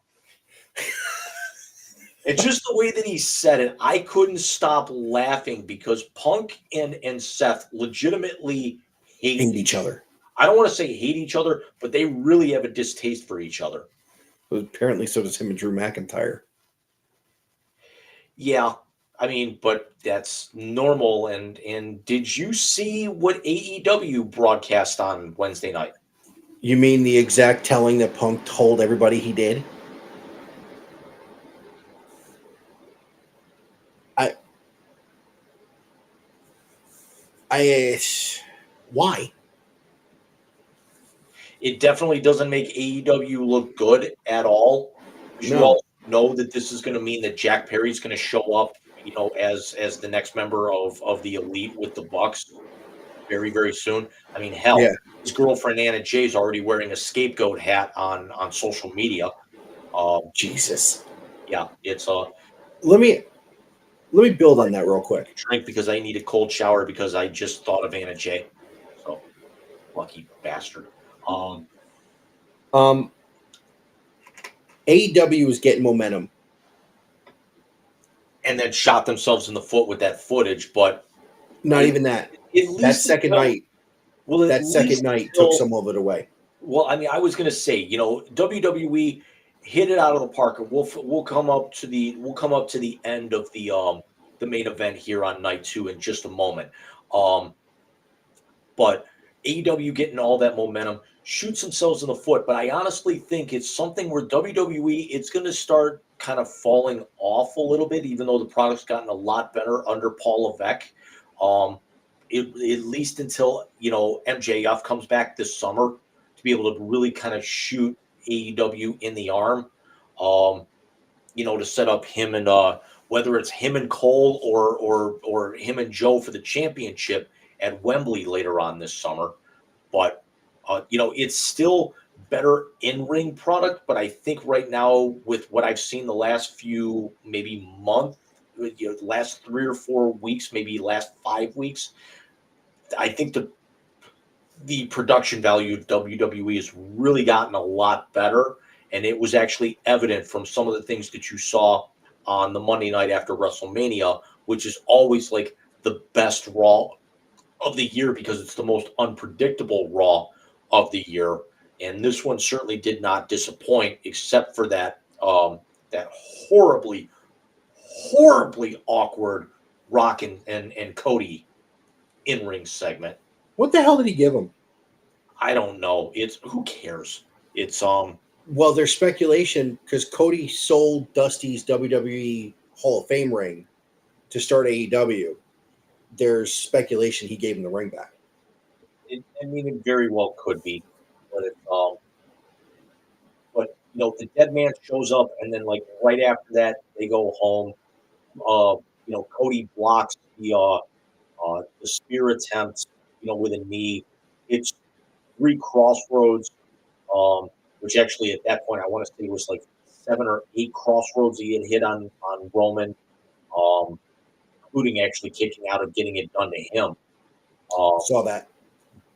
And just the way that he said it, I couldn't stop laughing because Punk and Seth legitimately hate each other. I don't want to say hate each other, but they really have a distaste for each other. Apparently, so does him and Drew McIntyre. Yeah, I mean, but that's normal. And did you see what AEW broadcast on Wednesday night? You mean the exact telling that Punk told everybody he did? Why? It definitely doesn't make AEW look good at all. No. know that this is going to mean that Jack Perry's going to show up, as the next member of the elite with the Bucks very, very soon. I mean, hell, Yeah. his girlfriend Anna Jay's already wearing a scapegoat hat on social media. Jesus. Yeah, it's Let me build on that real quick. drink because I need a cold shower because I just thought of Anna Jay. So lucky bastard. Um, AEW is getting momentum. And then shot themselves in the foot with that footage, but Not at, even that. at least Second until, night. well, at That second least night took until, some of it away. well, I mean, I was going to say, WWE hit it out of the park, and we'll come up to the end of the main event here on night 2 in just a moment. But AEW getting all that momentum shoots themselves in the foot. But I honestly think it's something where WWE, it's going to start kind of falling off a little bit, even though the product's gotten a lot better under Paul Levesque. At least until MJF comes back this summer to be able to really kind of shoot AEW in the arm. To set up him and whether it's him and Cole or him and Joe for the championship at Wembley later on this summer. But it's still better in-ring product. But I think right now, with what I've seen the last few maybe month, last 3 or 4 weeks, maybe last 5 weeks, I think the production value of WWE has really gotten a lot better. And it was actually evident from some of the things that you saw on the Monday night after WrestleMania, which is always like the best Raw of the year because it's the most unpredictable Raw of the year. And this one certainly did not disappoint, except for that that horribly, horribly awkward Rock and Cody in-ring segment. What the hell did he give him? I don't know. It's who cares? It's Well, there's speculation because Cody sold Dusty's WWE Hall of Fame ring to start AEW. There's speculation he gave him the ring back. I mean, it very well could be, but the dead man shows up, and then like right after that, they go home. Cody blocks the spear attempt, with a knee. It's 3 crossroads, which actually at that point I want to say was like 7 or 8 crossroads he had hit on Roman, including actually kicking out and getting it done to him. Saw that.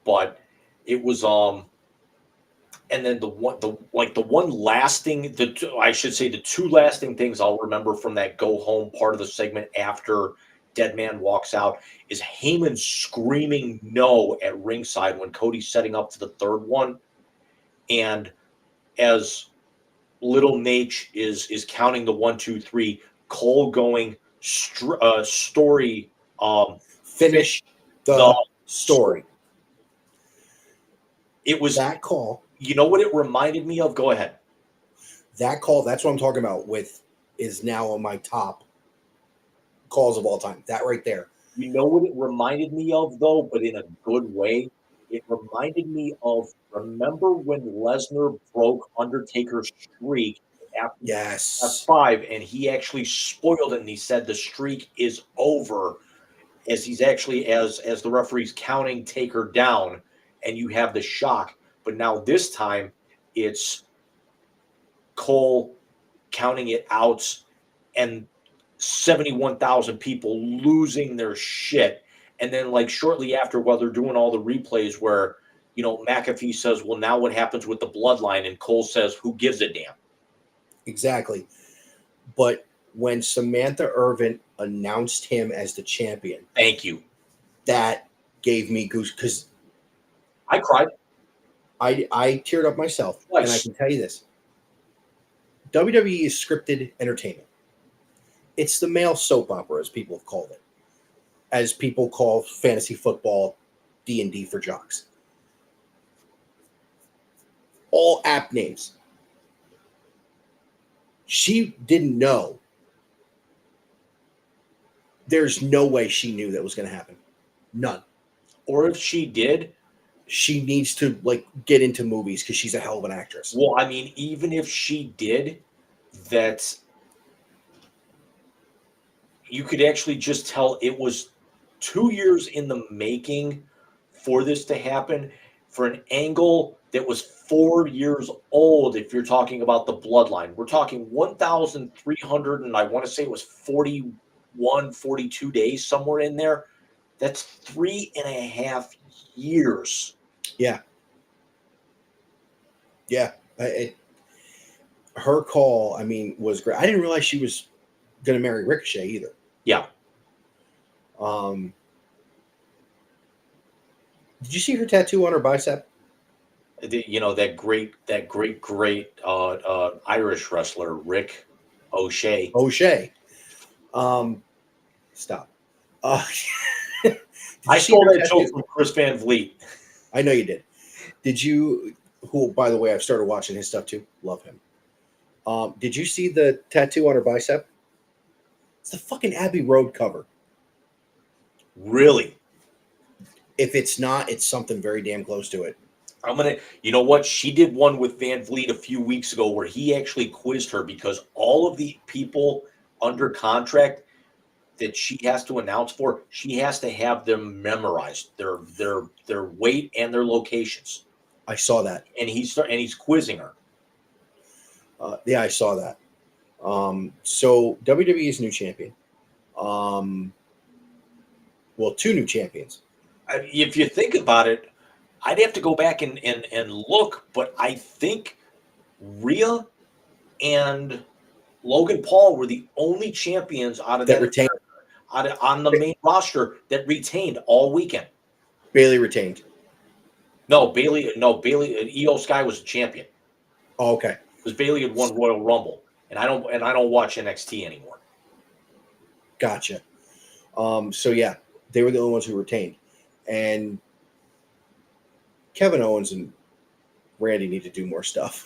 But it was and then the one lasting I should say the 2 lasting things I'll remember from that go home part of the segment after Dead Man walks out is Heyman screaming no at ringside when Cody's setting up to the 3rd one, and as Little Nate is counting the 1, 2, 3, Cole going story Finish the story. It was That call. You know what it reminded me of? Go ahead. That call, that's what I'm talking about is now on my top calls of all time. That right there. You know what it reminded me of, though, but in a good way? It reminded me of, remember when Lesnar broke Undertaker's streak after Yes. F5, and he actually spoiled it, and he said the streak is over, as he's actually, as the referee's counting Taker down, and you have the shock. But now this time, it's Cole counting it out, and 71,000 people losing their shit. And then, like, shortly after, while they're doing all the replays where, McAfee says, well, now what happens with the bloodline? And Cole says, who gives a damn? Exactly. But when Samantha Irvin announced him as the champion, Thank you. that gave me goose because I cried. I teared up myself. Twice. And I can tell you this. WWE is scripted entertainment. It's the male soap opera, as people have called it. As people call fantasy football D&D for jocks. All app names. She didn't know. There's no way she knew that was going to happen. None. Or if she did, she needs to get into movies because she's a hell of an actress. Well, I mean, even if she did, that's you could actually just tell it was 2 years in the making for this to happen, for an angle that was 4 years old. If you're talking about the bloodline, we're talking 1,300, and I want to say it was 41, 42 days, somewhere in there. That's 3.5 years. Yeah. Yeah. Her call, I mean, was great. I didn't realize she was going to marry Ricochet either. Yeah. Did you see her tattoo on her bicep? That great Irish wrestler Rick O'Shea. O'Shea. Stop. Did I you see stole her that tattoo? joke from Chris Van Vliet. I know you did. Did you? Who, by the way, I've started watching his stuff too. Love him. Did you see the tattoo on her bicep? It's the fucking Abbey Road cover. Really? If it's not, it's something very damn close to it. You know what? She did one with Van Vliet a few weeks ago where he actually quizzed her because all of the people under contract that she has to announce for, she has to have them memorized, their weight and their locations. I saw that. And he's quizzing her. Yeah, I saw that. So WWE is new champion. Well, two new champions. If you think about it, I'd have to go back and look, but I think Rhea and Logan Paul were the only champions out of That retained. on the main roster that retained all weekend. Bailey retained. No, Bailey. Io Sky was a champion Oh, okay. because Bailey had won Royal Rumble, and I don't watch NXT anymore. Gotcha. So yeah, they were the only ones who retained, and Kevin Owens and Randy need to do more stuff.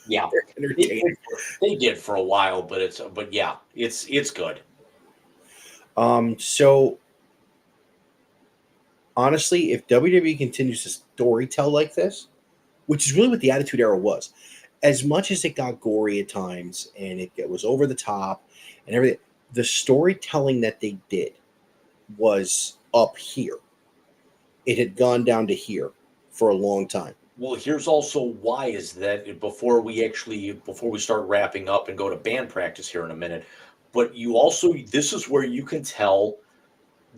Yeah, They're entertaining. they did for a while, but it's good. So honestly, if WWE continues to storytell like this, which is really what the Attitude Era was, as much as it got gory at times and it was over the top and everything, the storytelling that they did was up here. It had gone down to here for a long time. Well, here's also why is that before we start wrapping up and go to band practice here in a minute, but this is where you can tell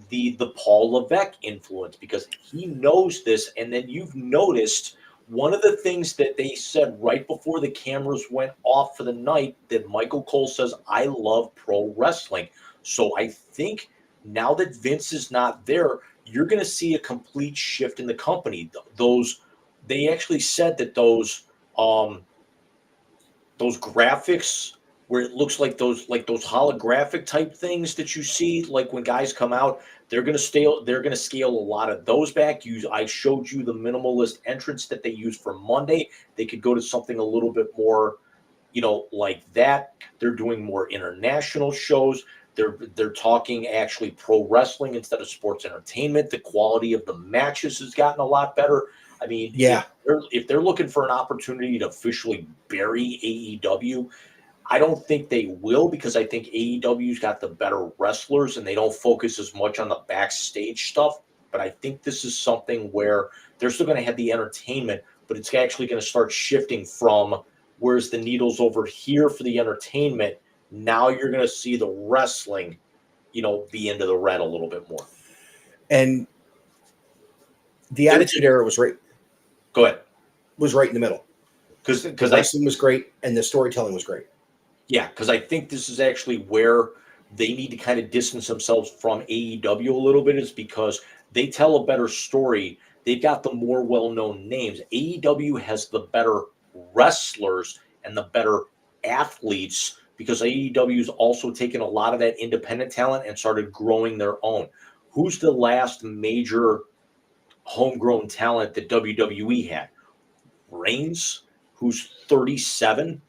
the Paul Levesque influence because he knows this, and then you've noticed one of the things that they said right before the cameras went off for the night that Michael Cole says, I love pro wrestling. So I think now that Vince is not there, you're going to see a complete shift in the company. They actually said that those graphics where it looks like those holographic type things that you see, like when guys come out, they're going to scale a lot of those back. I showed you the minimalist entrance that they use for Monday. They could go to something a little bit more, like that. They're doing more international shows. They're talking actually pro wrestling instead of sports entertainment. The quality of the matches has gotten a lot better. I mean, Yeah. if they're looking for an opportunity to officially bury AEW, I don't think they will because I think AEW's got the better wrestlers and they don't focus as much on the backstage stuff. But I think this is something where they're still going to have the entertainment, but it's actually going to start shifting from where's the needles over here for the entertainment. Now you're going to see the wrestling, be into the red a little bit more. And the Attitude Era was right. Go ahead. Was right in the middle. Because wrestling was great and the storytelling was great. Yeah, because I think this is actually where they need to kind of distance themselves from AEW a little bit is because they tell a better story. They've got the more well-known names. AEW has the better wrestlers and the better athletes because AEW's also taken a lot of that independent talent and started growing their own. Who's the last major homegrown talent that WWE had? Reigns, who's 37.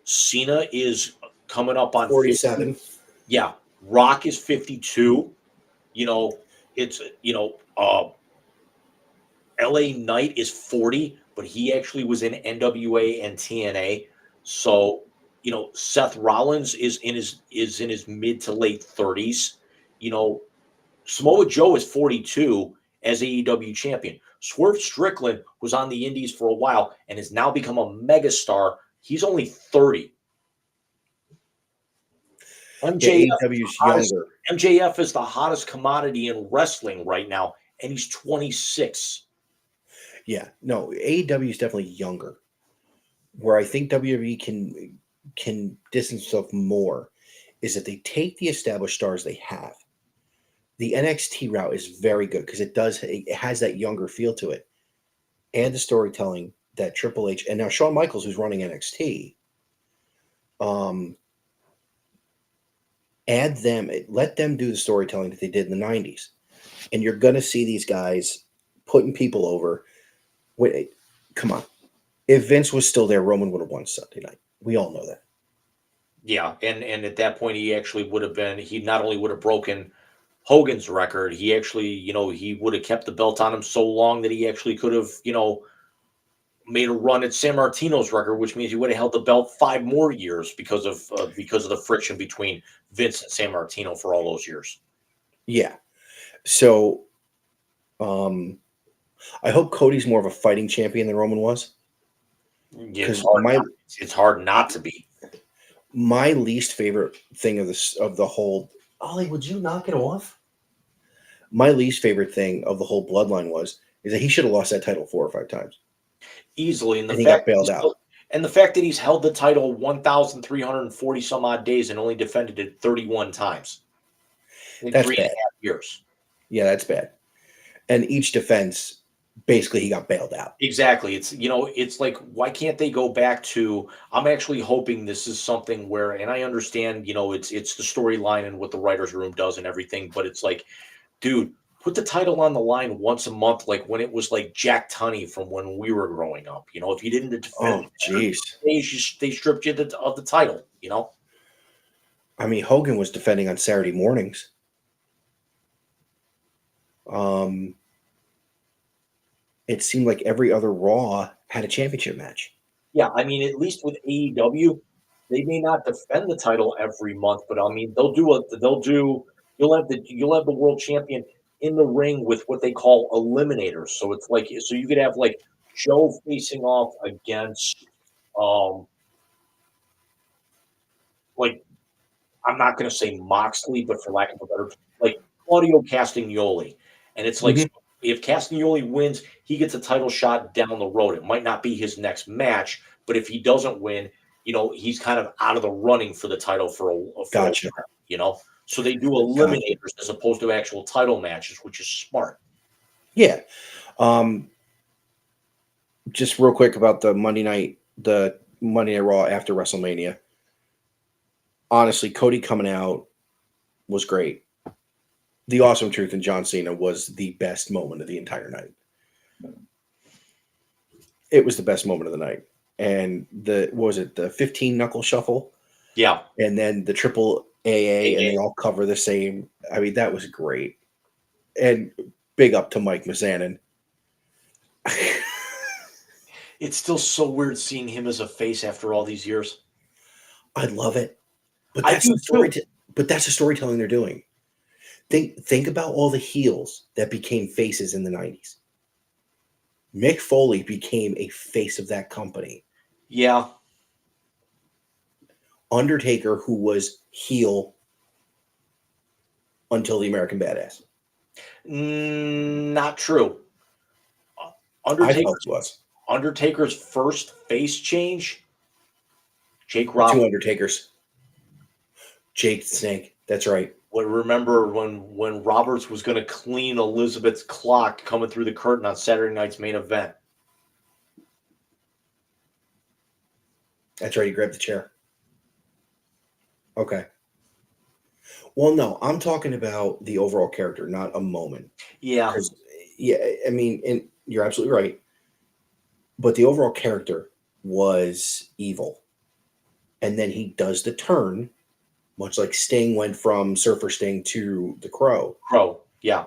Cena is coming up on 47. 50. Yeah, Rock is 52. It's LA Knight is 40, but he actually was in NWA and TNA. So, Seth Rollins is in his mid to late 30s. You know, Samoa Joe is 42 as AEW champion. Swerve Strickland was on the Indies for a while and has now become a megastar. He's only 30. MJF, AEW's younger. MJF is the hottest commodity in wrestling right now, and he's 26. Yeah, no, AEW is definitely younger. Where I think WWE can distance itself more is that they take the established stars they have. The NXT route is very good because it has that younger feel to it, and the storytelling that Triple H and now Shawn Michaels, who's running NXT, let them do the storytelling that they did in the 90s, and you're gonna see these guys putting people over. Wait, come on. If Vince was still there, Roman would have won Sunday night. We all know that. Yeah, and at that point, he actually would have been. He not only would have broken Hogan's record, he actually, he would have kept the belt on him so long that he actually could have, made a run at San Martino's record, which means he would have held the belt 5 more years because of the friction between Vince and San Martino for all those years. Yeah. So, I hope Cody's more of a fighting champion than Roman was. Yeah, it's hard not to be. My least favorite thing of the whole Ollie, would you knock it off? My least favorite thing of the whole bloodline is that he should have lost that title 4 or 5 times. Easily, and he got bailed out. And the fact that he's held the title 1,340 some odd days and only defended it 31 times. That's 3.5 years. Yeah, that's bad. And each defense, basically, he got bailed out. Exactly. It's like, why can't they go back to? I'm actually hoping this is something where, and I understand, it's the storyline and what the writers' room does and everything, but it's like, dude, put the title on the line once a month, like when it was like Jack Tunney from when we were growing up. If you didn't defend, they stripped you of the title. I mean, Hogan was defending on Saturday mornings. It seemed like every other Raw had a championship match. Yeah, I mean, at least with AEW, they may not defend the title every month, but I mean, you'll have the world champion in the ring with what they call eliminators. So it's like, so you could have like Joe facing off against, like, I'm not going to say Moxley, but for lack of a better, like Claudio Castagnoli. And it's like, if Castagnoli wins, he gets a title shot down the road. It might not be his next match, but if he doesn't win, he's kind of out of the running for the title for a Gotcha. So they do eliminators as opposed to actual title matches, which is smart. Yeah. Just real quick about the Monday Night Raw after WrestleMania. Honestly, Cody coming out was great. The Awesome Truth and John Cena was the best moment of the entire night. It was the best moment of the night. And the 15 knuckle shuffle? Yeah. And then the triple AA, and they all cover the same. I mean, that was great. And big up to Mike Mizanin. It's still so weird seeing him as a face after all these years. I love it. But that's the storytelling they're doing. Think about all the heels that became faces in the 90s. Mick Foley became a face of that company. Yeah. Undertaker, who was heel until the American Badass. Not true. I thought it was. Undertaker's first face change, Jake Roberts. 2 Undertakers. Jake the Snake. That's right. Remember when Roberts was going to clean Elizabeth's clock coming through the curtain on Saturday night's main event? That's right. He grabbed the chair. Okay. Well, no, I'm talking about the overall character, not a moment. Yeah. Yeah, I mean, and you're absolutely right. But the overall character was evil. And then he does the turn, much like Sting went from Surfer Sting to the Crow. Yeah.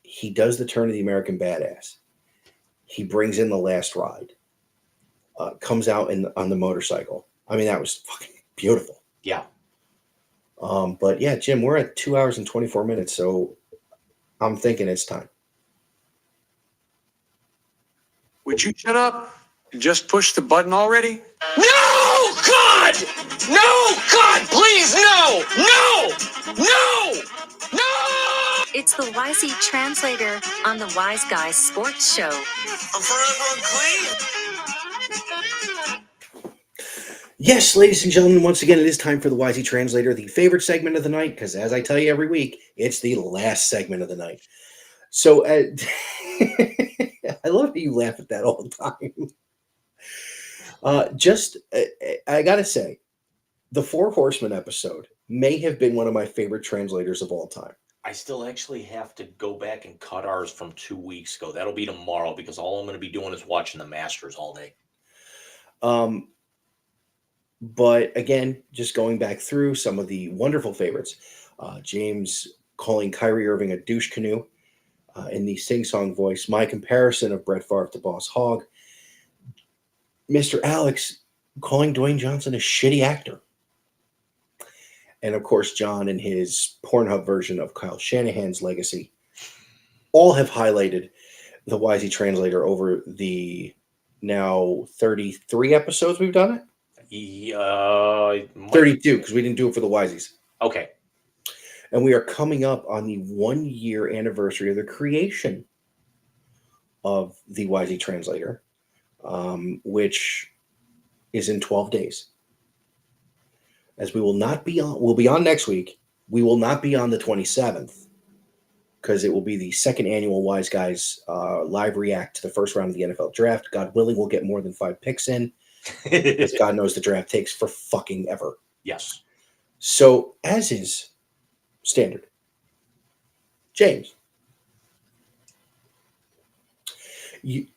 He does the turn of the American Badass. He brings in the last ride. Comes out on the motorcycle. I mean, that was fucking beautiful. Yeah. But yeah, Jim, we're at 2 hours and 24 minutes, so I'm thinking it's time. Would you shut up and just push the button already? No, God! No, God, please, no! No! No! No! It's the YZ Translator on the Wise Guys Sports Show. I'm forever unclean. Yes, ladies and gentlemen, once again, it is time for the YZ Translator, the favorite segment of the night, because as I tell you every week, it's the last segment of the night. So, I love how you laugh at that all the time. I gotta say, the Four Horsemen episode may have been one of my favorite translators of all time. I still actually have to go back and cut ours from 2 weeks ago. That'll be tomorrow because all I'm going to be doing is watching the Masters all day. But again, just going back through some of the wonderful favorites, James calling Kyrie Irving a douche canoe in the sing-song voice, my comparison of Brett Favre to Boss Hogg, Mr. Alex calling Dwayne Johnson a shitty actor, and of course, John and his Pornhub version of Kyle Shanahan's legacy all have highlighted the YZ Translator over the now 33 episodes we've done it. 32, because we didn't do it for the YZs. Okay. And we are coming up on the 1 year anniversary of the creation of the YZ Translator, which is in 12 days. As we will not be on, we'll be on next week. We will not be on the 27th because it will be the second annual Wise Guys live react to the first round of the NFL draft. God willing, we'll get more than 5 picks in. Because God knows the draft takes for fucking ever. Yes. So, as is standard, James, you.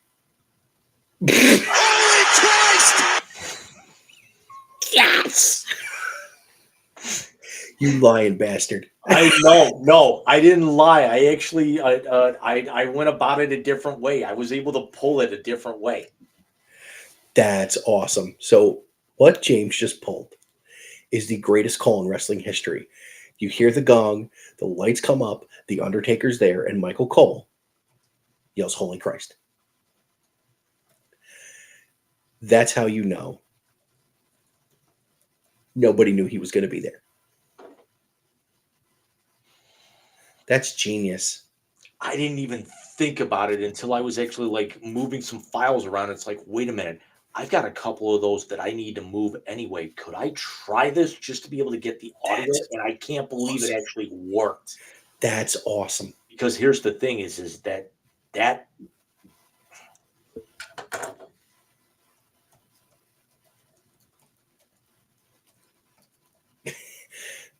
Holy Christ! Yes! You lying bastard. No, I didn't lie. I actually, I went about it a different way. I was able to pull it a different way. That's awesome. So, what James just pulled is the greatest call in wrestling history. You hear the gong, the lights come up, the Undertaker's there, and Michael Cole yells, "Holy Christ." That's how you know nobody knew he was going to be there. That's genius. I didn't even think about it until I was actually like moving some files around. It's like, wait a minute. I've got a couple of those that I need to move anyway. Could I try this just to be able to get the audio? And I can't believe it actually worked. That's awesome. Because here's the thing is that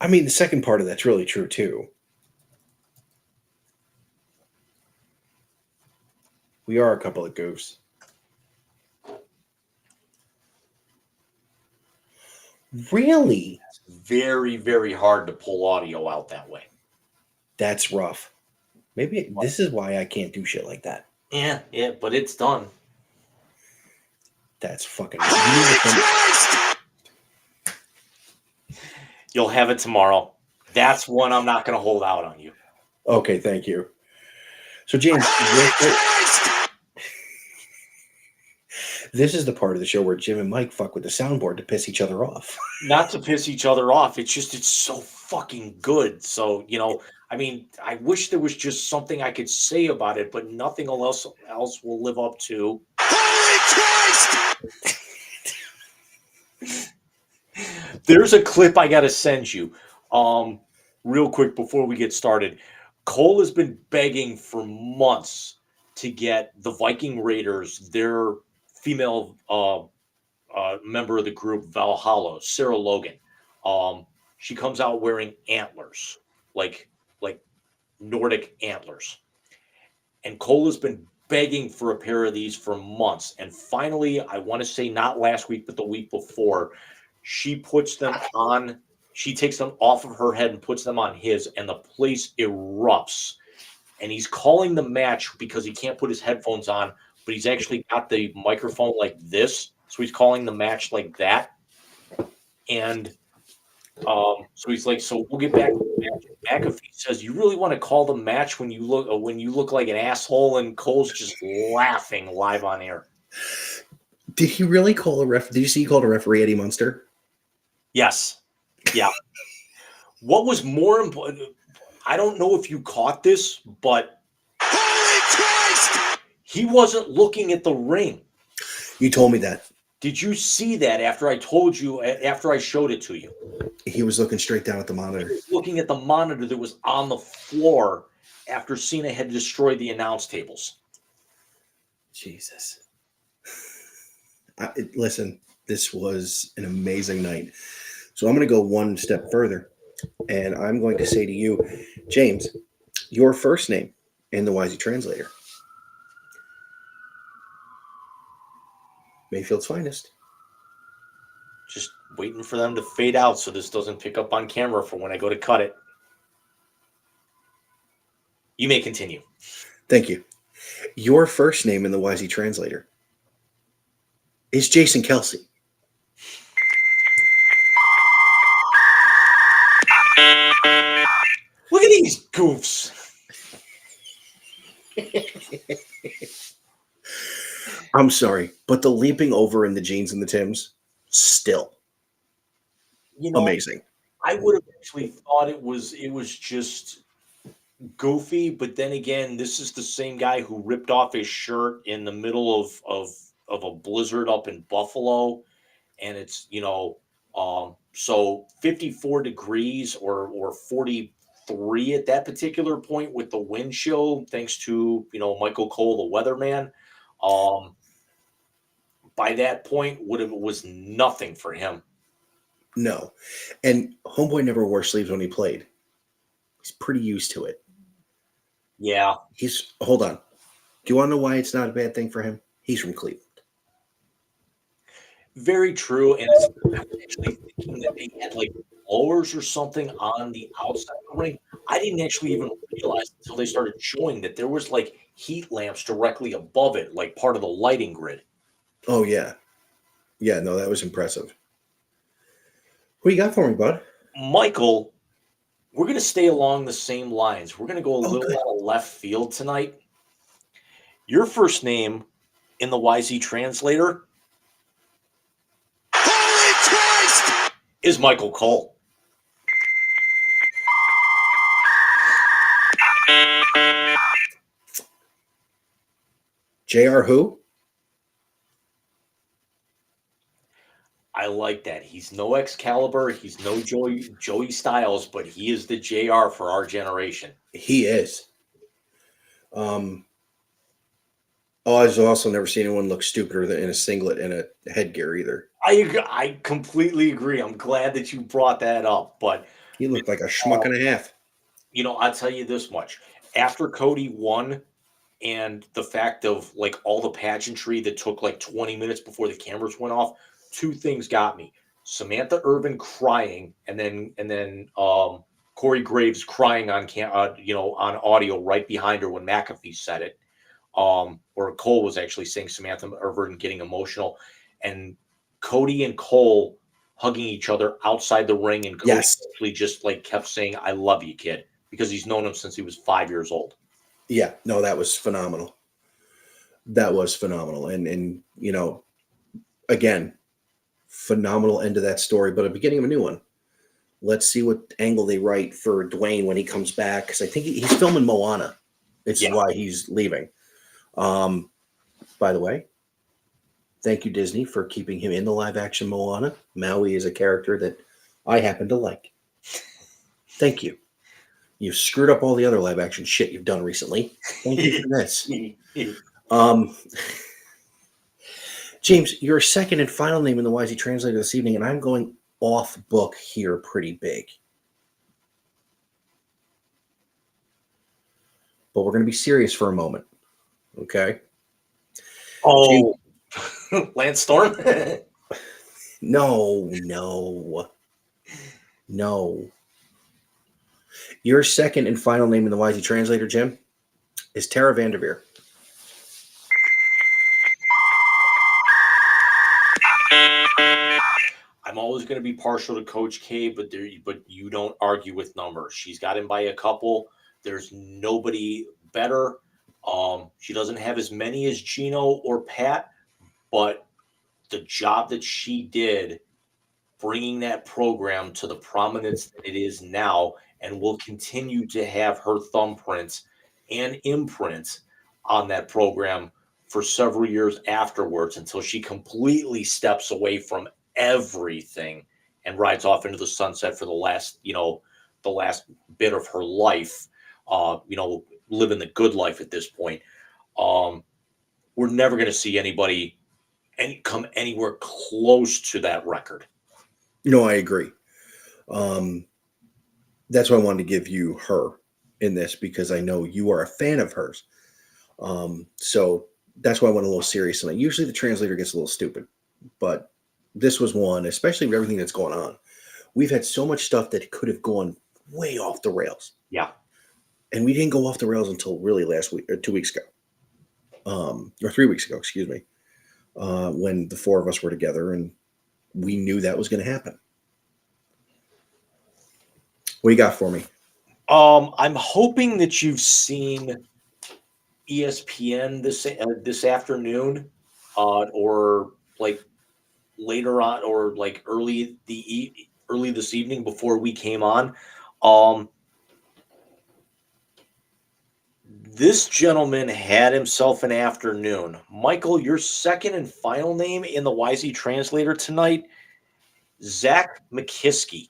I mean, the second part of that's really true too. We are a couple of goofs. Really? It's very, very hard to pull audio out that way. That's rough. Maybe this is why I can't do shit like that. Yeah, but it's done. That's fucking. You'll have it tomorrow. That's one I'm not going to hold out on you. Okay, thank you. So, James, this is the part of the show where Jim and Mike fuck with the soundboard to piss each other off. Not to piss each other off. It's just, it's so fucking good. So, I mean, I wish there was just something I could say about it, but nothing else will live up to. Holy Christ! There's a clip I got to send you real quick before we get started. Cole has been begging for months to get the Viking Raiders, their female member of the group, Valhalla, Sarah Logan. She comes out wearing antlers, like Nordic antlers. And Cole has been begging for a pair of these for months. And finally, I want to say not last week, but the week before, she puts them on. She takes them off of her head and puts them on his, and the place erupts. And he's calling the match because he can't put his headphones on, but he's actually got the microphone like this. So he's calling the match like that. And so he's like, so we'll get back to the match. McAfee says, you really want to call the match when you look like an asshole? And Cole's just laughing live on air. Did he really call a ref? Did you see he called a referee Eddie Munster? Yes. Yeah. What was more important? I don't know if you caught this, but Holy Christ! he wasn't looking at the ring. You told me that. Did you see that after I told you, after I showed it to you? He was looking straight down at the monitor. He was looking at the monitor that was on the floor after Cena had destroyed the announce tables. Jesus. Listen, this was an amazing night. So I'm going to go one step further, and I'm going to say to you, James, your first name in the Wisey Translator. Mayfield's finest. Just waiting for them to fade out so this doesn't pick up on camera for when I go to cut it. You may continue. Thank you. Your first name in the Wisey Translator is Jason Kelsey. Look at these goofs. I'm sorry, but the leaping over in the jeans and the Tims, still amazing. I would have actually thought it was just goofy, but then again, this is the same guy who ripped off his shirt in the middle of a blizzard up in Buffalo, and it's so 54 degrees or 43 at that particular point with the wind chill, thanks to Michael Cole, the weatherman. By that point, was nothing for him. No. And Homeboy never wore sleeves when he played. He's pretty used to it. Yeah. Hold on. Do you want to know why it's not a bad thing for him? He's from Cleveland. Very true. And I was actually thinking that they had like blowers or something on the outside of the ring. I didn't actually even realize until they started showing that there was like heat lamps directly above it, like part of the lighting grid. Oh, yeah. Yeah, no, that was impressive. What you got for me, bud? Michael, we're going to stay along the same lines. We're going to go a little good. out of left field tonight. Your first name in the YZ translator Holy Christ! is Michael Cole. JR who? I like that. He's no Excalibur. He's no Joey Styles, but he is the JR for our generation. He is. I've also never seen anyone look stupider than in a singlet and a headgear either. I completely agree. I'm glad that you brought that up. But he looked like a schmuck and a half. I'll tell you this much. After Cody won, and the fact of like all the pageantry that took like 20 minutes before the cameras went off, two things got me. Samantha Irvin crying, and then Corey Graves crying on on audio right behind her when McAfee said it. Or Cole was actually saying Samantha Irvin getting emotional, and Cody and Cole hugging each other outside the ring, and Cody actually just like kept saying, "I love you, kid," because he's known him since he was 5 years old. Yeah, no, that was phenomenal. That was phenomenal. And again, phenomenal end to that story, but a beginning of a new one. Let's see what angle they write for Dwayne when he comes back, because I think he's filming Moana. It's why he's leaving. By the way, thank you, Disney, for keeping him in the live-action Moana. Maui is a character that I happen to like. Thank you. You've screwed up all the other live-action shit you've done recently. Thank you for this. James, your second and final name in the YZ Translator this evening, and I'm going off book here pretty big. But we're going to be serious for a moment. Okay? Oh, Lance Storm? No. Your second and final name in the YZ Translator, Jim, is Tara Vanderveer. I I'm always going to be partial to Coach K, but you don't argue with numbers. She's got him by a couple. There's nobody better. She doesn't have as many as Gino or Pat, but the job that she did bringing that program to the prominence that it is now, and will continue to have her thumbprints and imprints on that program for several years afterwards until she completely steps away from everything and rides off into the sunset for the last bit of her life, living the good life at this point. We're never going to see anybody come anywhere close to that record. No, I agree. That's why I wanted to give you her in this, because I know you are a fan of hers. So that's why I went a little serious tonight. Usually the translator gets a little stupid, but this was one, especially with everything that's going on. We've had so much stuff that could have gone way off the rails. Yeah. And we didn't go off the rails until really last week or 2 weeks ago. Or 3 weeks ago, excuse me. When the four of us were together and we knew that was going to happen. What you got for me? I'm hoping that you've seen ESPN this afternoon, or like later on, or like early this evening before we came on. This gentleman had himself an afternoon. Michael, your second and final name in the YZ translator tonight, Zach McKiskey.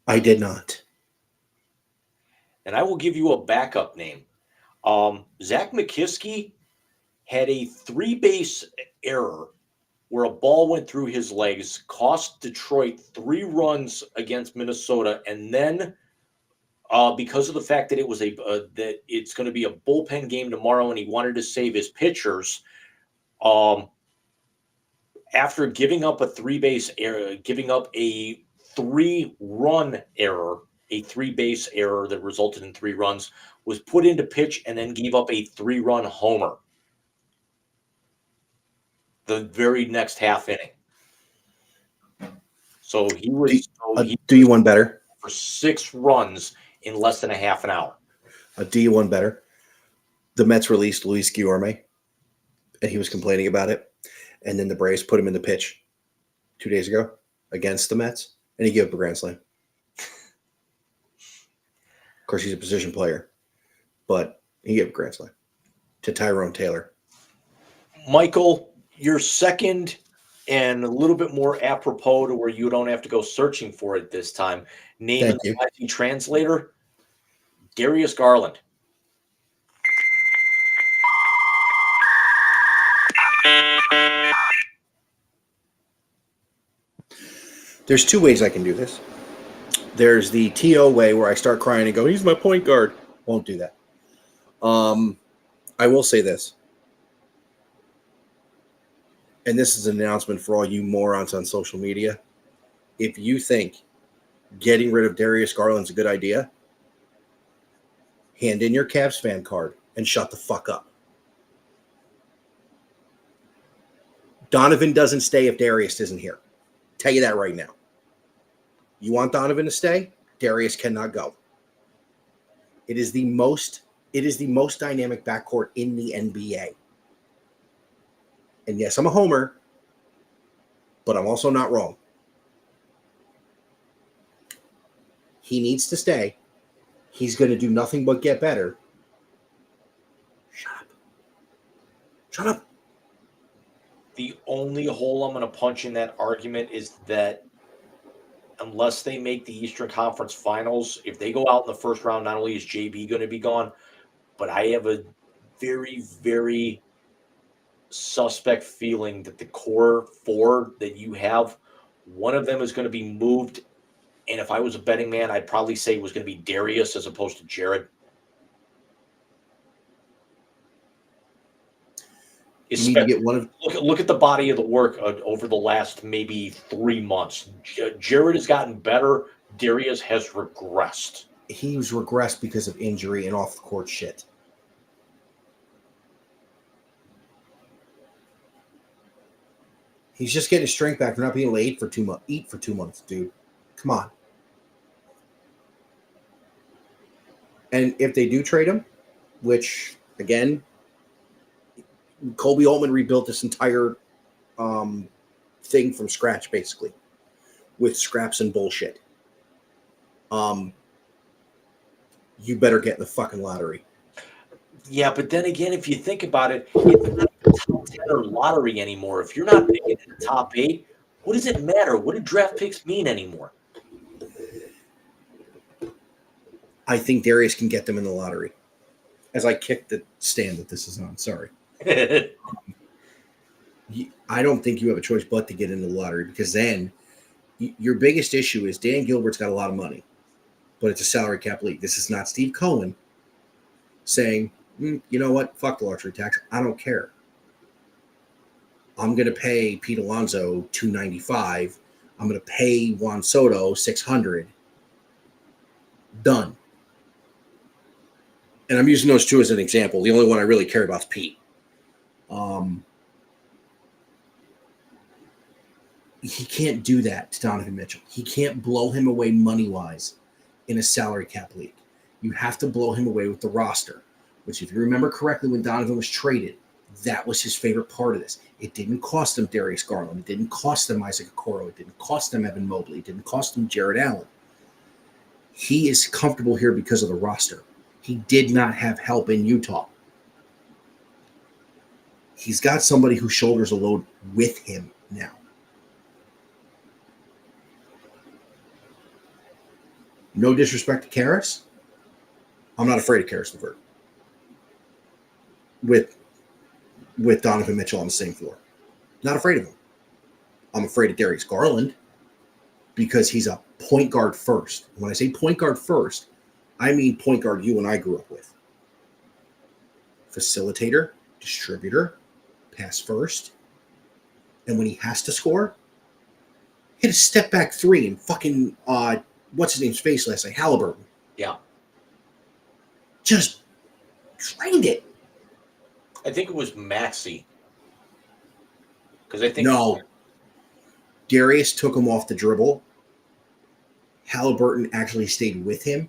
I did not. And I will give you a backup name. Zach McKiskey had a 3-base error where a ball went through his legs, cost Detroit 3 runs against Minnesota, and then because of the fact that that it's going to be a bullpen game tomorrow, and he wanted to save his pitchers, after giving up a 3-base error, giving up a 3-run error, a 3-base error that resulted in 3 runs, was put into pitch and then gave up a 3-run homer the very next half inning. So he was do you one better for 6 runs in less than a half an hour. Do you one better? The Mets released Luis Guillorme, and he was complaining about it. And then the Braves put him in the pitch 2 days ago against the Mets, and he gave up a grand slam. Of course, he's a position player, but he gave a grand slam to Tyrone Taylor. Michael, your second and a little bit more apropos to where you don't have to go searching for it this time. Name in the YZ translator, Darius Garland. There's 2 ways I can do this. There's the TO way where I start crying and go, he's my point guard. Won't do that. I will say this. And this is an announcement for all you morons on social media. If you think getting rid of Darius Garland's a good idea, hand in your Cavs fan card and shut the fuck up. Donovan doesn't stay if Darius isn't here. Tell you that right now. You want Donovan to stay? Darius cannot go. It is the most dynamic backcourt in the NBA. And yes, I'm a homer, but I'm also not wrong. He needs to stay. He's going to do nothing but get better. Shut up. Shut up. The only hole I'm going to punch in that argument is that unless they make the Eastern Conference Finals, if they go out in the first round, not only is JB going to be gone, but I have a very, very suspect feeling that the core 4 that you have, one of them is going to be moved. And if I was a betting man, I'd probably say it was going to be Darius as opposed to Jared. You need to get one of Look at the body of the work over the last maybe 3 months. Jared has gotten better. Darius has regressed. He was regressed because of injury and off the court shit. He's just getting his strength back for not being able to eat for 2 months, dude. Come on. And if they do trade him, which again, Colby Altman rebuilt this entire thing from scratch, basically, with scraps and bullshit. You better get in the fucking lottery. Yeah, but then again, if you think about it, it's not a top 10 or lottery anymore. If you're not picking in the top 8, what does it matter? What do draft picks mean anymore? I think Darius can get them in the lottery. As I kick the stand that this is on, sorry. I don't think you have a choice but to get into the lottery, because then your biggest issue is Dan Gilbert's got a lot of money, but it's a salary cap league. This is not Steve Cohen saying, you know what, fuck the luxury tax. I don't care. I'm going to pay Pete Alonso $295. I'm going to pay Juan Soto $600. Done. And I'm using those two as an example. The only one I really care about is Pete. He can't do that to Donovan Mitchell. He can't blow him away money-wise in a salary cap league. You have to blow him away with the roster, which, if you remember correctly, when Donovan was traded, that was his favorite part of this. It didn't cost them Darius Garland. It didn't cost them Isaac Okoro. It didn't cost them Evan Mobley. It didn't cost them Jared Allen. He is comfortable here because of the roster. He did not have help in Utah. He's got somebody who shoulders a load with him now. No disrespect to Karras. I'm not afraid of Karras LeVert. With Donovan Mitchell on the same floor. Not afraid of him. I'm afraid of Darius Garland because he's a point guard first. When I say point guard first, I mean point guard you and I grew up with. Facilitator, distributor, pass first. And when he has to score, hit a step back three and fucking, what's his name's face last night? Halliburton. Yeah. Just drained it. I think it was Maxey. Because I think No. Darius took him off the dribble. Halliburton actually stayed with him.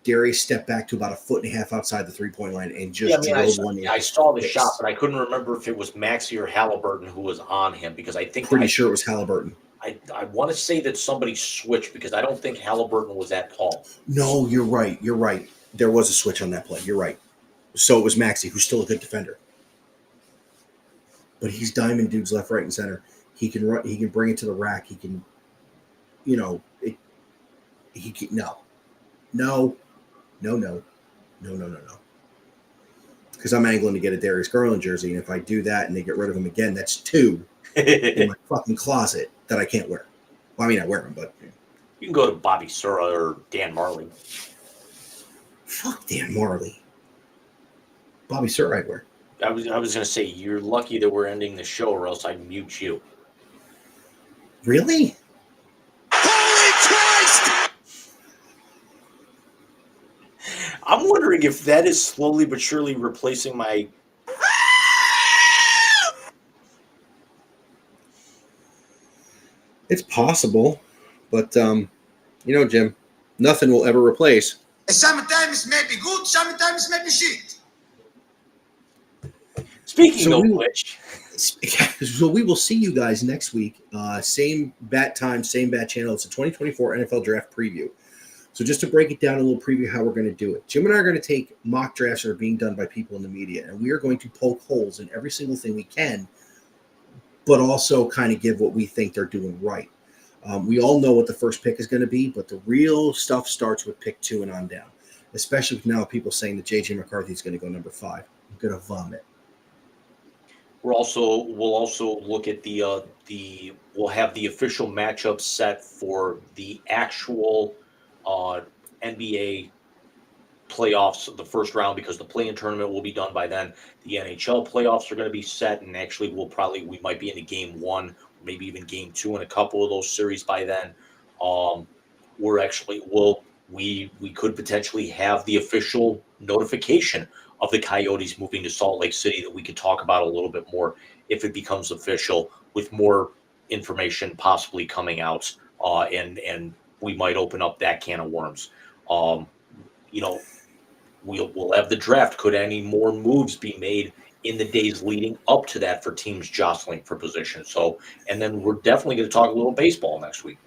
Darius stepped back to about 1.5 feet outside the three-point line and just drove one in. I saw the shot, but I couldn't remember if it was Maxey or Halliburton who was on him, because I think Pretty sure it was Halliburton. I want to say that somebody switched, because I don't think Halliburton was that tall. No, you're right. You're right. There was a switch on that play. You're right. So it was Maxey, who's still a good defender. But he's diamond dudes left, right, and center. He can run. He can bring it to the rack. He can, no. Because I'm angling to get a Darius Garland jersey, and if I do that and they get rid of him again, that's 2 in my fucking closet that I can't wear. Well, I mean, I wear them, but You can go to Bobby Sura or Dan Marley. fuck Dan Marley. Bobby Sir, I'd wear. I was going to say, you're lucky that we're ending the show, or else I'd mute you. Really? Holy Christ! I'm wondering if that is slowly but surely replacing my. It's possible, but Jim, nothing will ever replace. Sometimes it may be good, sometimes it may be shit. Speaking So of we- which, So we will see you guys next week. Same bat time, same bat channel. It's a 2024 NFL Draft preview. So just to break it down, a little preview how we're going to do it. Jim and I are going to take mock drafts that are being done by people in the media, and we are going to poke holes in every single thing we can, but also kind of give what we think they're doing right. We all know what the first pick is going to be, but the real stuff starts with pick 2 and on down, especially with now people saying that J.J. McCarthy is going to go number 5. I'm going to vomit. we'll also look at we'll have the official matchup set for the actual NBA playoffs, the first round, because the play-in tournament will be done by then. The NHL playoffs are going to be set, and actually we might be into game 1, maybe even game 2 in a couple of those series by then. We could potentially have the official notification of the Coyotes moving to Salt Lake City that we could talk about a little bit more if it becomes official, with more information possibly coming out, and we might open up that can of worms. You know, we'll have the draft. Could any more moves be made in the days leading up to that for teams jostling for position? So, and then we're definitely going to talk a little baseball next week.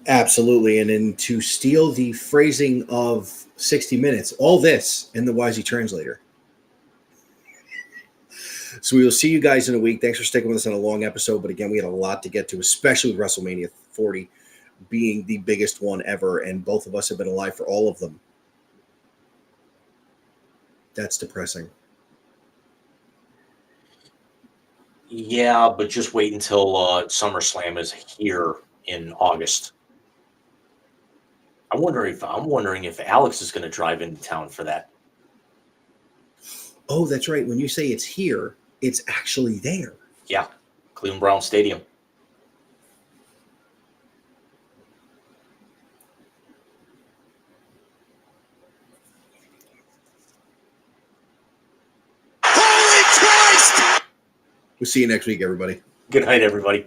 Absolutely. And then to steal the phrasing of 60 Minutes, all this in the Wisey Translator. So we will see you guys in a week. Thanks for sticking with us on a long episode. But again, we had a lot to get to, especially with WrestleMania 40 being the biggest one ever. And both of us have been alive for all of them. That's depressing. Yeah, but just wait until SummerSlam is here in August. I'm wondering if Alex is going to drive into town for that. Oh, that's right. When you say it's here, it's actually there. Yeah, Cleveland Brown Stadium. Holy Christ! We'll see you next week, everybody. Good night, everybody.